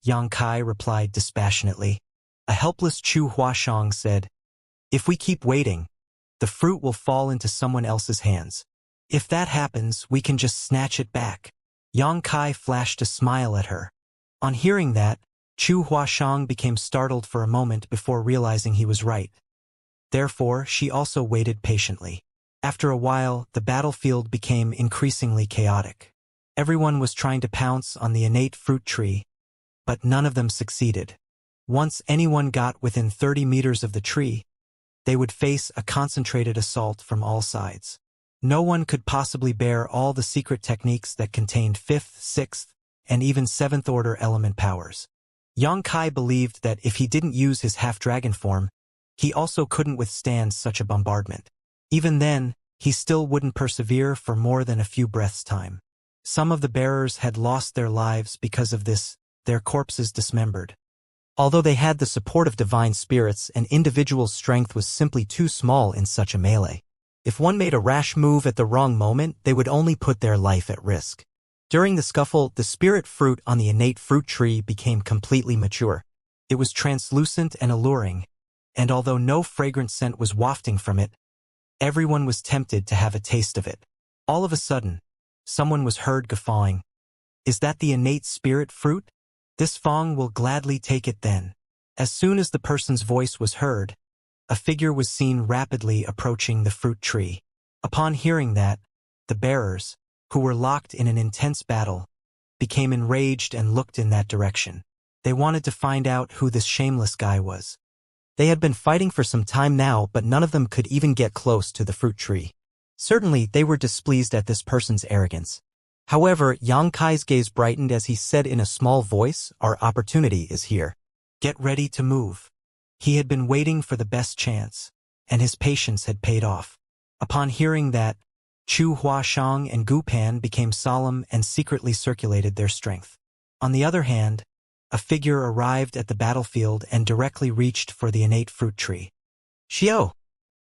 Yang Kai replied dispassionately. A helpless Chu Huashang said, "If we keep waiting, the fruit will fall into someone else's hands. If that happens, we can just snatch it back." Yang Kai flashed a smile at her. On hearing that, Chu Huashang became startled for a moment before realizing he was right. Therefore, she also waited patiently. After a while, the battlefield became increasingly chaotic. Everyone was trying to pounce on the innate fruit tree, but none of them succeeded. Once anyone got within 30 meters of the tree, they would face a concentrated assault from all sides. No one could possibly bear all the secret techniques that contained 5th, 6th, and even 7th-order element powers. Yang Kai believed that if he didn't use his half-dragon form, he also couldn't withstand such a bombardment. Even then, he still wouldn't persevere for more than a few breaths' time. Some of the bearers had lost their lives because of this, their corpses dismembered. Although they had the support of divine spirits, an individual's strength was simply too small in such a melee. If one made a rash move at the wrong moment, they would only put their life at risk. During the scuffle, the spirit fruit on the innate fruit tree became completely mature. It was translucent and alluring, and although no fragrant scent was wafting from it, everyone was tempted to have a taste of it. All of a sudden, someone was heard guffawing. "Is that the innate spirit fruit? This Fong will gladly take it then." As soon as the person's voice was heard, a figure was seen rapidly approaching the fruit tree. Upon hearing that, the bearers, who were locked in an intense battle, became enraged and looked in that direction. They wanted to find out who this shameless guy was. They had been fighting for some time now, but none of them could even get close to the fruit tree. Certainly, they were displeased at this person's arrogance. However, Yang Kai's gaze brightened as he said in a small voice, "Our opportunity is here. Get ready to move." He had been waiting for the best chance, and his patience had paid off. Upon hearing that, Chu Huashang and Gu Pan became solemn and secretly circulated their strength. On the other hand, a figure arrived at the battlefield and directly reached for the innate fruit tree. "Xiao!"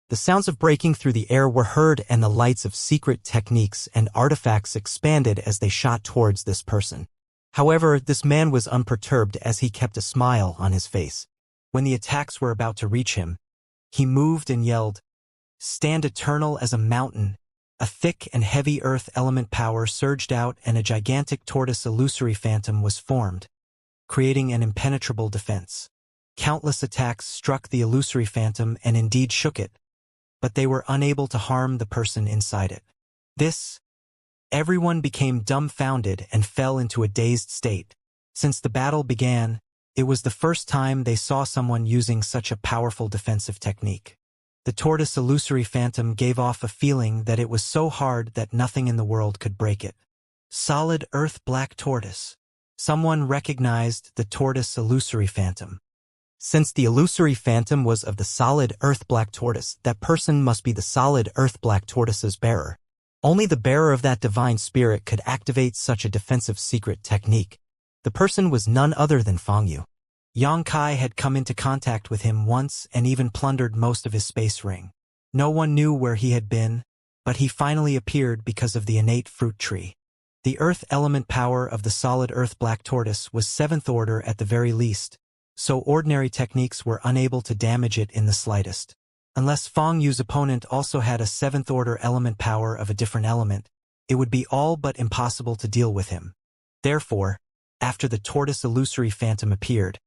The sounds of breaking through the air were heard, and the lights of secret techniques and artifacts expanded as they shot towards this person. However, this man was unperturbed as he kept a smile on his face. When the attacks were about to reach him, he moved and yelled, "Stand eternal as a mountain." A thick and heavy earth element power surged out and a gigantic tortoise illusory phantom was formed, creating an impenetrable defense. Countless attacks struck the illusory phantom and indeed shook it, but they were unable to harm the person inside it. Everyone became dumbfounded and fell into a dazed state. Since the battle began, it was the first time they saw someone using such a powerful defensive technique. The tortoise illusory phantom gave off a feeling that it was so hard that nothing in the world could break it. Solid earth black tortoise. Someone recognized the tortoise illusory phantom. Since the illusory phantom was of the solid earth black tortoise, that person must be the solid earth black tortoise's bearer. Only the bearer of that divine spirit could activate such a defensive secret technique. The person was none other than Fang Yu. Yang Kai had come into contact with him once and even plundered most of his space ring. No one knew where he had been, but he finally appeared because of the innate fruit tree. The earth element power of the solid earth black tortoise was 7th order at the very least, so ordinary techniques were unable to damage it in the slightest. Unless Fang Yu's opponent also had a 7th order element power of a different element, it would be all but impossible to deal with him. Therefore, after the tortoise illusory phantom appeared,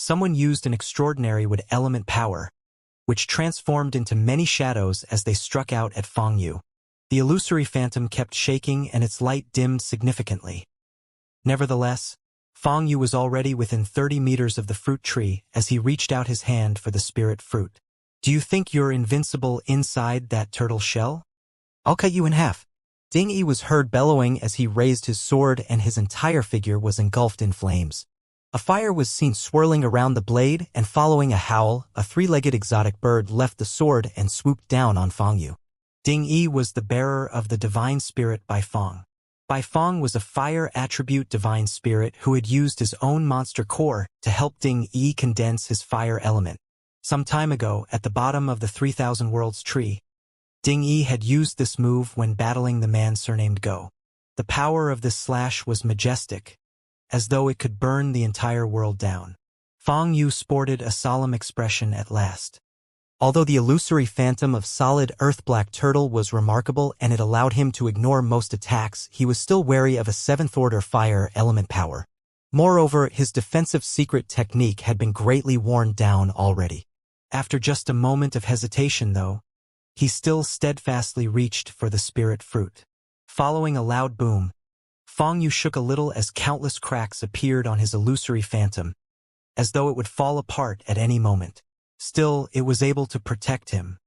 Someone used an extraordinary wood element power, which transformed into many shadows as they struck out at Fang Yu. The illusory phantom kept shaking and its light dimmed significantly. Nevertheless, Fang Yu was already within 30 meters of the fruit tree as he reached out his hand for the spirit fruit. Do you think you're invincible inside that turtle shell? I'll cut you in half. Ding Yi was heard bellowing as he raised his sword and his entire figure was engulfed in flames. A fire was seen swirling around the blade and following a howl, a three-legged exotic bird left the sword and swooped down on Fang Yu. Ding Yi was the bearer of the divine spirit Bai Fang. Bai Fang was a fire attribute divine spirit who had used his own monster core to help Ding Yi condense his fire element. Some time ago, at the bottom of the 3000 Worlds tree, Ding Yi had used this move when battling the man surnamed Go. The power of this slash was majestic, as though it could burn the entire world down. Fang Yu sported a solemn expression at last. Although the illusory phantom of solid earth-black turtle was remarkable and it allowed him to ignore most attacks, he was still wary of a 7th-order fire element power. Moreover, his defensive secret technique had been greatly worn down already. After just a moment of hesitation, though, he still steadfastly reached for the spirit fruit. Following a loud boom, Fang Yu shook a little as countless cracks appeared on his illusory phantom, as though it would fall apart at any moment. Still, it was able to protect him.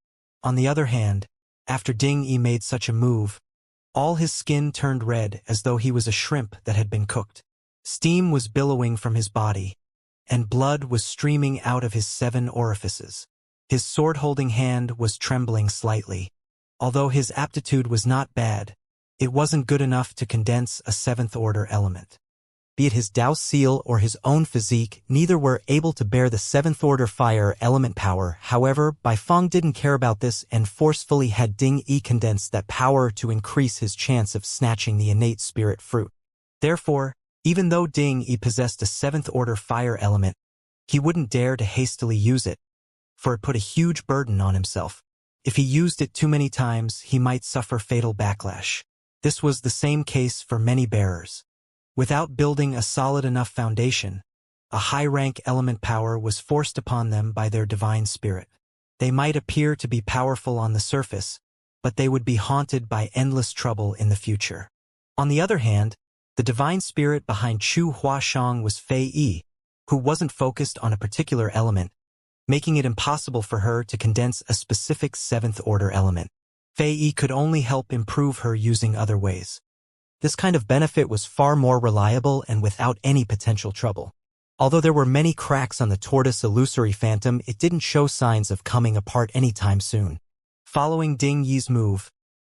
On the other hand, after Ding Yi made such a move, all his skin turned red as though he was a shrimp that had been cooked. Steam was billowing from his body, and blood was streaming out of his 7 orifices. His sword-holding hand was trembling slightly. Although his aptitude was not bad, it wasn't good enough to condense a 7th-order element. Be it his Dao seal or his own physique, neither were able to bear the 7th-order fire element power. However, Bai Fang didn't care about this and forcefully had Ding Yi condense that power to increase his chance of snatching the innate spirit fruit. Therefore, even though Ding Yi possessed a 7th-order fire element, he wouldn't dare to hastily use it, for it put a huge burden on himself. If he used it too many times, he might suffer fatal backlash. This was the same case for many bearers. Without building a solid enough foundation, a high-rank element power was forced upon them by their divine spirit. They might appear to be powerful on the surface, but they would be haunted by endless trouble in the future. On the other hand, the divine spirit behind Chu Huashang was Fei Yi, who wasn't focused on a particular element, making it impossible for her to condense a specific 7th-order element. Fei Yi could only help improve her using other ways. This kind of benefit was far more reliable and without any potential trouble. Although there were many cracks on the tortoise illusory phantom, it didn't show signs of coming apart anytime soon. Following Ding Yi's move,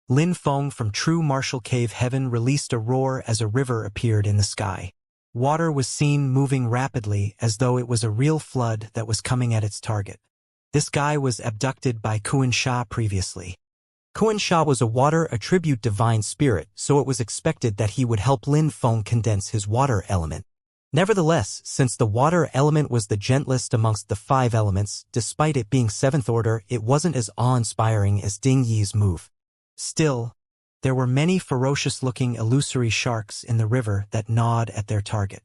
Lin Feng from True Martial Cave Heaven released a roar as a river appeared in the sky. Water was seen moving rapidly as though it was a real flood that was coming at its target. This guy was abducted by Kuan Sha previously. Kuan Sha was a water attribute divine spirit, so it was expected that he would help Lin Feng condense his water element. Nevertheless, since the water element was the gentlest amongst the 5 elements, despite it being 7th order, it wasn't as awe-inspiring as Ding Yi's move. Still, there were many ferocious-looking illusory sharks in the river that gnawed at their target.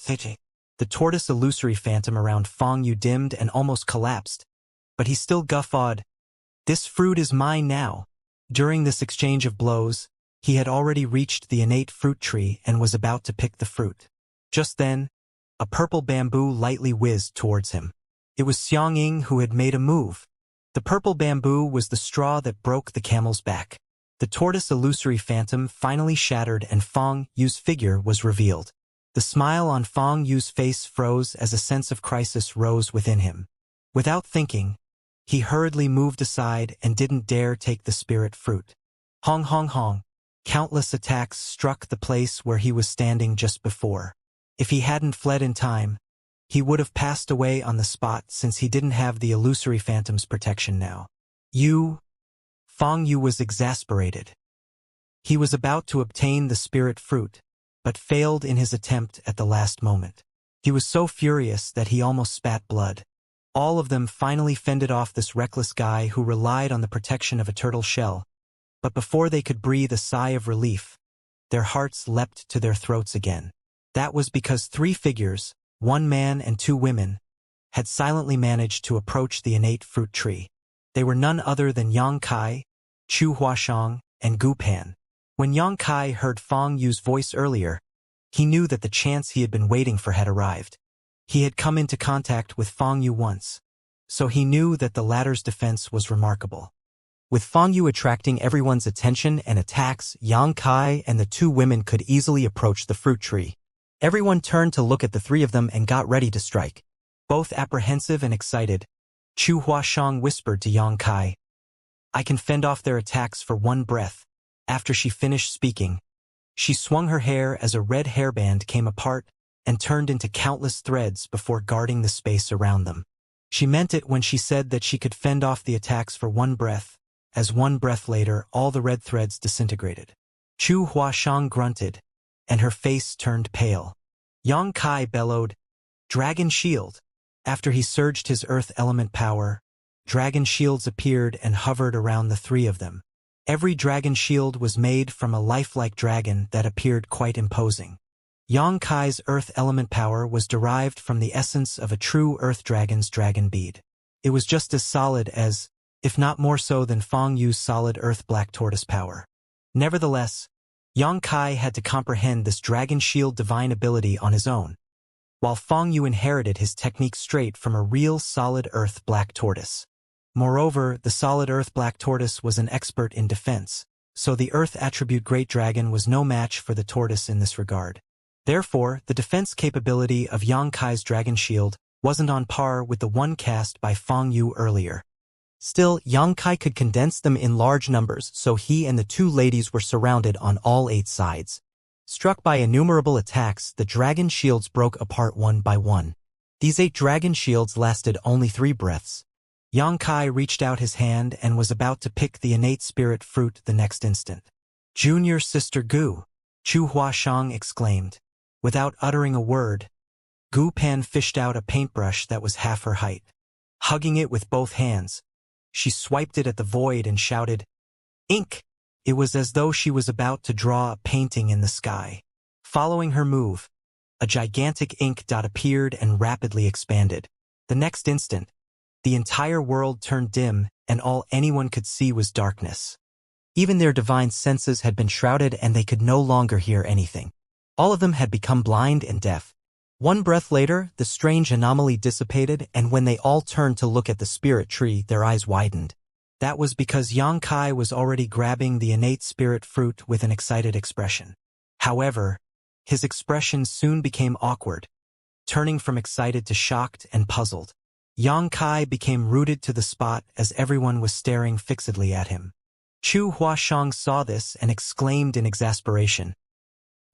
The tortoise illusory phantom around Fang Yu dimmed and almost collapsed, but he still guffawed, "This fruit is mine now." During this exchange of blows, he had already reached the innate fruit tree and was about to pick the fruit. Just then, a purple bamboo lightly whizzed towards him. It was Xianxia who had made a move. The purple bamboo was the straw that broke the camel's back. The tortoise illusory phantom finally shattered and Fang Yu's figure was revealed. The smile on Fang Yu's face froze as a sense of crisis rose within him. Without thinking, he hurriedly moved aside and didn't dare take the spirit fruit. Hong hong hong. Countless attacks struck the place where he was standing just before. If he hadn't fled in time, he would have passed away on the spot since he didn't have the illusory phantom's protection now. Fang Yu was exasperated. He was about to obtain the spirit fruit, but failed in his attempt at the last moment. He was so furious that he almost spat blood. All of them finally fended off this reckless guy who relied on the protection of a turtle shell, but before they could breathe a sigh of relief, their hearts leapt to their throats again. That was because 3 figures, 1 man and 2 women, had silently managed to approach the innate fruit tree. They were none other than Yang Kai, Chu Huashang, and Gu Pan. When Yang Kai heard Fang Yu's voice earlier, he knew that the chance he had been waiting for had arrived. He had come into contact with Fang Yu once, so he knew that the latter's defense was remarkable. With Fang Yu attracting everyone's attention and attacks, Yang Kai and the two women could easily approach the fruit tree. Everyone turned to look at the three of them and got ready to strike. Both apprehensive and excited, Chu Huashang whispered to Yang Kai, "I can fend off their attacks for one breath." After she finished speaking, she swung her hair as a red hairband came apart and turned into countless threads before guarding the space around them. She meant it when she said that she could fend off the attacks for one breath, as one breath later all the red threads disintegrated. Chu Huashang grunted, and her face turned pale. Yang Kai bellowed, "Dragon Shield!" After he surged his earth element power, dragon shields appeared and hovered around the three of them. Every dragon shield was made from a lifelike dragon that appeared quite imposing. Yang Kai's earth element power was derived from the essence of a true earth dragon's dragon bead. It was just as solid as, if not more so than Fang Yu's solid earth black tortoise power. Nevertheless, Yang Kai had to comprehend this dragon shield divine ability on his own, while Fang Yu inherited his technique straight from a real solid earth black tortoise. Moreover, the solid earth black tortoise was an expert in defense, so the earth attribute great dragon was no match for the tortoise in this regard. Therefore, the defense capability of Yang Kai's dragon shield wasn't on par with the one cast by Fang Yu earlier. Still, Yang Kai could condense them in large numbers, so he and the two ladies were surrounded on all 8 sides. Struck by innumerable attacks, the dragon shields broke apart one by one. These 8 dragon shields lasted only 3 breaths. Yang Kai reached out his hand and was about to pick the innate spirit fruit the next instant. "Junior Sister Gu!" Chu Huashang exclaimed. Without uttering a word, Gu Pan fished out a paintbrush that was half her height. Hugging it with both hands, she swiped it at the void and shouted, "Ink!" It was as though she was about to draw a painting in the sky. Following her move, a gigantic ink dot appeared and rapidly expanded. The next instant, the entire world turned dim and all anyone could see was darkness. Even their divine senses had been shrouded and they could no longer hear anything. All of them had become blind and deaf. One breath later, the strange anomaly dissipated, and when they all turned to look at the spirit tree, their eyes widened. That was because Yang Kai was already grabbing the innate spirit fruit with an excited expression. However, his expression soon became awkward, turning from excited to shocked and puzzled. Yang Kai became rooted to the spot as everyone was staring fixedly at him. Chu Huashang saw this and exclaimed in exasperation,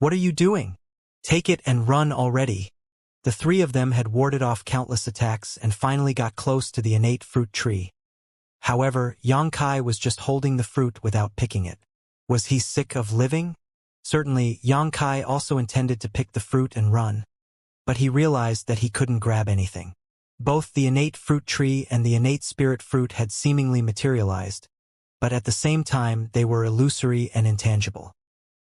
"What are you doing? Take it and run already." The three of them had warded off countless attacks and finally got close to the innate fruit tree. However, Yang Kai was just holding the fruit without picking it. Was he sick of living? Certainly, Yang Kai also intended to pick the fruit and run, but he realized that he couldn't grab anything. Both the innate fruit tree and the innate spirit fruit had seemingly materialized, but at the same time they were illusory and intangible.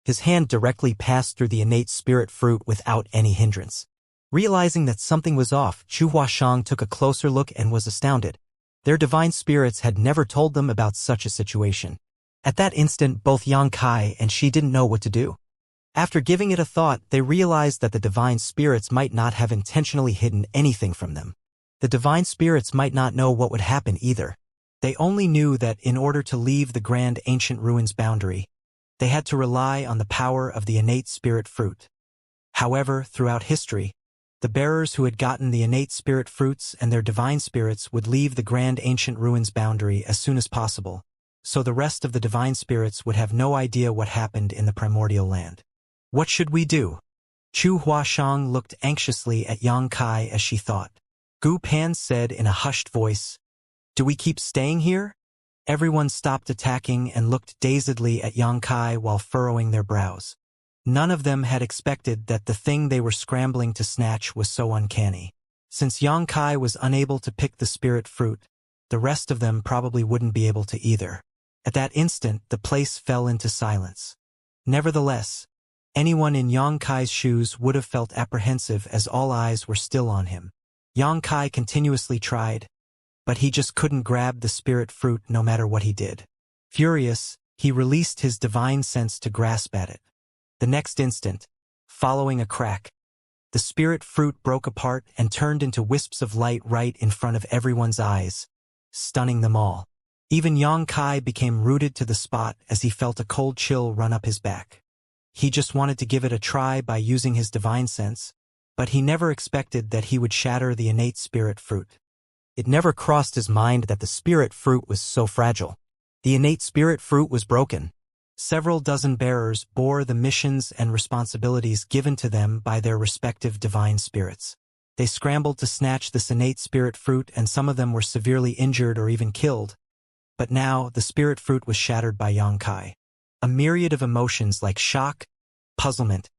His hand directly passed through the innate spirit fruit without any hindrance. Realizing that something was off, Chu Huashang took a closer look and was astounded. Their divine spirits had never told them about such a situation. At that instant, both Yang Kai and she didn't know what to do. After giving it a thought, they realized that the divine spirits might not have intentionally hidden anything from them. The divine spirits might not know what would happen either. They only knew that in order to leave the grand ancient ruins boundary, they had to rely on the power of the innate spirit fruit. However, throughout history, the bearers who had gotten the innate spirit fruits and their divine spirits would leave the grand ancient ruins boundary as soon as possible, so the rest of the divine spirits would have no idea what happened in the primordial land. What should we do? Chu Huashang looked anxiously at Yang Kai as she thought. Gu Pan said in a hushed voice, "Do we keep staying here?" Everyone stopped attacking and looked dazedly at Yang Kai while furrowing their brows. None of them had expected that the thing they were scrambling to snatch was so uncanny. Since Yang Kai was unable to pick the spirit fruit, the rest of them probably wouldn't be able to either. At that instant, the place fell into silence. Nevertheless, anyone in Yang Kai's shoes would have felt apprehensive as all eyes were still on him. Yang Kai continuously tried, but he just couldn't grab the spirit fruit no matter what he did. Furious, he released his divine sense to grasp at it. The next instant, following a crack, the spirit fruit broke apart and turned into wisps of light right in front of everyone's eyes, stunning them all. Even Yang Kai became rooted to the spot as he felt a cold chill run up his back. He just wanted to give it a try by using his divine sense, but he never expected that he would shatter the innate spirit fruit. It never crossed his mind that the spirit fruit was so fragile. The innate spirit fruit was broken. Several dozen bearers bore the missions and responsibilities given to them by their respective divine spirits. They scrambled to snatch this innate spirit fruit, and some of them were severely injured or even killed. But now, the spirit fruit was shattered by Yang Kai. A myriad of emotions like shock, puzzlement,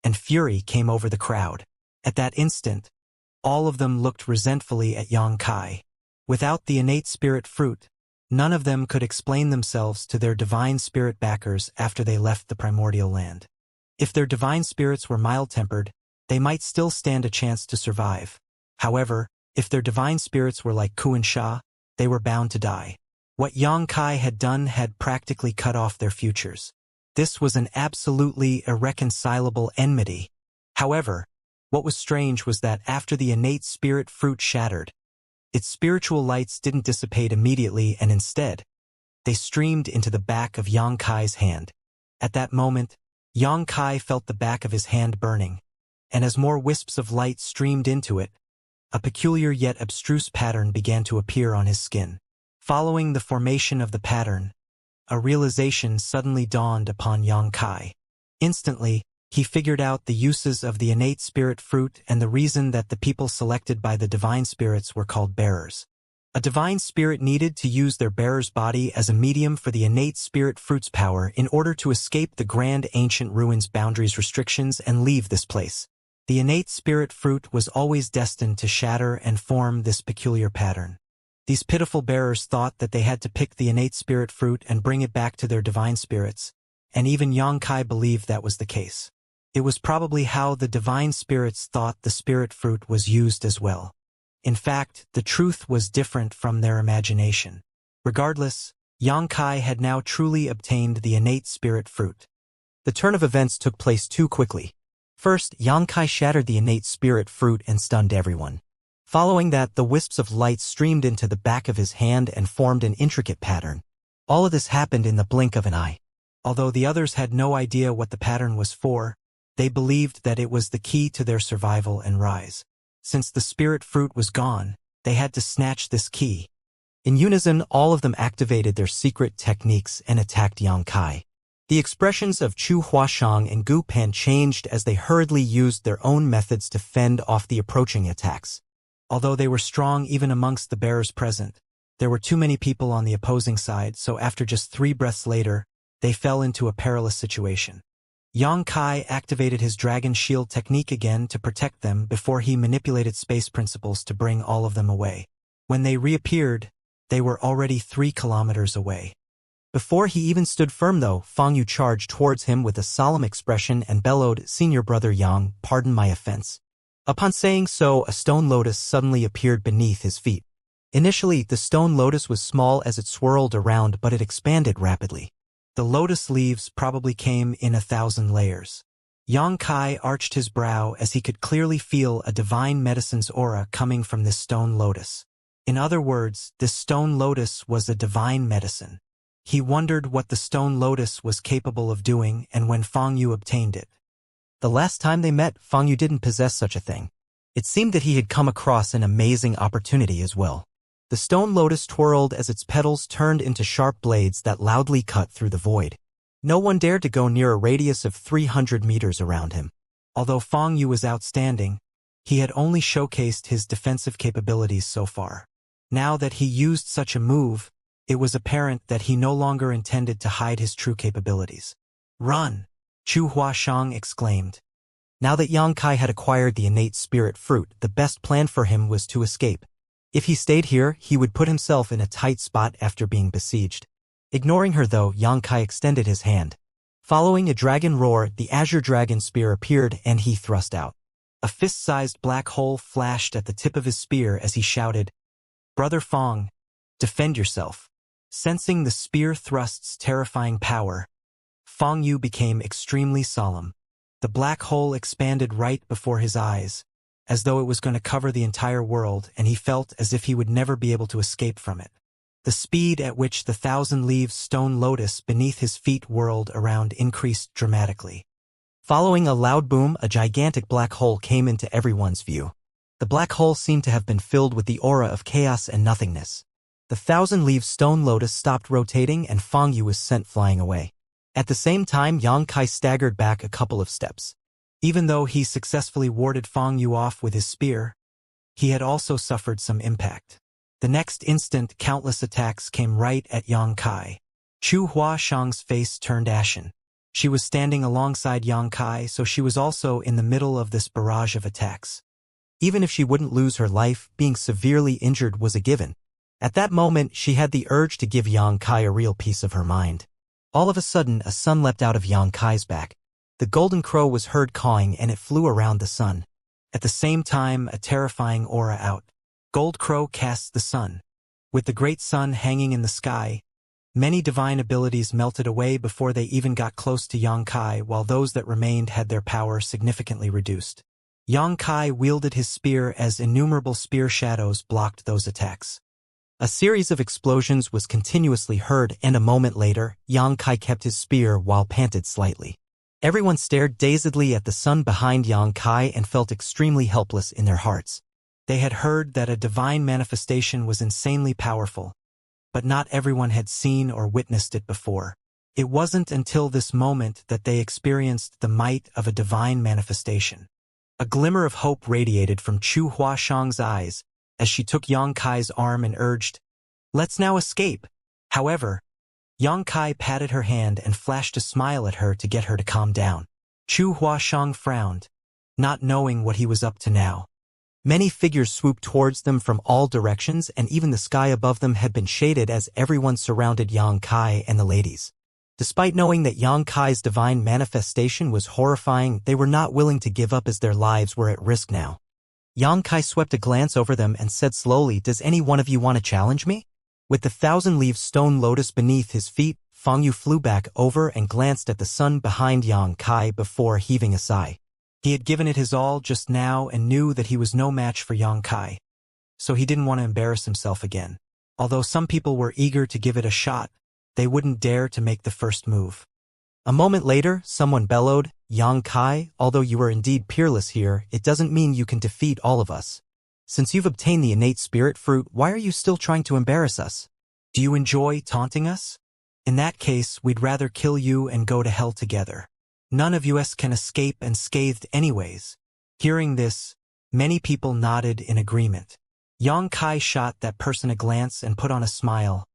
and fury came over the crowd. At that instant, all of them looked resentfully at Yang Kai. Without the innate spirit fruit, none of them could explain themselves to their divine spirit backers after they left the primordial land. If their divine spirits were mild-tempered, they might still stand a chance to survive. However, if their divine spirits were like Xianxia, they were bound to die. What Yang Kai had done had practically cut off their futures. This was an absolutely irreconcilable enmity. However, what was strange was that after the innate spirit fruit shattered, its spiritual lights didn't dissipate immediately, and instead, they streamed into the back of Yang Kai's hand. At that moment, Yang Kai felt the back of his hand burning, and as more wisps of light streamed into it, a peculiar yet abstruse pattern began to appear on his skin. Following the formation of the pattern, a realization suddenly dawned upon Yang Kai. Instantly, he figured out the uses of the innate spirit fruit and the reason that the people selected by the divine spirits were called bearers. A divine spirit needed to use their bearer's body as a medium for the innate spirit fruit's power in order to escape the grand ancient ruins' boundaries restrictions and leave this place. The innate spirit fruit was always destined to shatter and form this peculiar pattern. These pitiful bearers thought that they had to pick the innate spirit fruit and bring it back to their divine spirits, and even Yang Kai believed that was the case. It was probably how the divine spirits thought the spirit fruit was used as well. In fact, the truth was different from their imagination. Regardless, Yang Kai had now truly obtained the innate spirit fruit. The turn of events took place too quickly. First, Yang Kai shattered the innate spirit fruit and stunned everyone. Following that, the wisps of light streamed into the back of his hand and formed an intricate pattern. All of this happened in the blink of an eye. Although the others had no idea what the pattern was for, they believed that it was the key to their survival and rise. Since the spirit fruit was gone, they had to snatch this key. In unison, all of them activated their secret techniques and attacked Yang Kai. The expressions of Chu Huashang and Gu Pan changed as they hurriedly used their own methods to fend off the approaching attacks. Although they were strong even amongst the bearers present, there were too many people on the opposing side, so after just 3 breaths later, they fell into a perilous situation. Yang Kai activated his dragon shield technique again to protect them before he manipulated space principles to bring all of them away. When they reappeared, they were already 3 kilometers away. Before he even stood firm though, Fang Yu charged towards him with a solemn expression and bellowed, "Senior brother Yang, pardon my offense." Upon saying so, a stone lotus suddenly appeared beneath his feet. Initially, the stone lotus was small as it swirled around, but it expanded rapidly. The lotus leaves probably came in 1,000 layers. Yang Kai arched his brow as he could clearly feel a divine medicine's aura coming from this stone lotus. In other words, this stone lotus was a divine medicine. He wondered what the stone lotus was capable of doing and when Fang Yu obtained it. The last time they met, Fang Yu didn't possess such a thing. It seemed that he had come across an amazing opportunity as well. The stone lotus twirled as its petals turned into sharp blades that loudly cut through the void. No one dared to go near a radius of 300 meters around him. Although Fang Yu was outstanding, he had only showcased his defensive capabilities so far. Now that he used such a move, it was apparent that he no longer intended to hide his true capabilities. "Run!" Chu Huashang exclaimed. Now that Yang Kai had acquired the innate spirit fruit, the best plan for him was to escape. If he stayed here, he would put himself in a tight spot after being besieged. Ignoring her though, Yang Kai extended his hand. Following a dragon roar, the azure dragon spear appeared and he thrust out. A fist-sized black hole flashed at the tip of his spear as he shouted, "Brother Fong, defend yourself." Sensing the spear thrust's terrifying power, Fong Yu became extremely solemn. The black hole expanded right before his eyes, as though it was going to cover the entire world, and he felt as if he would never be able to escape from it. The speed at which the 1,000-leaf stone lotus beneath his feet whirled around increased dramatically. Following a loud boom, a gigantic black hole came into everyone's view. The black hole seemed to have been filled with the aura of chaos and nothingness. The 1,000-leaf stone lotus stopped rotating and Fong Yu was sent flying away. At the same time, Yang Kai staggered back a couple of steps. Even though he successfully warded Fong Yu off with his spear, he had also suffered some impact. The next instant, countless attacks came right at Yang Kai. Chu Huashang's face turned ashen. She was standing alongside Yang Kai, so she was also in the middle of this barrage of attacks. Even if she wouldn't lose her life, being severely injured was a given. At that moment, she had the urge to give Yang Kai a real piece of her mind. All of a sudden, a sun leapt out of Yang Kai's back. The golden crow was heard cawing and it flew around the sun. At the same time, a terrifying aura out. Gold Crow casts the sun. With the great sun hanging in the sky, many divine abilities melted away before they even got close to Yang Kai, while those that remained had their power significantly reduced. Yang Kai wielded his spear as innumerable spear shadows blocked those attacks. A series of explosions was continuously heard, and a moment later, Yang Kai kept his spear while panted slightly. Everyone stared dazedly at the sun behind Yang Kai and felt extremely helpless in their hearts. They had heard that a divine manifestation was insanely powerful, but not everyone had seen or witnessed it before. It wasn't until this moment that they experienced the might of a divine manifestation. A glimmer of hope radiated from Chu Huashang's eyes as she took Yang Kai's arm and urged, "Let's now escape." However, Yang Kai patted her hand and flashed a smile at her to get her to calm down. Chu Huashang frowned, not knowing what he was up to now. Many figures swooped towards them from all directions, and even the sky above them had been shaded as everyone surrounded Yang Kai and the ladies. Despite knowing that Yang Kai's divine manifestation was horrifying, they were not willing to give up as their lives were at risk now. Yang Kai swept a glance over them and said slowly, "Does any one of you want to challenge me?" With the 1,000-leaf stone lotus beneath his feet, Fong Yu flew back over and glanced at the sun behind Yang Kai before heaving a sigh. He had given it his all just now and knew that he was no match for Yang Kai, so he didn't want to embarrass himself again. Although some people were eager to give it a shot, they wouldn't dare to make the first move. A moment later, someone bellowed, "Yang Kai, although you are indeed peerless here, it doesn't mean you can defeat all of us. Since you've obtained the innate spirit fruit, why are you still trying to embarrass us? Do you enjoy taunting us? In that case, we'd rather kill you and go to hell together. None of us can escape unscathed anyways." Hearing this, many people nodded in agreement. Yang Kai shot that person a glance and put on a smile.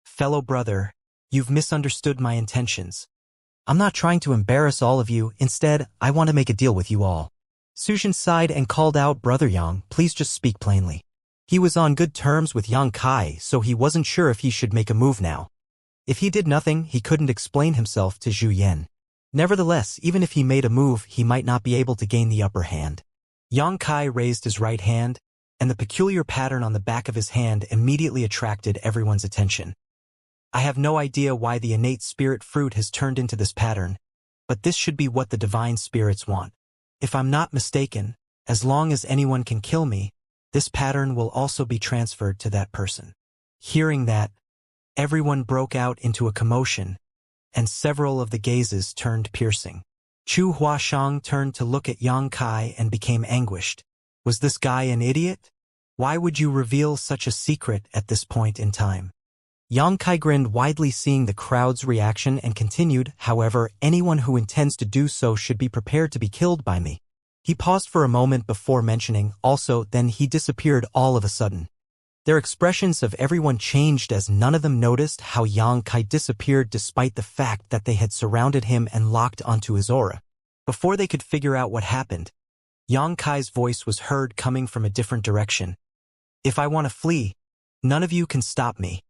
"Fellow brother, you've misunderstood my intentions. I'm not trying to embarrass all of you. Instead, I want to make a deal with you all." Sujin sighed and called out, "Brother Yang, please just speak plainly." He was on good terms with Yang Kai, so he wasn't sure if he should make a move now. If he did nothing, he couldn't explain himself to Zhu Yan. Nevertheless, even if he made a move, he might not be able to gain the upper hand. Yang Kai raised his right hand, and the peculiar pattern on the back of his hand immediately attracted everyone's attention. "I have no idea why the innate spirit fruit has turned into this pattern, but this should be what the divine spirits want. If I'm not mistaken, as long as anyone can kill me, this pattern will also be transferred to that person." Hearing that, everyone broke out into a commotion, and several of the gazes turned piercing. Chu Huashang turned to look at Yang Kai and became anguished. Was this guy an idiot? Why would you reveal such a secret at this point in time? Yang Kai grinned widely, seeing the crowd's reaction, and continued, "However, anyone who intends to do so should be prepared to be killed by me." He paused for a moment before mentioning, "Also," then he disappeared all of a sudden. Their expressions of everyone changed as none of them noticed how Yang Kai disappeared despite the fact that they had surrounded him and locked onto his aura. Before they could figure out what happened, Yang Kai's voice was heard coming from a different direction. "If I want to flee, none of you can stop me."